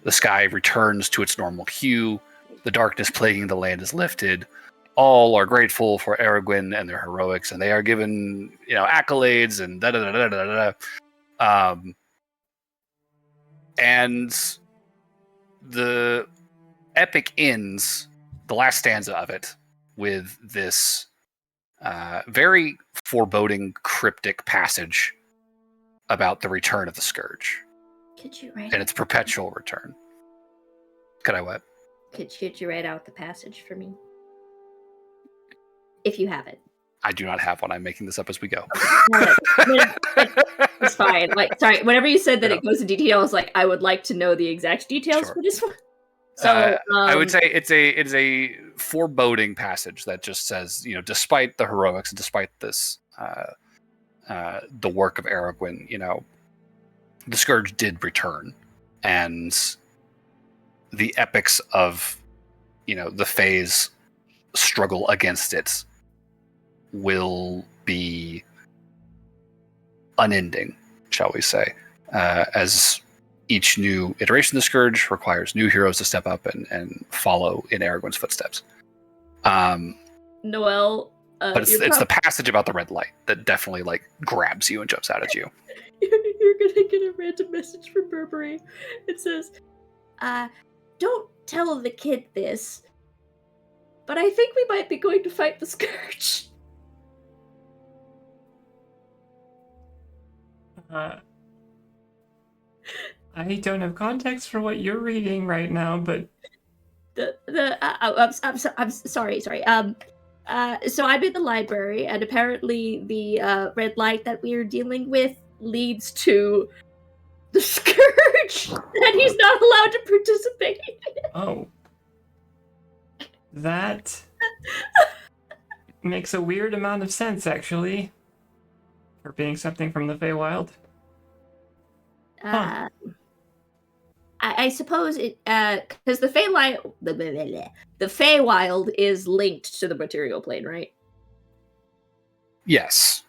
The sky returns to its normal hue. The darkness plaguing the land is lifted. All are grateful for Aragorn and their heroics, and they are given, accolades and And the epic ends, the last stanza of it, with this very foreboding, cryptic passage about the return of the Scourge. Could you write? And its perpetual return. Could I what? Could you write out the passage for me? If you have it. I do not have one. I'm making this up as we go. It's fine. Like, sorry, whenever you said that Yeah. it goes into detail, I was like, I would like to know the exact details Sure. for this one. So I would say it's a foreboding passage that just says, despite the heroics and despite this, the work of Aragorn, the Scourge did return, and the epics of, the Fae's struggle against it will be unending, shall we say, as each new iteration of the Scourge requires new heroes to step up and follow in Aragorn's footsteps. Noelle, But it's the passage about the red light that definitely grabs you and jumps out at you. You're gonna get a random message from Burberry. It says, Don't tell the kid this. but I think we might be going to fight the Scourge. I don't have context for what you're reading right now, but I'm sorry. So I'm in the library, and apparently the red light that we're dealing with leads to The Scourge! And he's not allowed to participate. oh. That makes a weird amount of sense, actually. For being something from the Feywild. Huh. I suppose it Because the Feywild is linked to the material plane, right? Yes.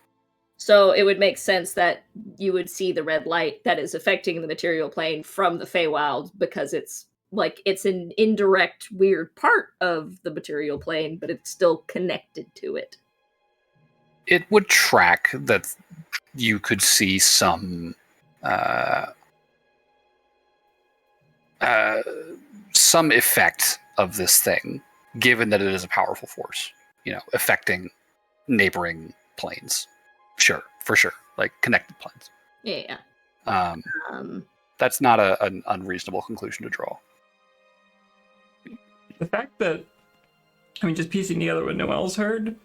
So it would make sense that you would see the red light that is affecting the material plane from the Feywild, because it's an indirect, weird part of the material plane, but it's still connected to it. It would track that you could see some effect of this thing, given that it is a powerful force, affecting neighboring planes. Sure, for sure, connected planes. Yeah. That's not an unreasonable conclusion to draw. The fact that, just piecing together what Noelle's heard,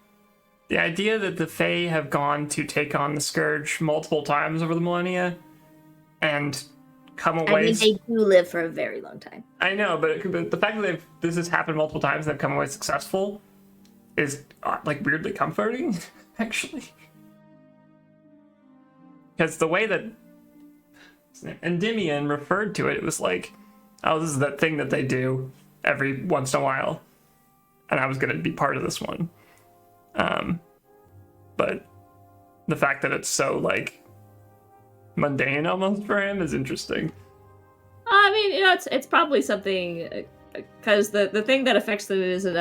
the idea that the Fae have gone to take on the Scourge multiple times over the millennia and come away. they do live for a very long time. I know, but the fact that this has happened multiple times and they've come away successful is weirdly comforting, actually. Because the way that Endymion referred to it, it was like, oh, this is that thing that they do every once in a while, and I was going to be part of this one. But the fact that it's so mundane almost for him is interesting. I mean, it's probably something, because the thing that affects them isn't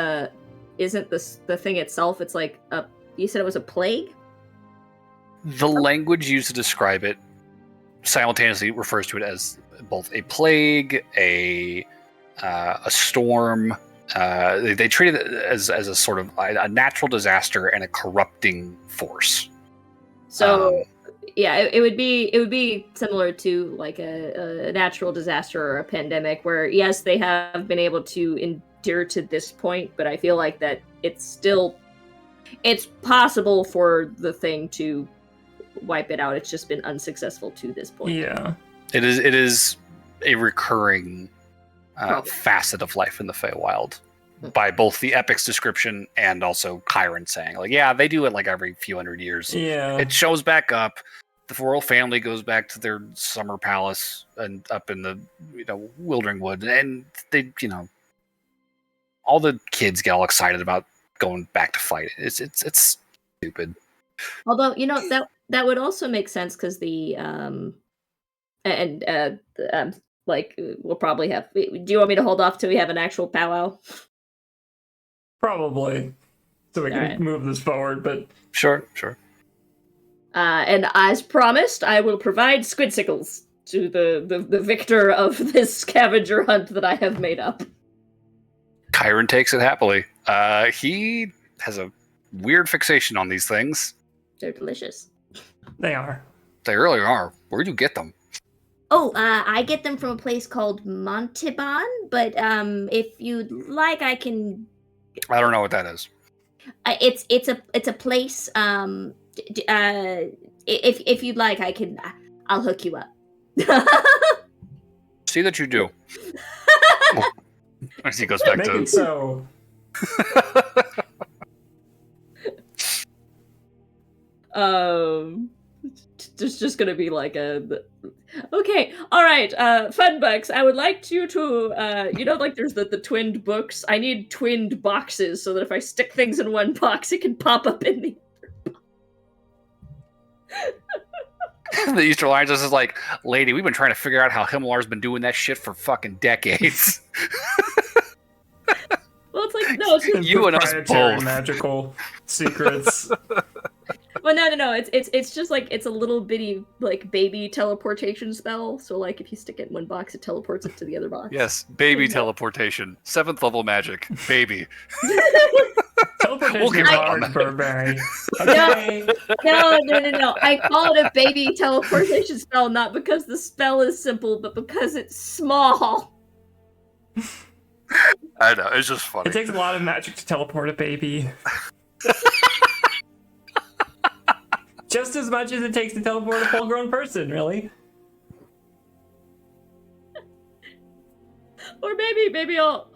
the thing itself. It's you said it was a plague? The language used to describe it simultaneously refers to it as both a plague, a storm. They treat it as a sort of a natural disaster and a corrupting force. So yeah, it would be similar to a natural disaster or a pandemic, where yes, they have been able to endure to this point, but I feel like that it's possible for the thing to wipe it out. It's just been unsuccessful to this point. Yeah, it is a recurring facet of life in the Feywild, by both the epic's description and also Chiron saying, yeah, they do it every few hundred years. Yeah, It shows back up. The royal family goes back to their summer palace and up in the Wildering Wood, and they all the kids get all excited about going back to fight. It's stupid. Although that would also make sense, because we'll probably have. Do you want me to hold off till we have an actual powwow? probably, so we can move this forward. But Sure. And as promised, I will provide squid sickles. to the victor of this scavenger hunt that I have made up. Chiron takes it happily. He has a weird fixation on these things. They're delicious. They are. They really are. Where'd you get them? Oh, I get them from a place called Montauban, but if you'd like, I can. I don't know what that is. It's a place. If you'd like, I'll hook you up. See that you do. As he goes back Make to it so. There's just gonna be like okay, all right, Funbucks, I would like you to, like there's the twinned books. I need twinned boxes so that if I stick things in one box, it can pop up in the the Easter Lions is like, lady, we've been trying to figure out how Himlar's been doing that shit for fucking decades. Well, it's like, no, it's just You and us proprietary both. magical secrets. well, no, it's just like it's a little bitty like baby teleportation spell. So like if you stick it in one box, it teleports it to the other box. Yes, baby teleportation. 7th level magic. Baby. Teleportation We'll give is up on hard, that. Burberry. Okay. No. I call it a baby teleportation spell, not because the spell is simple, but because it's small. I know, it's just funny. It takes a lot of magic to teleport a baby. Just as much as it takes to teleport a full-grown person, really. Or maybe I'll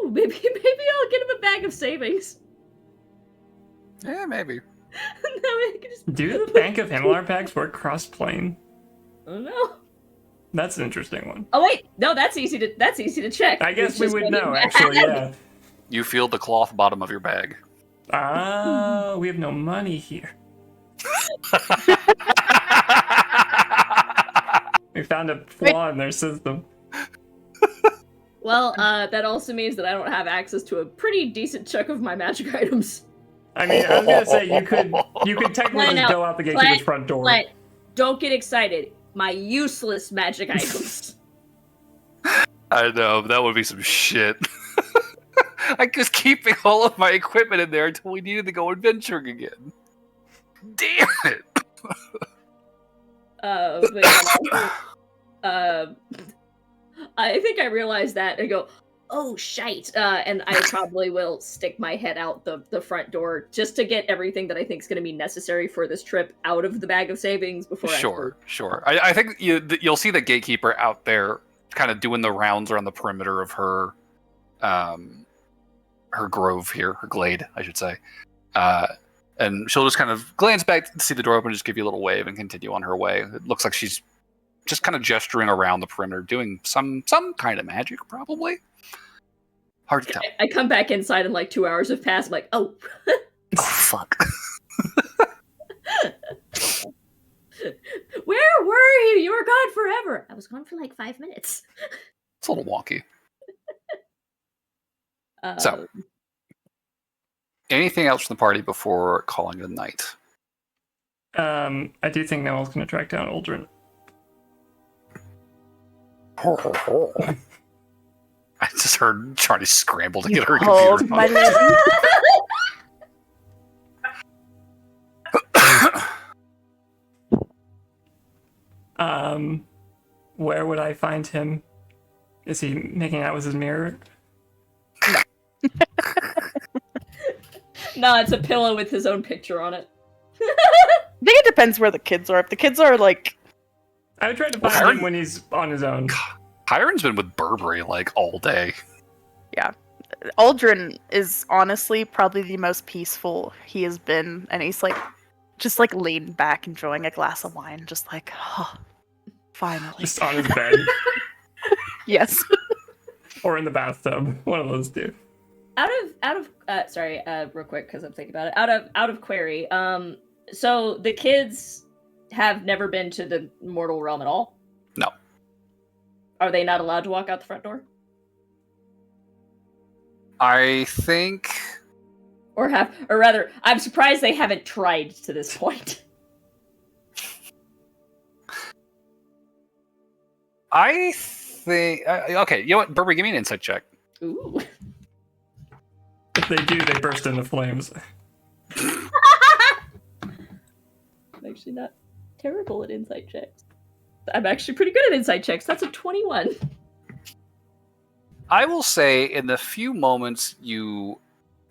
maybe I'll get him a bag of savings. Yeah, maybe. I can just... Do the Bank of Himlar packs work cross-plane? Oh no. That's an interesting one. Oh wait, no, that's easy to check. I guess It's we just would when know, you- actually, yeah. You feel the cloth bottom of your bag. Ah, we have no money here. We found a flaw in their system. Well, that also means that I don't have access to a pretty decent chunk of my magic items. I mean, I was gonna say you could technically No. just go out the gatekeeper's front door. But don't get excited. My useless magic items. I know, that would be some shit. I was keeping all of my equipment in there until we needed to go adventuring again. Damn it! I think I realized that and go, oh shite, and I probably will stick my head out the front door just to get everything that I think is going to be necessary for this trip out of the bag of savings before Sure. I think you'll see the gatekeeper out there kind of doing the rounds around the perimeter of her grove here, her glade, I should say. And she'll just kind of glance back to see the door open, just give you a little wave and continue on her way. It looks like she's just kind of gesturing around the perimeter, doing some kind of magic, probably. Hard to tell. I come back inside and like 2 hours have passed. I'm like, oh. Oh, fuck. Where were you? You were gone forever. I was gone for like 5 minutes. It's a little wonky. So, anything else from the party before calling it a night? I do think Noel's gonna track down Aldrin. I just heard Charlie scramble to get her Hold computer my on. lady. Where would I find him? Is he making out with his mirror? No, it's a pillow with his own picture on it. I think it depends where the kids are. If the kids are like, I would try to find him when he's on his own. Chiron's been with Burberry like all day. Aldrin is honestly probably the most peaceful he has been, and he's like, just like leaned back, enjoying a glass of wine, just like, oh, finally. Just on his bed. Yes. Or in the bathtub. One of those two. Out of real quick because I'm thinking about it. Out of query. So the kids have never been to the mortal realm at all? No. Are they not allowed to walk out the front door? I think Or rather, I'm surprised they haven't tried to this point. I think. Okay, you know what? Burberry, give me an insight check. Ooh. If they do, they burst into flames. I'm actually not terrible at insight checks. I'm actually pretty good at insight checks. That's a 21. I will say, in the few moments you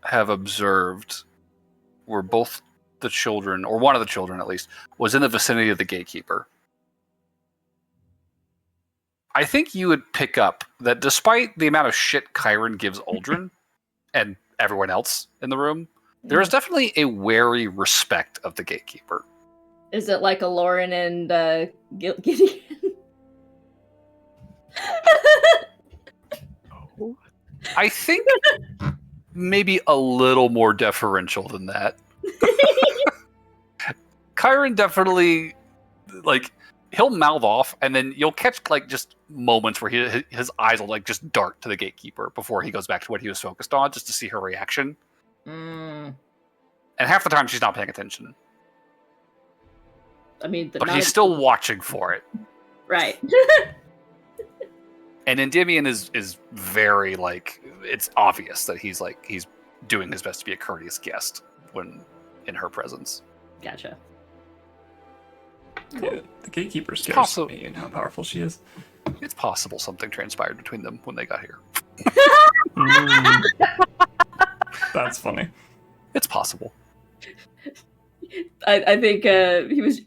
have observed where both the children, or one of the children at least, was in the vicinity of the gatekeeper, I think you would pick up that despite the amount of shit Kyron gives Aldrin and everyone else in the room, there is definitely a wary respect of the gatekeeper. Is it like a Lauren and Gideon? I think maybe a little more deferential than that. Kyron definitely, like, he'll mouth off, and then you'll catch, like, just moments where his eyes will, like, just dart to the gatekeeper before he goes back to what he was focused on, just to see her reaction. Mm. And half the time she's not paying attention. I mean, but he's still watching for it. Right. And Endymion is very, like, it's obvious that he's doing his best to be a courteous guest when in her presence. Gotcha. Cool. Yeah, the gatekeeper scares me and how powerful she is. It's possible something transpired between them when they got here. That's funny. It's possible. I think he was.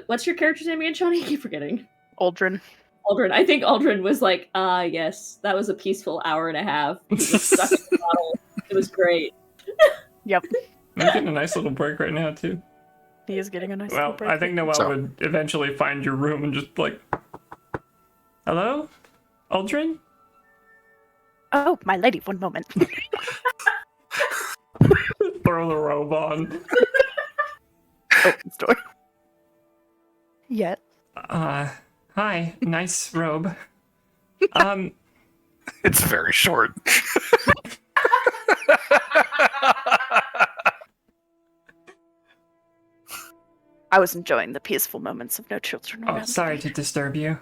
What's your character's name again, Shawnee? I keep forgetting. Aldrin. Aldrin. I think Aldrin was like, yes, that was a peaceful hour and a half. He was stuck in the bottle. It was great. Yep. I'm getting a nice little break right now, too. He is getting a nice little break. I think Noelle would eventually find your room and just like, hello? Aldrin? Oh, my lady, one moment. Throw the robe on. Open door. Yes. Hi, nice robe. It's very short. I was enjoying the peaceful moments of no children around. Oh, sorry to disturb you.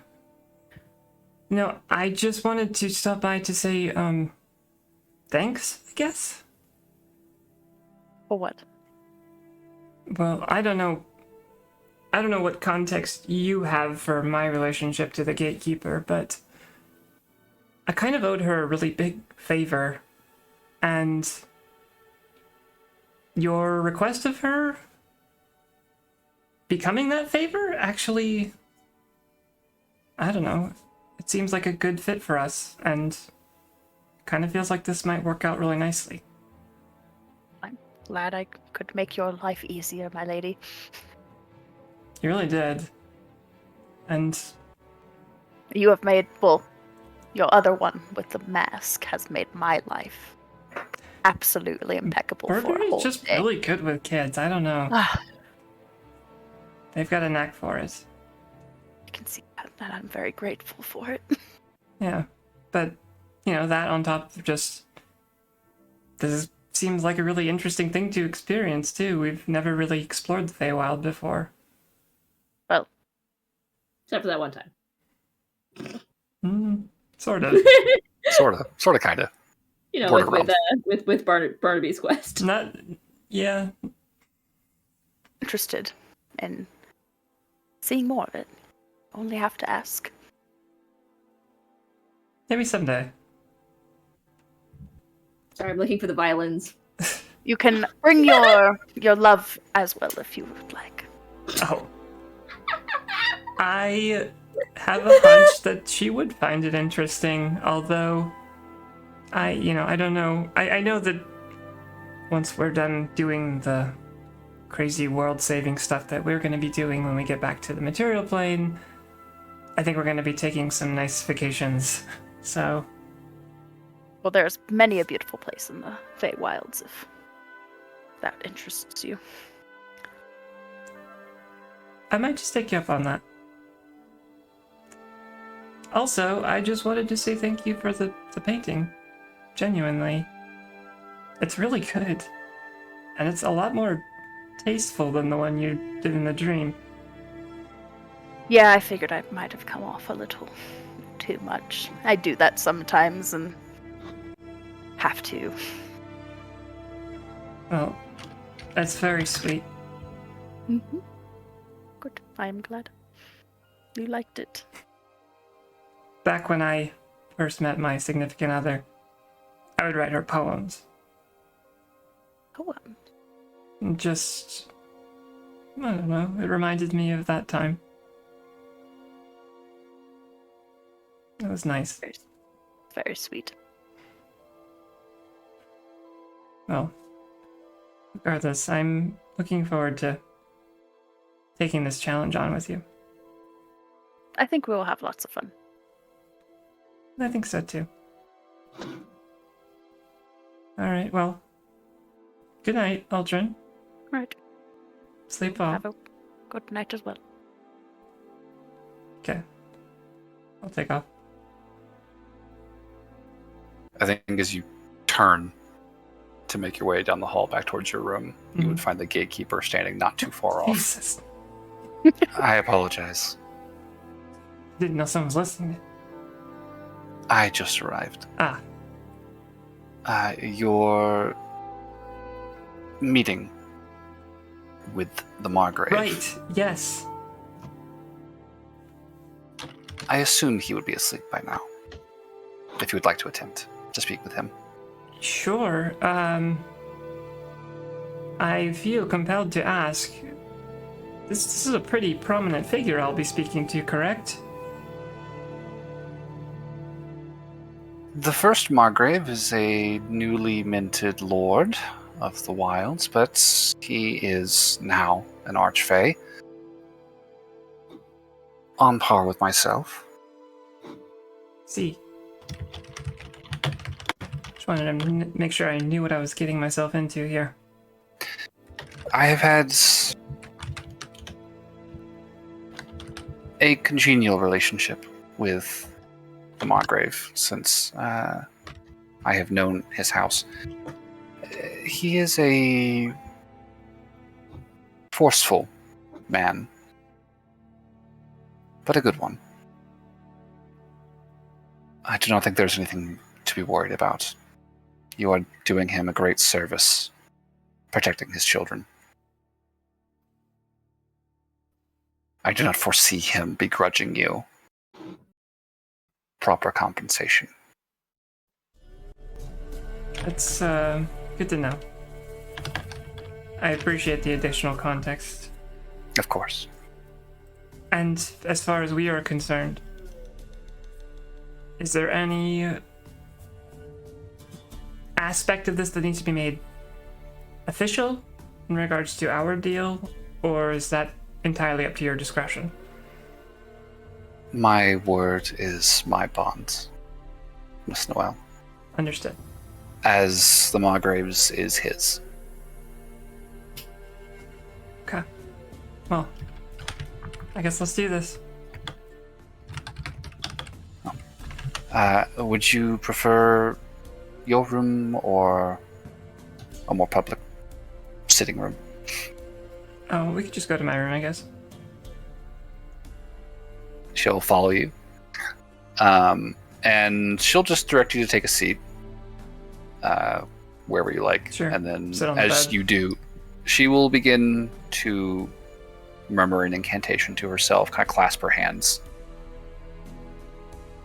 No, I just wanted to stop by to say, thanks, I guess? For what? Well, I don't know what context you have for my relationship to the gatekeeper, but I kind of owed her a really big favor, and your request of her becoming that favor actually, I don't know, it seems like a good fit for us, and kind of feels like this might work out really nicely. I'm glad I could make your life easier, my lady. You really did. And you have made, well, your other one with the mask has made my life absolutely impeccable for a whole Burberry's just day. really good with kids. I don't know. They've got a knack for it. I can see that, and I'm very grateful for it. Yeah, but, that on top of just... This seems like a really interesting thing to experience, too. We've never really explored the Feywild before. Well. Except for that one time. Sort of. Sort of, kind of. With Barnaby's quest. Not... Yeah. Interested in seeing more of it. Only have to ask. Maybe someday. Sorry, I'm looking for the violins. You can bring your love as well if you would like. Oh. I have a hunch that she would find it interesting, although I don't know. I know that once we're done doing the crazy world-saving stuff that we're going to be doing when we get back to the material plane, I think we're going to be taking some nice vacations, so... Well, there's many a beautiful place in the Feywilds, if that interests you. I might just take you up on that. Also, I just wanted to say thank you for the painting. Genuinely. It's really good. And it's a lot more tasteful than the one you did in the dream. Yeah, I figured I might have come off a little too much. I do that sometimes and have to. Well, that's very sweet. Mm-hmm. Good. I am glad you liked it. Back when I first met my significant other, I would write her poems. Poem. Just, I don't know, it reminded me of that time. It was nice. Very, very sweet. Well, regardless, I'm looking forward to taking this challenge on with you. I think we will have lots of fun. I think so too. Alright, well, good night, Aldrin. Right. Sleep well. Have a good night as well. Okay. I'll take off. I think as you turn to make your way down the hall back towards your room, you would find the gatekeeper standing not too far off. Jesus. I apologize. Didn't know someone was listening. I just arrived. Ah, Your meeting with the Margrave. right. Yes. I assume he would be asleep by now. If you would like to attempt to speak with him. Sure. I feel compelled to ask. This is a pretty prominent figure I'll be speaking to, correct? The first Margrave is a newly minted lord of the wilds, but he is now an archfey. On par with myself. See. Just wanted to make sure I knew what I was getting myself into here. I have had a congenial relationship with the Margrave since I have known his house. He is a forceful man, but a good one. I do not think there's anything to be worried about. You are doing him a great service, protecting his children. I do not foresee him begrudging you proper compensation. That's good to know. I appreciate the additional context. Of course. And as far as we are concerned, is there any aspect of this that needs to be made official in regards to our deal, or is that entirely up to your discretion? My word is my bond, Miss Noel. Understood. As the Margrave's is his. Okay. Well, I guess let's do this. Would you prefer your room or a more public sitting room? Oh, we could just go to my room, I guess. She'll follow you. And she'll just direct you to take a seat wherever you like. Sure. And then Sit on the as bed. you do, she will begin to murmur an incantation to herself, kind of clasp her hands.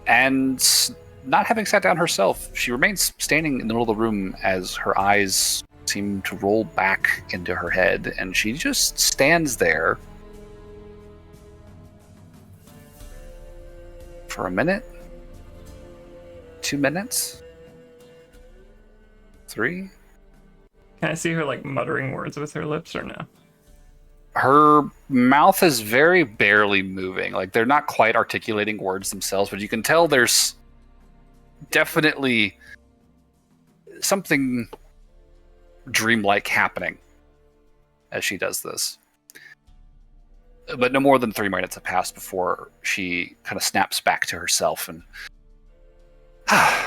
And not having sat down herself, she remains standing in the middle of the room as her eyes seem to roll back into her head, and she just stands there for a minute, 2 minutes, 3. Can I see her like muttering words with her lips or no? Her mouth is very barely moving. Like, they're not quite articulating words themselves, but you can tell there's definitely something dreamlike happening as she does this. But no more than 3 minutes have passed before she kind of snaps back to herself and,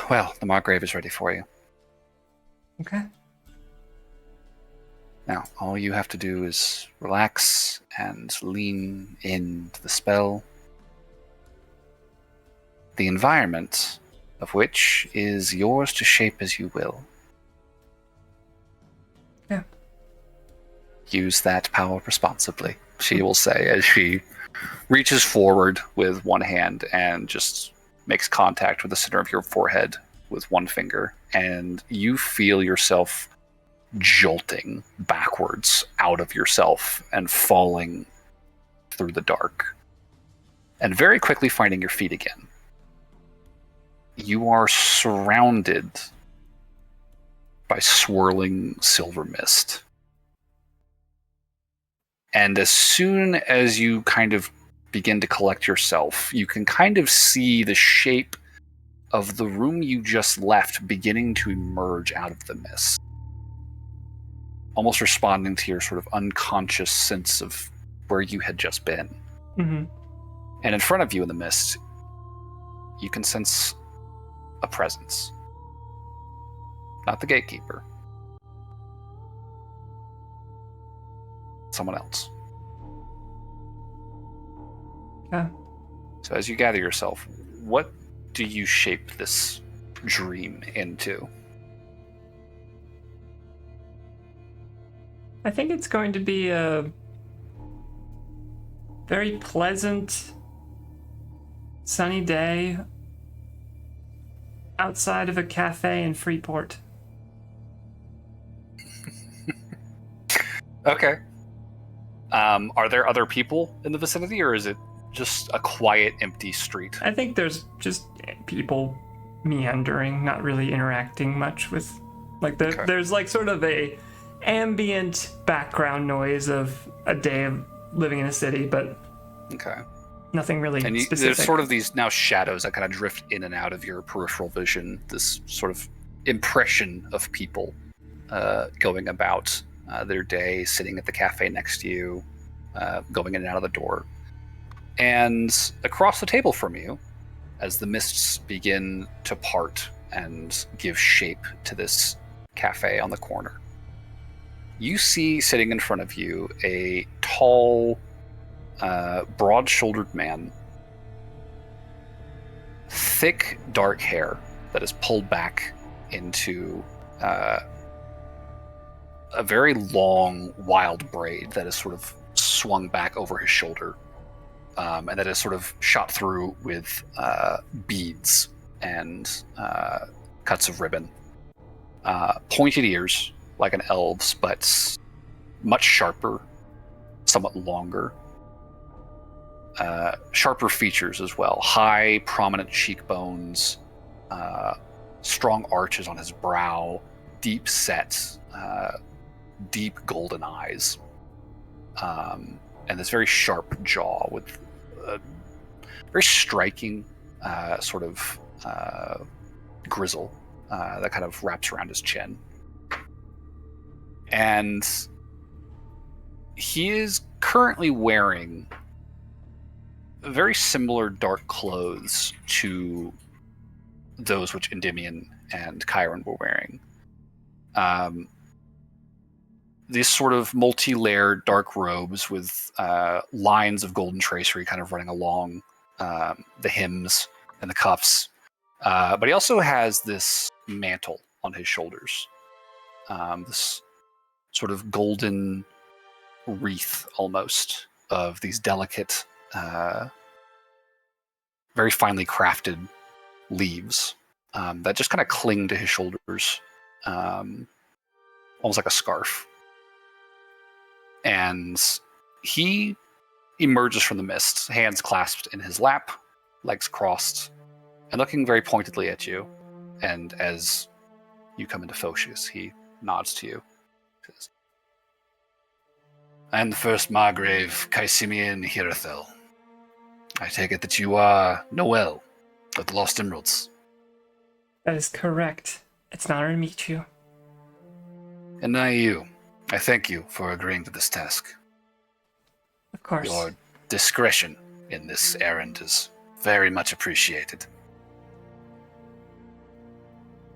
well, the Margrave is ready for you. Okay. Now, all you have to do is relax and lean into the spell. The environment of which is yours to shape as you will. Yeah. Use that power responsibly, she will say as she reaches forward with one hand and just makes contact with the center of your forehead with one finger, and you feel yourself jolting backwards out of yourself and falling through the dark, and very quickly finding your feet again. You are surrounded by swirling silver mist. And as soon as you kind of begin to collect yourself, you can kind of see the shape of the room you just left beginning to emerge out of the mist. Almost responding to your sort of unconscious sense of where you had just been. Mm-hmm. And in front of you in the mist, you can sense a presence. Not the gatekeeper. Someone else. Yeah. So as you gather yourself, what do you shape this dream into? I think it's going to be a very pleasant, sunny day outside of a cafe in Freeport. Okay. Are there other people in the vicinity, or is it just a quiet, empty street? I think there's just people meandering, not really interacting much with, like, there's like sort of a ambient background noise of a day of living in a city, but Okay. nothing really And specific. there's sort of these now shadows that kind of drift in and out of your peripheral vision, this sort of impression of people going about their day, sitting at the cafe next to you, going in and out of the door. And across the table from you, as the mists begin to part and give shape to this cafe on the corner, you see sitting in front of you a tall, broad-shouldered man, thick, dark hair that is pulled back into a very long, wild braid that is sort of swung back over his shoulder, and that is sort of shot through with beads and cuts of ribbon. Pointed ears, like an elf's, but much sharper, somewhat longer. Sharper features as well. High, prominent cheekbones, strong arches on his brow, deep set, deep golden eyes, and this very sharp jaw with a very striking sort of grizzle that kind of wraps around his chin. And he is currently wearing very similar dark clothes to those which Endymion and Chiron were wearing. These sort of multi-layered dark robes with lines of golden tracery kind of running along the hems and the cuffs. But he also has this mantle on his shoulders. This sort of golden wreath almost of these delicate, very finely crafted leaves that just kind of cling to his shoulders, almost like a scarf. And he emerges from the mist, hands clasped in his lap, legs crossed, and looking very pointedly at you. And as you come into focus, he nods to you. Says, "I am the first Margrave Caesimian Hirathel. I take it that you are Noel of the Lost Emeralds." That is correct. It's an honor to meet you. "And I you. I thank you for agreeing to this task. Of course. Your discretion in this errand is very much appreciated."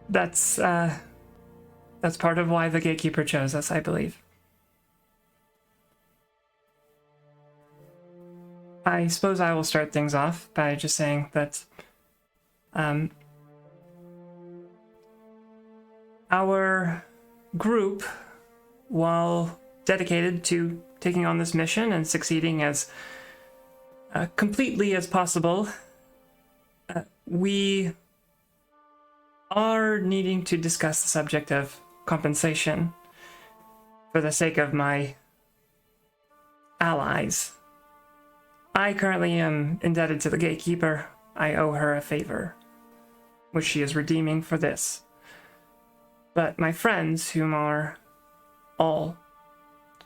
That's part of why the gatekeeper chose us, I believe. I suppose I will start things off by just saying that our group, while dedicated to taking on this mission and succeeding as completely as possible, we are needing to discuss the subject of compensation for the sake of my allies. I currently am indebted to the gatekeeper. I owe her a favor, which she is redeeming for this. But my friends, whom are all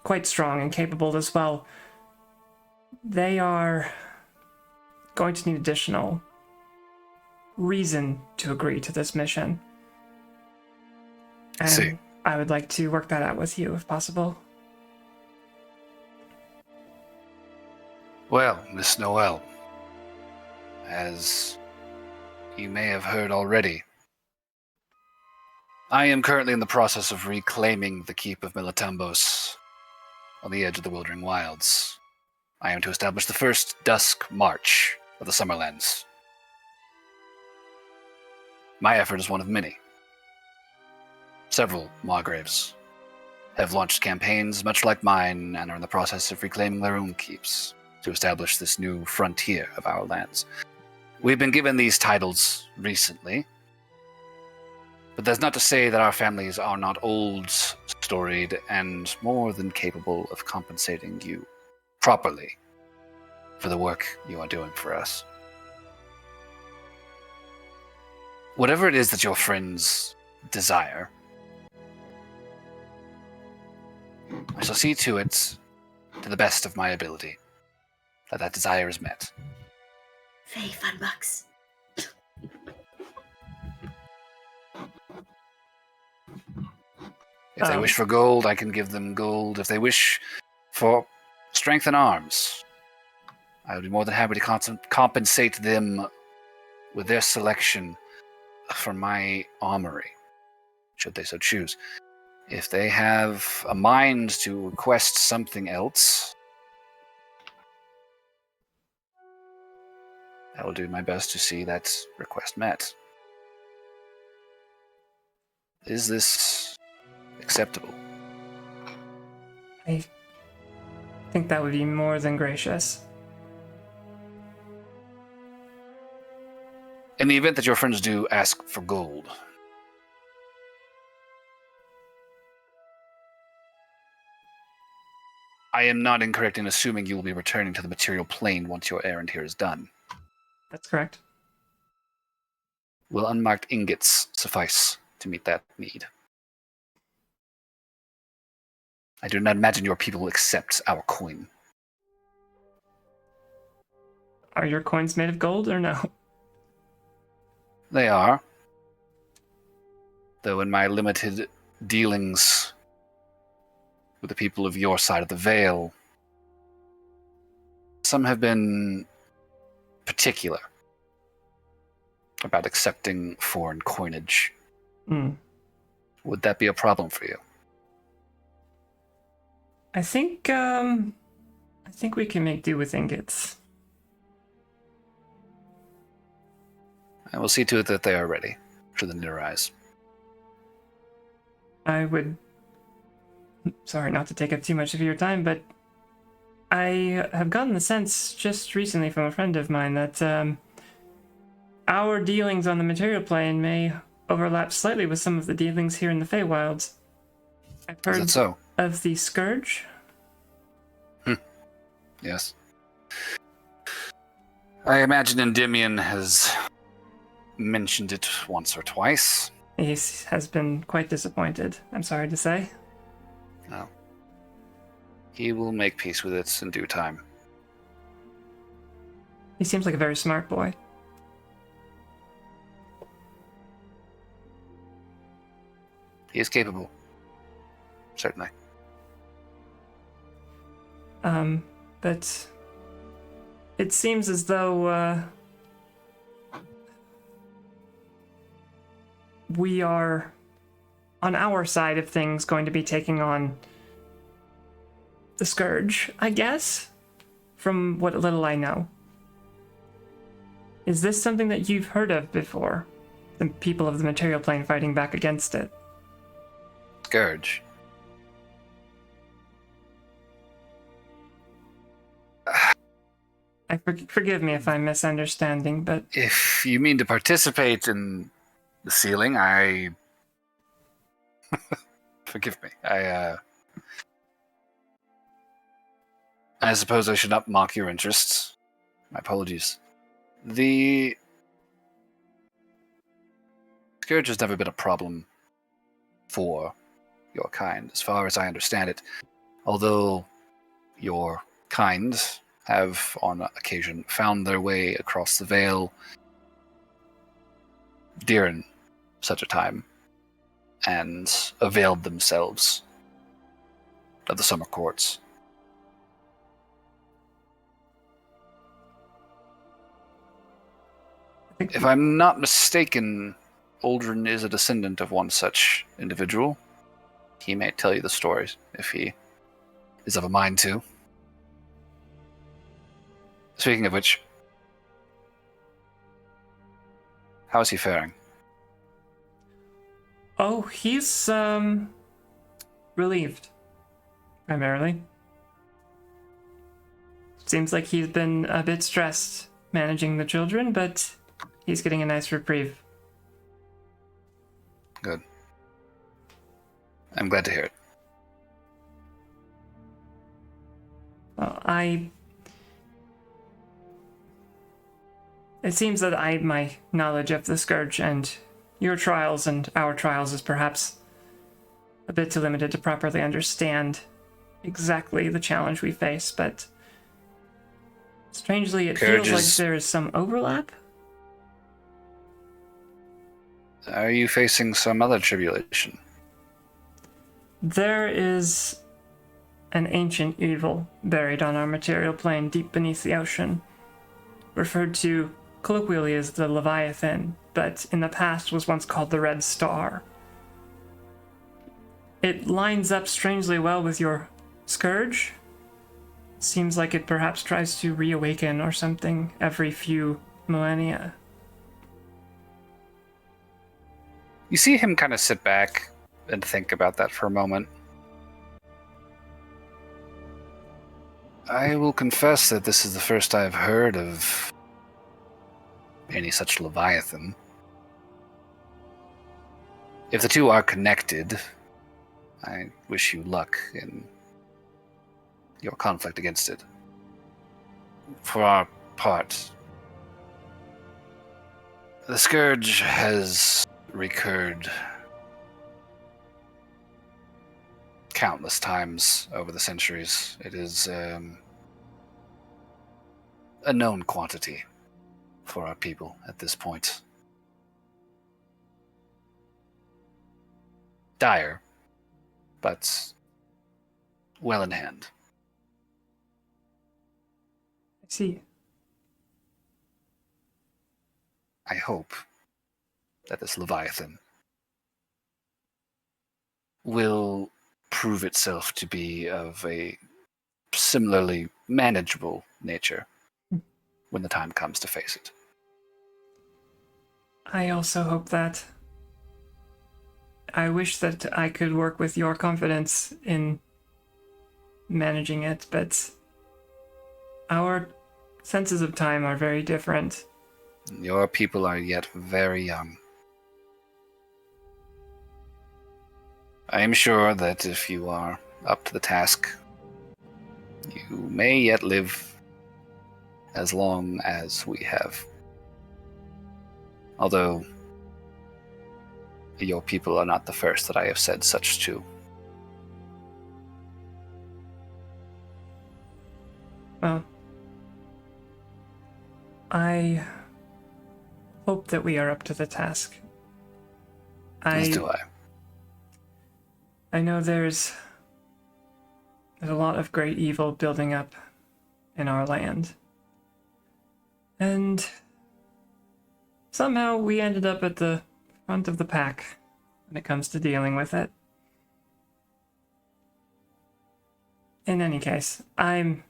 quite strong and capable as well, they are going to need additional reason to agree to this mission. And See. I would like to work that out with you, if possible. Well, Miss Noel, as you may have heard already, I am currently in the process of reclaiming the keep of Militambos on the edge of the Wildering Wilds. I am to establish the first dusk march of the Summerlands. My effort is one of many. Several Margraves have launched campaigns much like mine and are in the process of reclaiming their own keeps to establish this new frontier of our lands. We've been given these titles recently, but that's not to say that our families are not old, storied, and more than capable of compensating you properly for the work you are doing for us. Whatever it is that your friends desire, I shall see to it, to the best of my ability, that that desire is met. Faye, $5. If they wish for gold, I can give them gold. If they wish for strength in arms, I would be more than happy to compensate them with their selection for my armory, should they so choose. If they have a mind to request something else, I will do my best to see that request met. Is this acceptable? I think that would be more than gracious. In the event that your friends do ask for gold, I am not incorrect in assuming you will be returning to the material plane once your errand here is done. That's correct. Will unmarked ingots suffice to meet that need? I do not imagine your people will accept our coin. Are your coins made of gold or no? They are. Though in my limited dealings with the people of your side of the Vale, some have been particular about accepting foreign coinage. Would that be a problem for you? I think we can make do with ingots. I will see to it that they are ready, should the need arise. I would... Sorry not to take up too much of your time, but I have gotten the sense just recently from a friend of mine that our dealings on the material plane may overlap slightly with some of the dealings here in the Feywilds. I've Is heard that so? of the Scourge. Yes. I imagine Endymion has mentioned it once or twice. He has been quite disappointed, I'm sorry to say. No. He will make peace with it in due time. He seems like a very smart boy. He is capable. Certainly. But it seems as though we are, on our side of things, going to be taking on the Scourge, I guess, from what little I know. Is this something that you've heard of before? The people of the material plane fighting back against it? Scourge. Forgive me if I'm misunderstanding, but... If you mean to participate in the sealing, I... Forgive me. I suppose I should not mock your interests. My apologies. The Scourge has never been a problem for your kind, as far as I understand it. Although your kind have, on occasion, found their way across the Vale during such a time, and availed themselves of the summer courts. If I'm not mistaken, Aldrin is a descendant of one such individual. He may tell you the stories if he is of a mind to. Speaking of which, how is he faring? Oh, he's, relieved, primarily. Seems like he's been a bit stressed managing the children, but he's getting a nice reprieve. Good. I'm glad to hear it. Well, it seems that my knowledge of the Scourge and your trials and our trials is perhaps a bit too limited to properly understand exactly the challenge we face, but strangely it feels like there is some overlap. Are you facing some other tribulation? There is an ancient evil buried on our material plane deep beneath the ocean, referred to colloquially as the Leviathan, but in the past was once called the Red Star. It lines up strangely well with your Scourge. Seems like it perhaps tries to reawaken or something every few millennia. You see him kind of sit back and think about that for a moment. I will confess that this is the first I've heard of any such Leviathan. If the two are connected, I wish you luck in your conflict against it. For our part, the Scourge has recurred countless times over the centuries. It is a known quantity for our people at this point. Dire, but well in hand. I see. I hope that this Leviathan will prove itself to be of a similarly manageable nature when the time comes to face it. I also hope that. I wish that I could work with your confidence in managing it, but our senses of time are very different. Your people are yet very young. I am sure that if you are up to the task, you may yet live as long as we have. Although your people are not the first that I have said such to. Well, I hope that we are up to the task. As do I. I know there's a lot of great evil building up in our land. And somehow we ended up at the front of the pack when it comes to dealing with it. In any case, I'm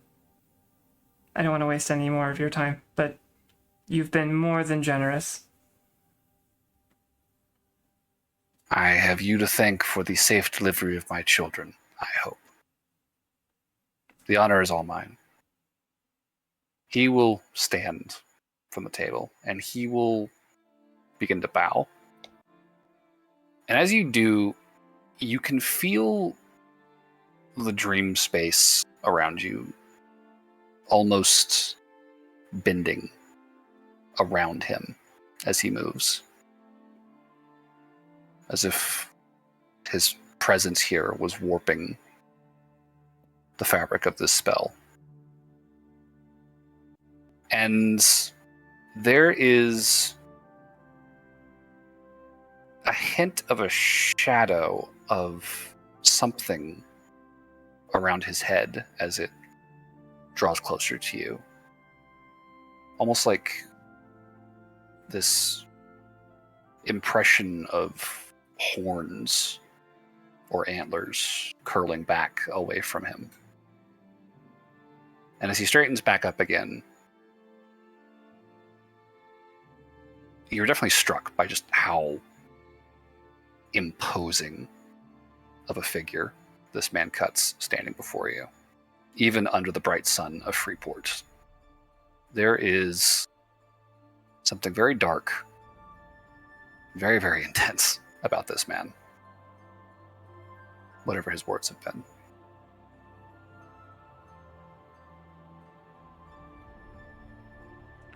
I don't want to waste any more of your time, but you've been more than generous. I have you to thank for the safe delivery of my children, I hope. The honor is all mine. He will stand from the table, and he will begin to bow. And as you do, you can feel the dream space around you almost bending around him as he moves. As if his presence here was warping the fabric of this spell. And there is a hint of a shadow of something around his head as it draws closer to you. Almost like this impression of horns or antlers curling back away from him. And as he straightens back up again, you're definitely struck by just how imposing of a figure this man cuts standing before you, even under the bright sun of Freeport. There is something very dark, very, very intense about this man, whatever his words have been.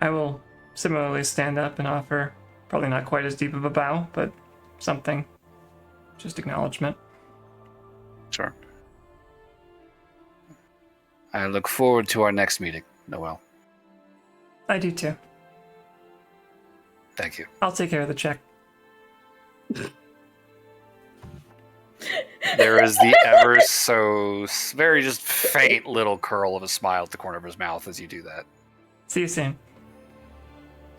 I will similarly stand up and offer, probably not quite as deep of a bow, but something. Just acknowledgement. Sure. I look forward to our next meeting, Noel. I do too. Thank you. I'll take care of the check. There is the ever so very just faint little curl of a smile at the corner of his mouth as you do that. See you soon.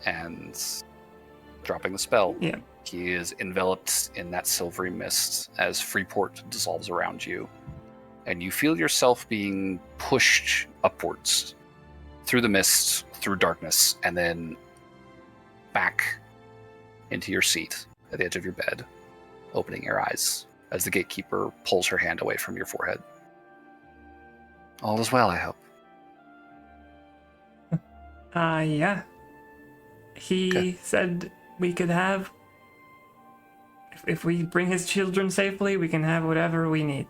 And dropping the spell, Yeah. he is enveloped in that silvery mist as Freeport dissolves around you. And you feel yourself being pushed upwards through the mist, through darkness, and then back into your seat at the edge of your bed, opening your eyes as the gatekeeper pulls her hand away from your forehead. All is well, I hope. Yeah. He Okay. said we could have... If we bring his children safely, we can have whatever we need.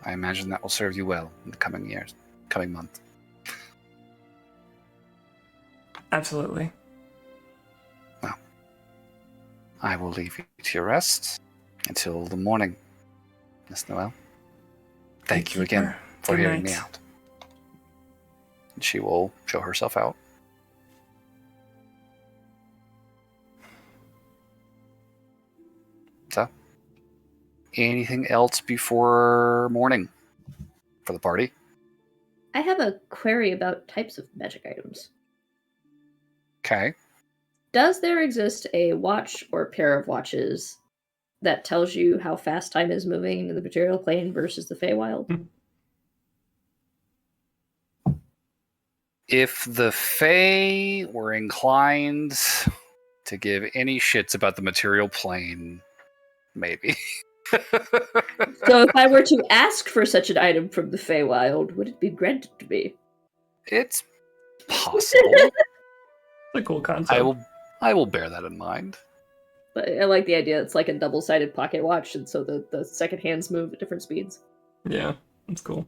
I imagine that will serve you well in the coming years, coming month. Absolutely. Well, I will leave you to your rest until the morning, Miss Noel. Thank you again for Good hearing me night. out. And she will show herself out. So, anything else before morning for the party? I have a query about types of magic items. Okay. Does there exist a watch or pair of watches that tells you how fast time is moving in the material plane versus the Feywild? If the Fae were inclined to give any shits about the material plane, maybe. So if I were to ask for such an item from the Feywild, would it be granted to me? It's possible. It's a cool concept. I will bear that in mind. But I like the idea. It's like a double-sided pocket watch, and so the second hands move at different speeds. Yeah, that's cool.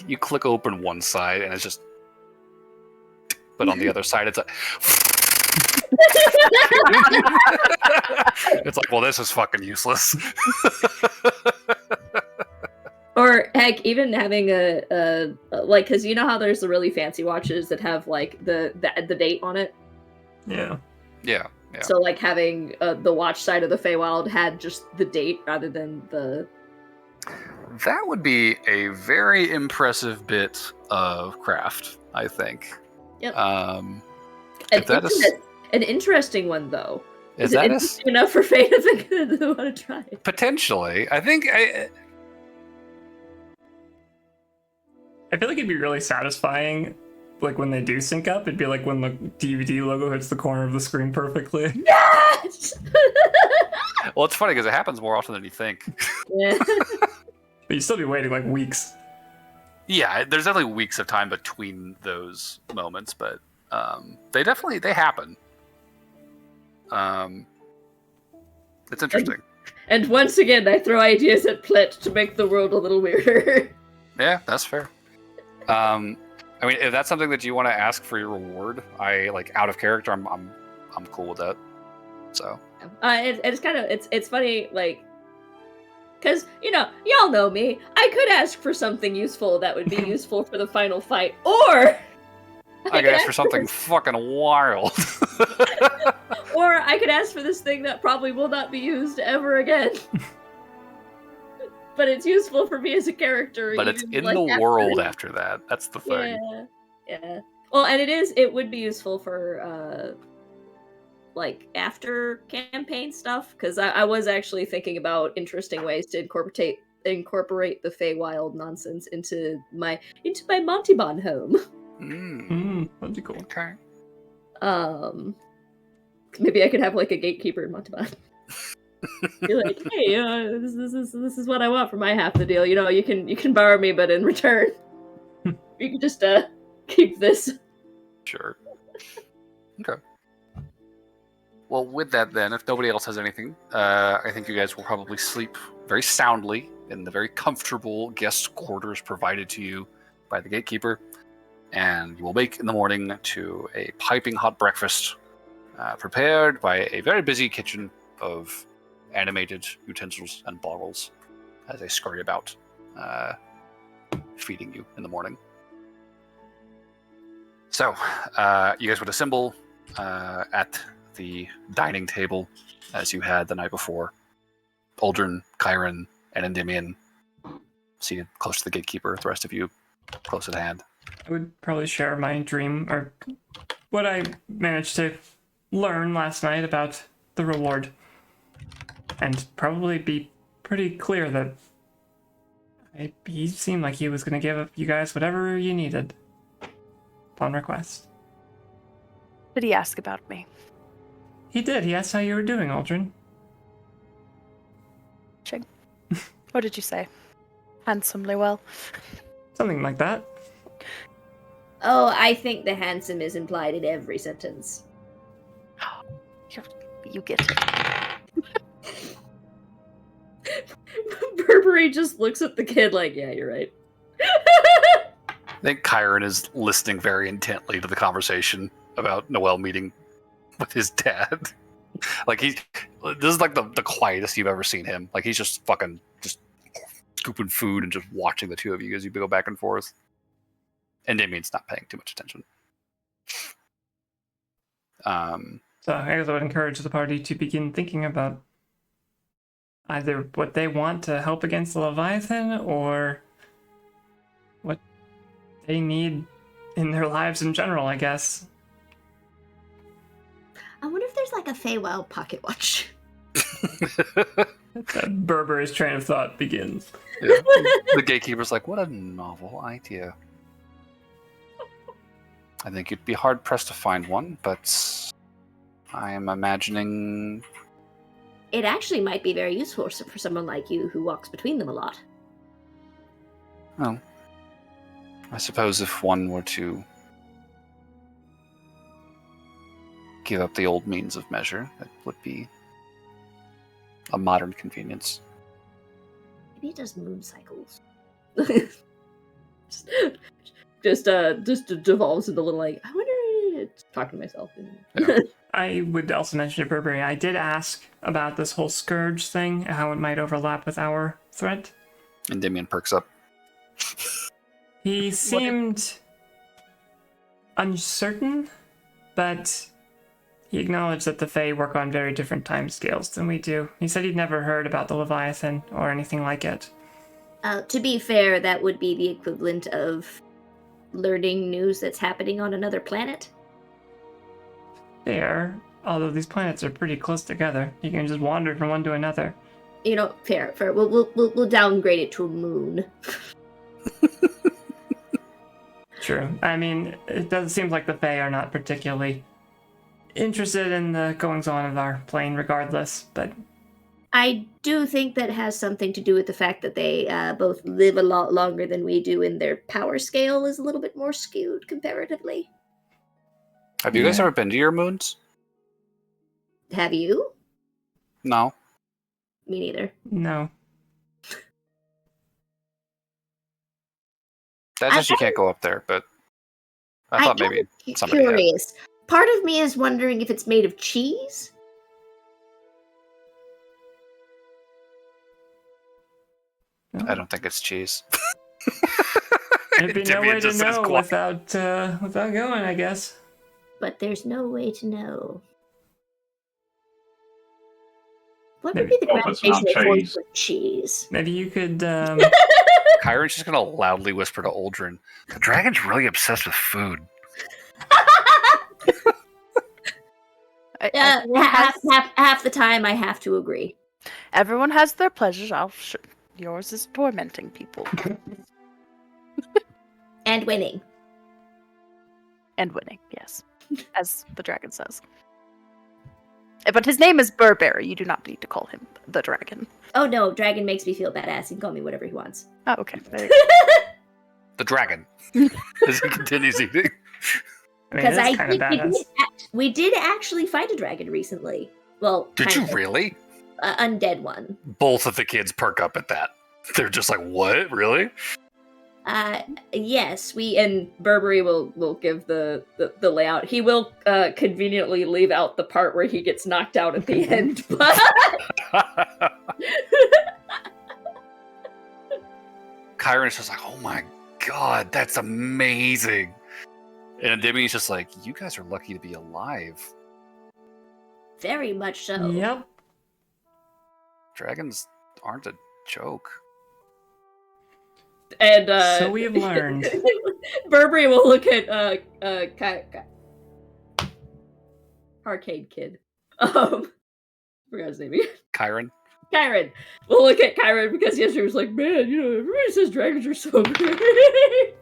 You click open one side and it's just, but on the other side it's like, it's like, well, this is fucking useless. Or heck, even having a like, because you know how there's the really fancy watches that have like the date on it. Yeah. Yeah. So like having the watch side of the Feywild had just the date rather than the. That would be a very impressive bit of craft, I think. Yep. If that is, An interesting one though. is it that interesting enough for Faye to think that they want to try it? potentially? I think I feel like it'd be really satisfying, like when they do sync up. It'd be like when the DVD logo hits the corner of the screen perfectly. Yes! Well, it's funny because it happens more often than you think. Yeah. But you'd still be waiting like weeks. Yeah, there's definitely weeks of time between those moments, but they happen. It's interesting. And once again, I throw ideas at Plet to make the world a little weirder. Yeah, that's fair. I mean, if that's something that you want to ask for your reward, out of character, I'm cool with that. So It's kind of it's funny, like, because y'all know me. I could ask for something useful that would be useful for the final fight, or I could ask for something fucking wild. or I could ask for this thing that probably will not be used ever again. But it's useful for me as a character. But it's in the world after that. That's the thing. Yeah. Well, and it would be useful for after campaign stuff, because I was actually thinking about interesting ways to incorporate the Feywild nonsense into my Montibon home. That'd be cool. Okay. Maybe I could have like a gatekeeper in Montibon. Be like, hey, this is what I want for my half of the deal. You can borrow me, but in return, you can just keep this. Sure. Okay. Well, with that then, if nobody else has anything, I think you guys will probably sleep very soundly in the very comfortable guest quarters provided to you by the gatekeeper, and you will wake in the morning to a piping hot breakfast prepared by a very busy kitchen of animated utensils and bottles as they scurry about, feeding you in the morning. So, you guys would assemble at the dining table as you had the night before. Uldren, Chiron, and Endymion seated close to the gatekeeper, the rest of you close at hand. I would probably share my dream, or what I managed to learn last night about the reward, and probably be pretty clear that he seemed like he was going to give you guys whatever you needed upon request. Did he ask about me? He did. He asked how you were doing, Uldren. Ching. What did you say? Handsomely well. Something like that. Oh, I think the handsome is implied in every sentence. You get it. Burberry just looks at the kid like, yeah, you're right. I think Chiron is listening very intently to the conversation about Noel meeting with his dad. This is like the quietest you've ever seen him. Like, he's just fucking just scooping food and just watching the two of you as you go back and forth. And Damien's not paying too much attention. So I guess I would encourage the party to begin thinking about either what they want to help against the Leviathan, or what they need in their lives in general, I guess. I wonder if there's like a Feywild pocket watch. That Burberry's train of thought begins. Yeah. The gatekeeper's like, what a novel idea. I think you'd be hard-pressed to find one, but I am imagining... It actually might be very useful for someone like you who walks between them a lot. Well, I suppose if one were to give up the old means of measure, it would be a modern convenience. Maybe it does moon cycles. just devolves into little, like, I wonder, talking to myself. Yeah. I would also mention to Burberry, I did ask about this whole scourge thing, how it might overlap with our threat. And Damien perks up. He seemed uncertain, but he acknowledged that the Fae work on very different timescales than we do. He said he'd never heard about the Leviathan or anything like it. To be fair, that would be the equivalent of learning news that's happening on another planet. Fair, although these planets are pretty close together. You can just wander from one to another. Fair. We'll downgrade it to a moon. true. I mean, it does seem like the Fae are not particularly interested in the goings-on of our plane regardless, but... I do think that has something to do with the fact that they both live a lot longer than we do, and their power scale is a little bit more skewed comparatively. Have you guys ever been to your moons? Have you? No. Me neither. No. That just you can't go up there, but I thought maybe somebody had. Curious. Part of me is wondering if it's made of cheese. I don't think it's cheese. There'd be no way to know without going, I guess. But there's no way to know. What Maybe. would be the Hope it's not gravitational force cheese. for cheese? Maybe you could... Kyron's just gonna loudly whisper to Uldren, the dragon's really obsessed with food. Half the time I have to agree. Everyone has their pleasures. Yours is tormenting people. And winning. And winning, yes. As the dragon says. But his name is Burberry. You do not need to call him the dragon. Oh no, dragon makes me feel badass. He can call me whatever he wants. Oh, okay. There you go. The dragon. As he continues eating. Because I mean, we did actually fight a dragon recently. Well, Did you really? Undead one. Both of the kids perk up at that. They're just like, what? Really? Yes, And Burberry will give the layout. He will conveniently leave out the part where he gets knocked out at the end. But Kyron's just like, oh my god, that's amazing. And Demi's just like, you guys are lucky to be alive. very much so. Yep. Dragons aren't a joke. and So we have learned. Burberry will look at Arcade Kid. Forgot his name again. Kyron? Kyron. We'll look at Kyron because yesterday was like, man, everybody says dragons are so great.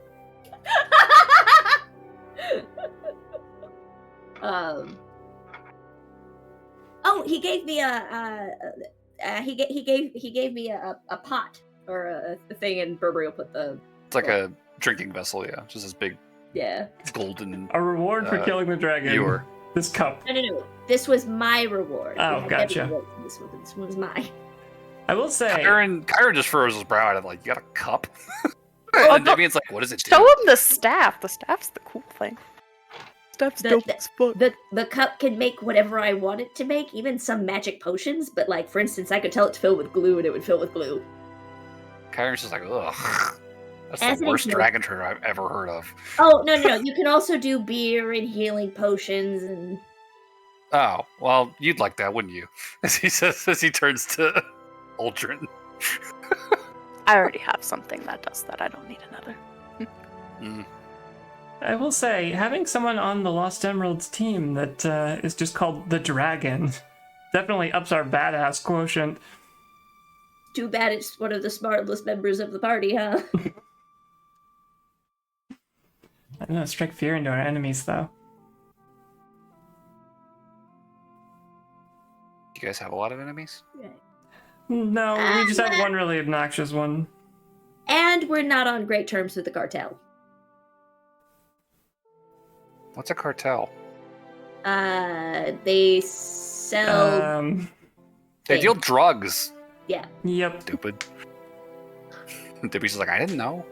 Oh, he gave me he gave me a pot. Or a thing, and Burberry will put the... It's like a drinking vessel, yeah. Just this big Yeah. golden A reward for killing the dragon. ewer. This cup. No. This was my reward. Oh, We had gotcha. every reward. This one was mine. I will say... Kyron just furrows his brow at it like, you got a cup? Oh, And Demian's like, what does it do? Show him the staff. The staff's the cool thing. Staff's The- dope the- as fuck. The cup can make whatever I want it to make, even some magic potions. But like, for instance, I could tell it to fill with glue, and it would fill with glue. Kyron's just like, ugh. That's As the an worst example. dragon turn I've ever heard of. Oh no! You can also do beer and healing potions and. Oh, well, you'd like that, wouldn't you? As he says, as he turns to Uldren. I already have something that does that. I don't need another. Mm. I will say, having someone on the Lost Emeralds team that is just called the Dragon definitely ups our badass quotient. Too bad it's one of the smartest members of the party, huh? I don't know, strike fear into our enemies, though. Do you guys have a lot of enemies? No, we just have one really obnoxious one. And we're not on great terms with the cartel. What's a cartel? They sell. They deal drugs. Yeah. Yep. Stupid. Demi's just like, I didn't know.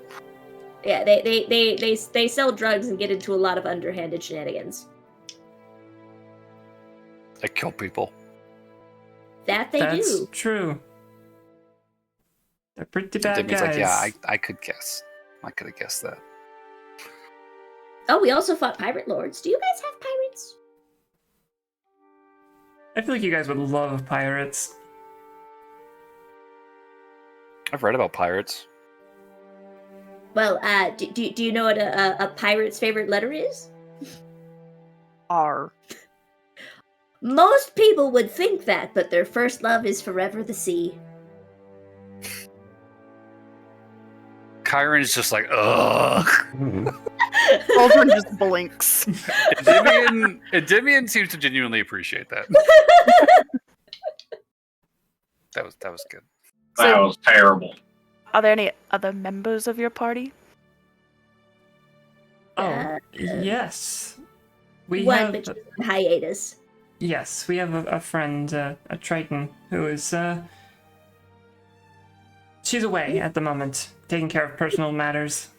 Yeah, they sell drugs and get into a lot of underhanded shenanigans. They kill people. That they That's do. true. They're pretty bad Demi's guys. like, yeah, I could guess. I could have guessed that. Oh, we also fought pirate lords. Do you guys have pirates? I feel like you guys would love pirates. I've read about pirates. Well, do you know what a pirate's favorite letter is? R. Most people would think that, but their first love is forever the sea. Kyron's just like, ugh. Aldrin just blinks. Endymion seems to genuinely appreciate that. That was good. That was terrible. Are there any other members of your party? Oh, yes. We One, have. but she's on hiatus. Yes, we have a friend, a Triton, who is. She's away at the moment, taking care of personal matters.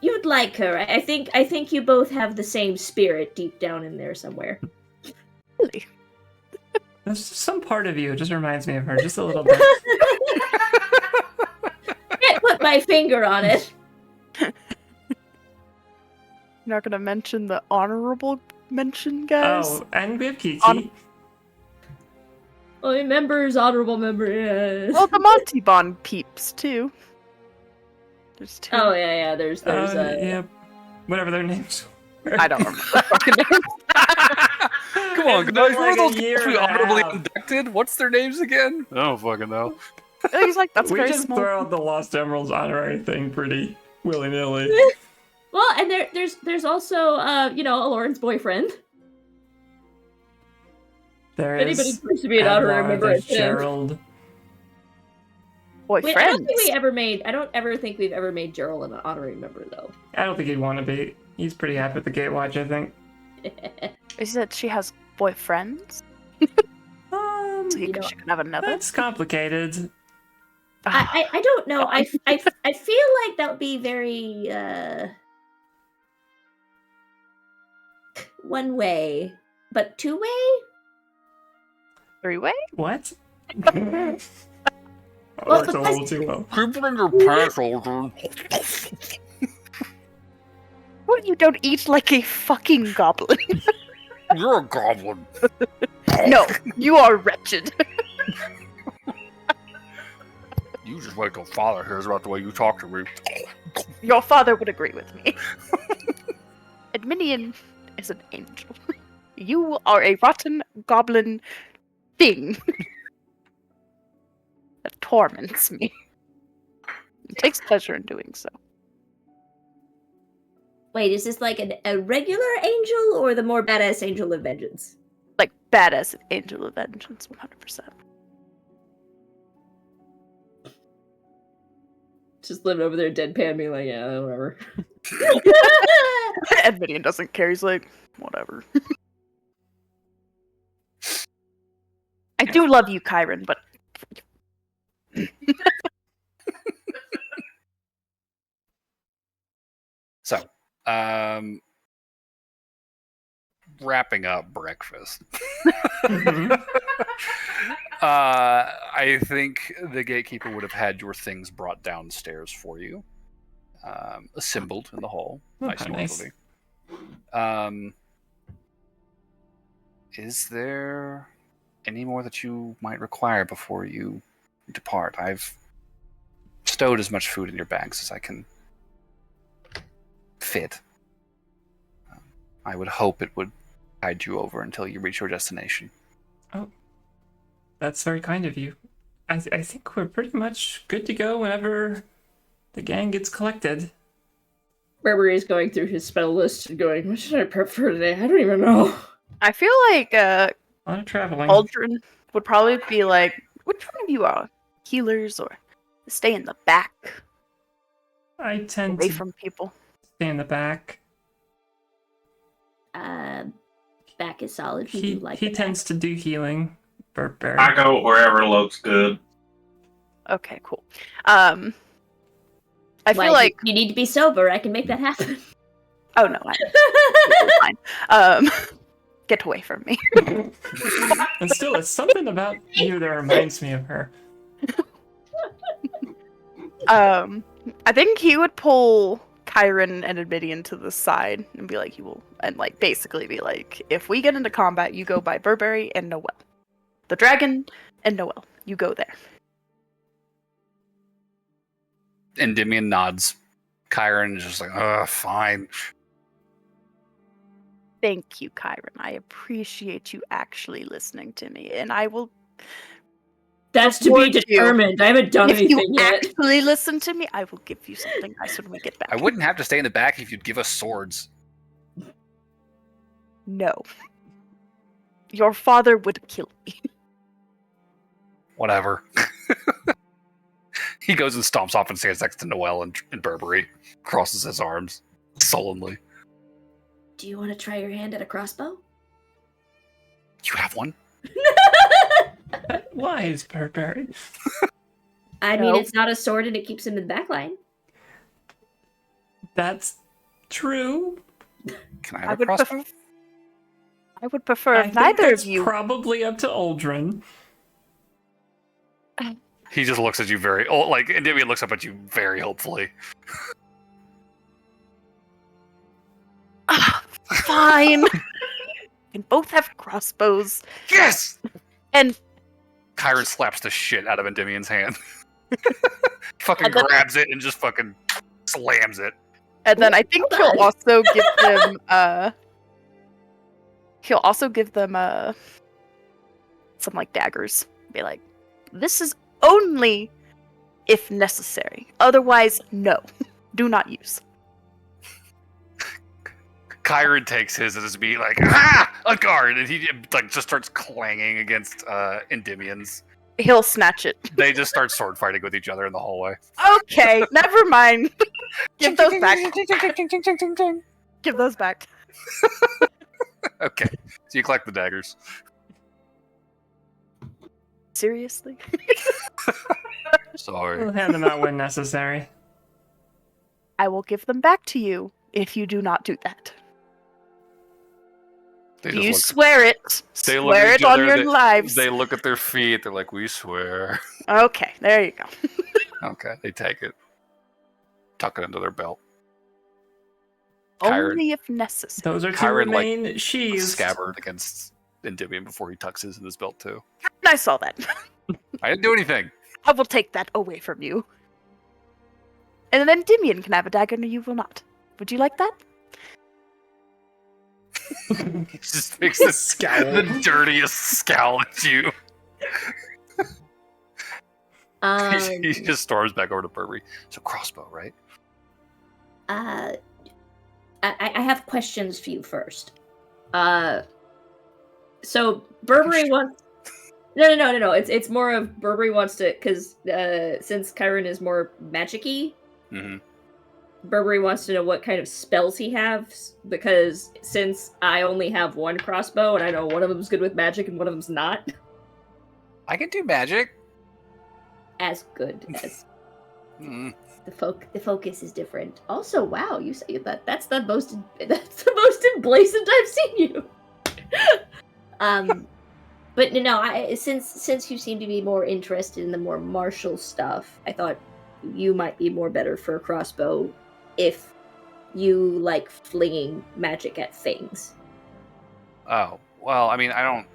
You'd like her. I think you both have the same spirit deep down in there somewhere. Really? There's some part of you just reminds me of her, just a little bit. Can't put my finger on it. You're not gonna mention the honorable mention, guys? Oh, and we have Kiki. Oh, members, honorable member. Yes. Well, the Monty Bond peeps, too. There's two. Oh yeah. There's yeah, whatever their names were. I don't remember their fucking names. Come on, It's guys. been Where are like a those year guys we and a honorably half. inducted? What's their names again? I don't fucking know. He's like, that's We very just small. throw out the Lost Emeralds honorary thing pretty willy-nilly. Well, and there's also Lauren's boyfriend. There If anybody is wants to be an honorary Adlar, member, there's it's him. Gerald. Boy, Wait, I don't friends. think we ever made. I don't ever think we've ever made Gerald an honorary member though. I don't think he'd want to be. He's pretty happy with the Gatewatch, I think. Is that she has boyfriends? So You she can have another? That's complicated. I don't know. I feel like that would be very one way, but two way. Three-way? What? Well, Works a little too well. Keep it in your pants, Aldrin. What, you don't eat like a fucking goblin? You're a goblin. No, you are wretched. You just wait till father hears about the way you talk to me. Your father would agree with me. Adminion is an angel. You are a rotten goblin thing that torments me. It takes pleasure in doing so. Wait, is this like a regular angel or the more badass angel of vengeance? Like, badass angel of vengeance, 100%. Just living over there, deadpan, being like, yeah, whatever. Adminion doesn't care, he's like, whatever. I do love you, Kyron, but... So, wrapping up breakfast. I think the gatekeeper would have had your things brought downstairs for you, assembled in the hall. Nice and nice. orderly. Is there any more that you might require before you depart? I've stowed as much food in your bags as I can fit. I would hope it would tide you over until you reach your destination. That's very kind of you. I think we're pretty much good to go whenever the gang gets collected. Burberry's going through his spell list and going, what should I prep for today? I don't even know. I feel like A lot of traveling. Aldrin would probably be like, which one of you are healers or stay in the back I tend away to from people? stay in the back. Back is solid. We He do like he the tends to do healing. Burberry. I go wherever looks good. Okay, cool. I back. feel like you need to be sober. I can make that happen. oh no, fine. Get away from me. And still, it's something about you that reminds me of her. I think he would pull Kyron and Admidian to the side and be like, basically be like, if we get into combat, you go by Burberry and Noel. The dragon and Noel. You go there. Endymion nods. Kyron is just like, fine. Thank you, Kyron. I appreciate you actually listening to me, and I will That's to be determined. I haven't done anything yet. If you actually listen to me, I will give you something nice when we get back. I wouldn't have to stay in the back if you'd give us swords. No. Your father would kill me. Whatever. He goes and stomps off and stands next to Noelle and Burberry. Crosses his arms sullenly. Do you want to try your hand at a crossbow? You have one? Wise, Burberry. I mean, it's not a sword and it keeps him in the back line. That's true. Can I have a crossbow? I would prefer if neither of you. Probably up to Aldrin. He just looks at you and Endymion looks up at you very hopefully. Fine. We can both have crossbows. Yes! And Kyron slaps the shit out of Endymion's hand. Fucking grabs it and just fucking slams it. And then I think he'll also give them some like daggers. Be like, this is only if necessary. Otherwise, no. Do not use. Kyron takes his and is being like, ah! A guard! And he just starts clanging against Endymion's. He'll snatch it. They just start sword fighting with each other in the hallway. Okay, never mind. Give those back. Give those back. Okay, so you collect the daggers. Seriously? Sorry. We'll hand them out when necessary. I will give them back to you if you do not do that. You swear it. Swear it on your lives. They look at their feet. They're like, we swear. Okay, there you go. Okay, they take it. Tuck it into their belt. Only if necessary. Those are two Kyron, remain sheaths. Scabbard against Endymion before he tucks his in his belt too. I saw that. I didn't do anything. I will take that away from you. And then Endymion can have a dagger and you will not. Would you like that? He just makes the dirtiest scowl at you. He just storms back over to Burberry. So crossbow, right? I have questions for you first. So Burberry wants. No. It's more of Burberry wants to, because since Kyron is more magic-y, Burberry wants to know what kind of spells he has, because since I only have one crossbow and I know one of them's good with magic and one of them's not. I can do magic. As good as the focus is different. Also, wow, you say that that's the most emblazoned I've seen you. But no, since you seem to be more interested in the more martial stuff, I thought you might be more better for a crossbow if you like flinging magic at things. Oh, well, I mean, I don't.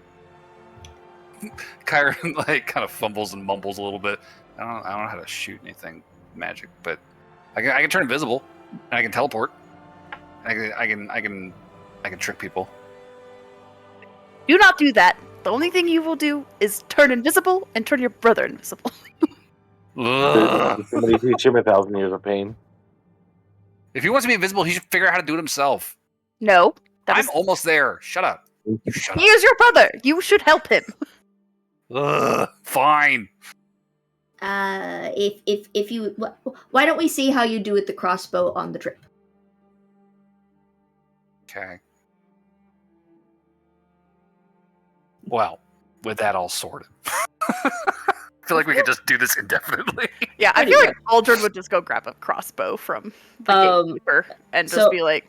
Kyron kind of fumbles and mumbles a little bit. I don't know how to shoot anything magic, but I can turn invisible and I can teleport. I can trick people. Do not do that. The only thing you will do is turn invisible and turn your brother invisible. Somebody teach him 1,000 years of pain. If he wants to be invisible, he should figure out how to do it himself. No. I'm almost there. Shut up. You shut up. He is your brother. You should help him. Fine. If you, why don't we see how you do with the crossbow on the trip? Okay. Well, with that all sorted. I feel like we could just do this indefinitely. Yeah, I feel like Aldrin would just go grab a crossbow from the gatekeeper and just be like,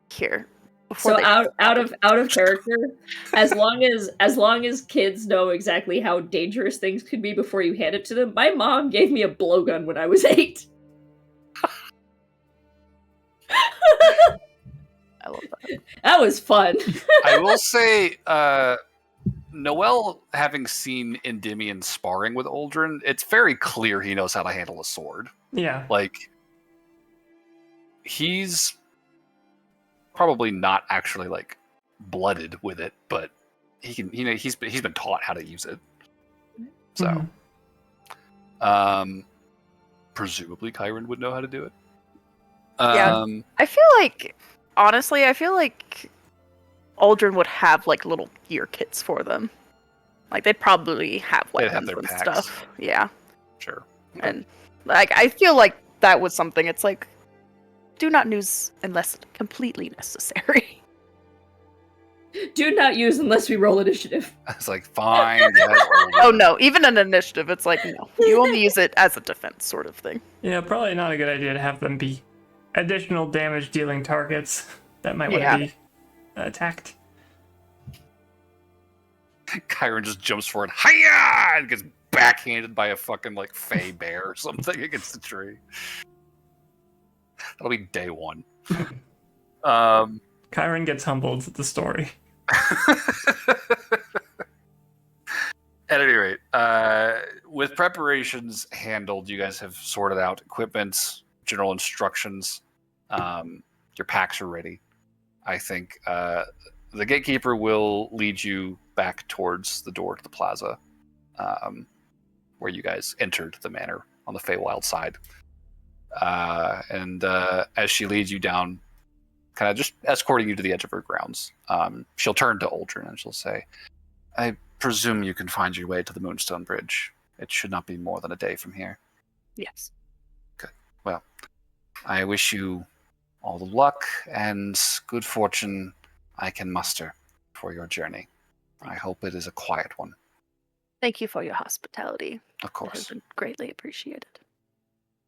"Here." So out of character, as long as kids know exactly how dangerous things could be before you hand it to them, my mom gave me a blowgun when I was 8. I love that. That was fun. I will say, Noelle, having seen Endymion sparring with Aldrin, it's very clear he knows how to handle a sword. Yeah. He's probably not actually blooded with it, but he can. He's been taught how to use it. So Presumably, Kyron would know how to do it. Yeah. I feel like, honestly, Aldrin would have like little gear kits for them. Like they'd probably have They'd weapons have their and packs. stuff. Yeah. Sure. And like I feel like that was something. It's like, do not use unless completely necessary. Do not use unless we roll initiative. It's like, fine. Yes, Oh no, even an initiative, it's like no. You only use it as a defense sort of thing. Yeah, probably not a good idea to have them be additional damage dealing targets that might want to be attacked. Kyron just jumps forward, hiya, and gets backhanded by a fucking like fey bear or something against the tree. That'll be day one. Kyron gets humbled at the story. At any rate, with preparations handled, you guys have sorted out equipment, general instructions. Your packs are ready. I think the gatekeeper will lead you back towards the door to the plaza, where you guys entered the manor on the Feywild side. And as she leads you down, kind of just escorting you to the edge of her grounds, she'll turn to Aldrin and she'll say, I presume you can find your way to the Moonstone Bridge. It should not be more than a day from here. Yes. Good. Well, I wish you all the luck and good fortune I can muster for your journey. I hope it is a quiet one. Thank you for your hospitality. Of It has course. been greatly appreciated.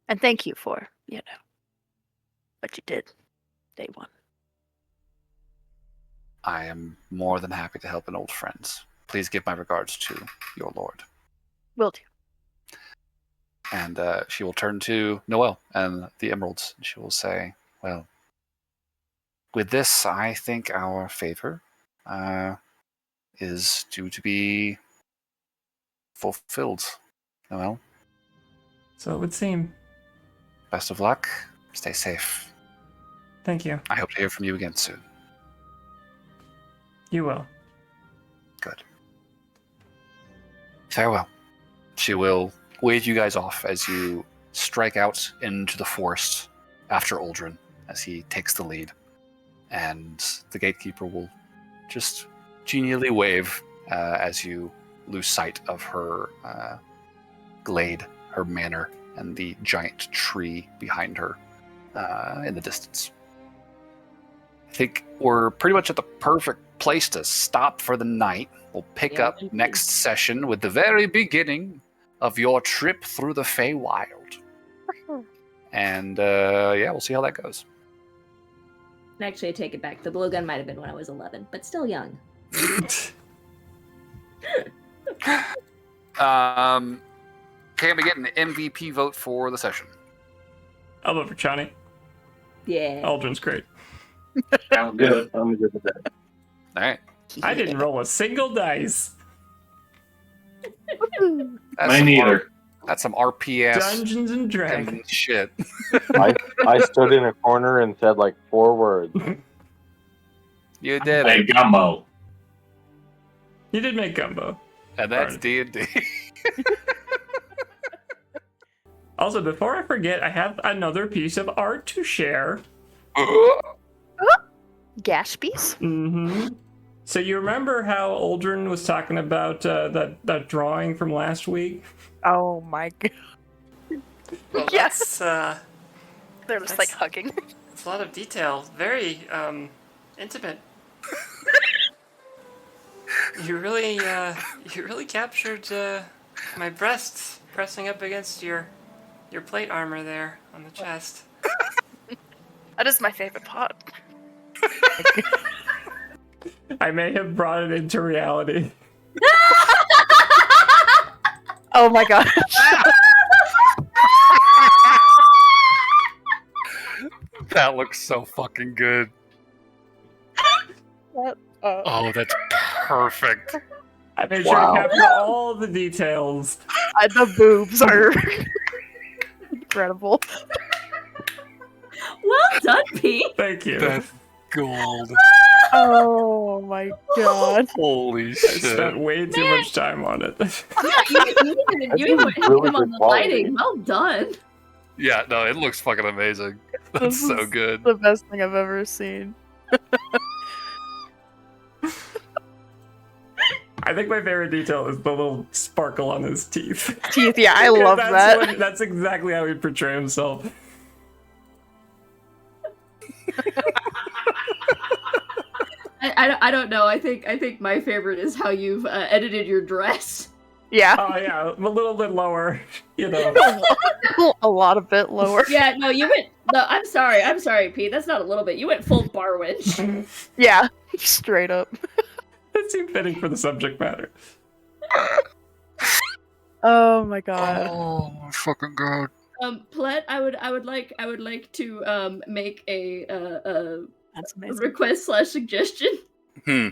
And thank you for, what you did day one. I am more than happy to help an old friend. Please give my regards to your lord. Will do. And she will turn to Noelle and the emeralds. And she will say, well, with this, I think our favor is due to be fulfilled. Noelle, So it would seem. best of luck. Stay safe. Thank you. I hope to hear from you again soon. You will. Good. Farewell. She will wave you guys off as you strike out into the forest after Aldrin as he takes the lead. And the gatekeeper will just genially wave as you lose sight of her glade, her manor, and the giant tree behind her in the distance. I think we're pretty much at the perfect place to stop for the night. We'll pick up next session with the very beginning of your trip through the Feywild. And we'll see how that goes. Actually, I take it back. The blowgun might have been when I was 11, but still young. Can we get an MVP vote for the session? I'll vote for Chani. Yeah. Aldrin's great. Sounds good. I'm good with that. All right. I didn't roll a single dice. Me neither. That's some RPS Dungeons and Dragons. and shit. I stood in a corner and said like 4 words. You did Hey, it. gumbo. You did make gumbo. And that's Darn. D&D. Also, before I forget, I have another piece of art to share. Gashpies? Mm-hmm. So you remember how Aldrin was talking about that drawing from last week? Oh my god. Well, Yes. That's, They're just That's- like hugging. it's a lot of detail. Very intimate. You really captured my breasts pressing up against your plate armor there on the chest. That is my favorite part. I may have brought it into reality. Oh my god. That looks so fucking good. Oh, that's perfect. I made sure to capture all the details. The boobs are incredible. Well done, Pete. Thank you. That's gold. Oh my god. Holy I shit! spent way too much time on it. Yeah, you even That's went really him on good the quality. lighting. Well done. Yeah, no, it looks fucking amazing. That's This so is good. the best thing I've ever seen. I think my favorite detail is the little sparkle on his teeth. Teeth, yeah, I Because love that. that's exactly how he'd portray himself. I don't know. I think my favorite is how you've edited your dress. Yeah. Oh yeah, a little bit lower, you know. A lot a bit lower. Yeah, no, you went. No, I'm sorry, Pete. That's not a little bit. You went full Barwin. Yeah. Straight up. That seemed fitting for the subject matter. Oh my god. Oh my fucking god! Plet, I would like to make a That's amazing. request / suggestion. Hmm.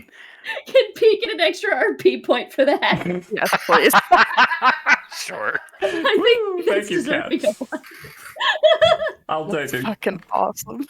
Can Pete get an extra RP point for that? Yes, please. Sure. I think Woo, that's thank you, Kat. deserving of one. I'll take it. Fucking awesome.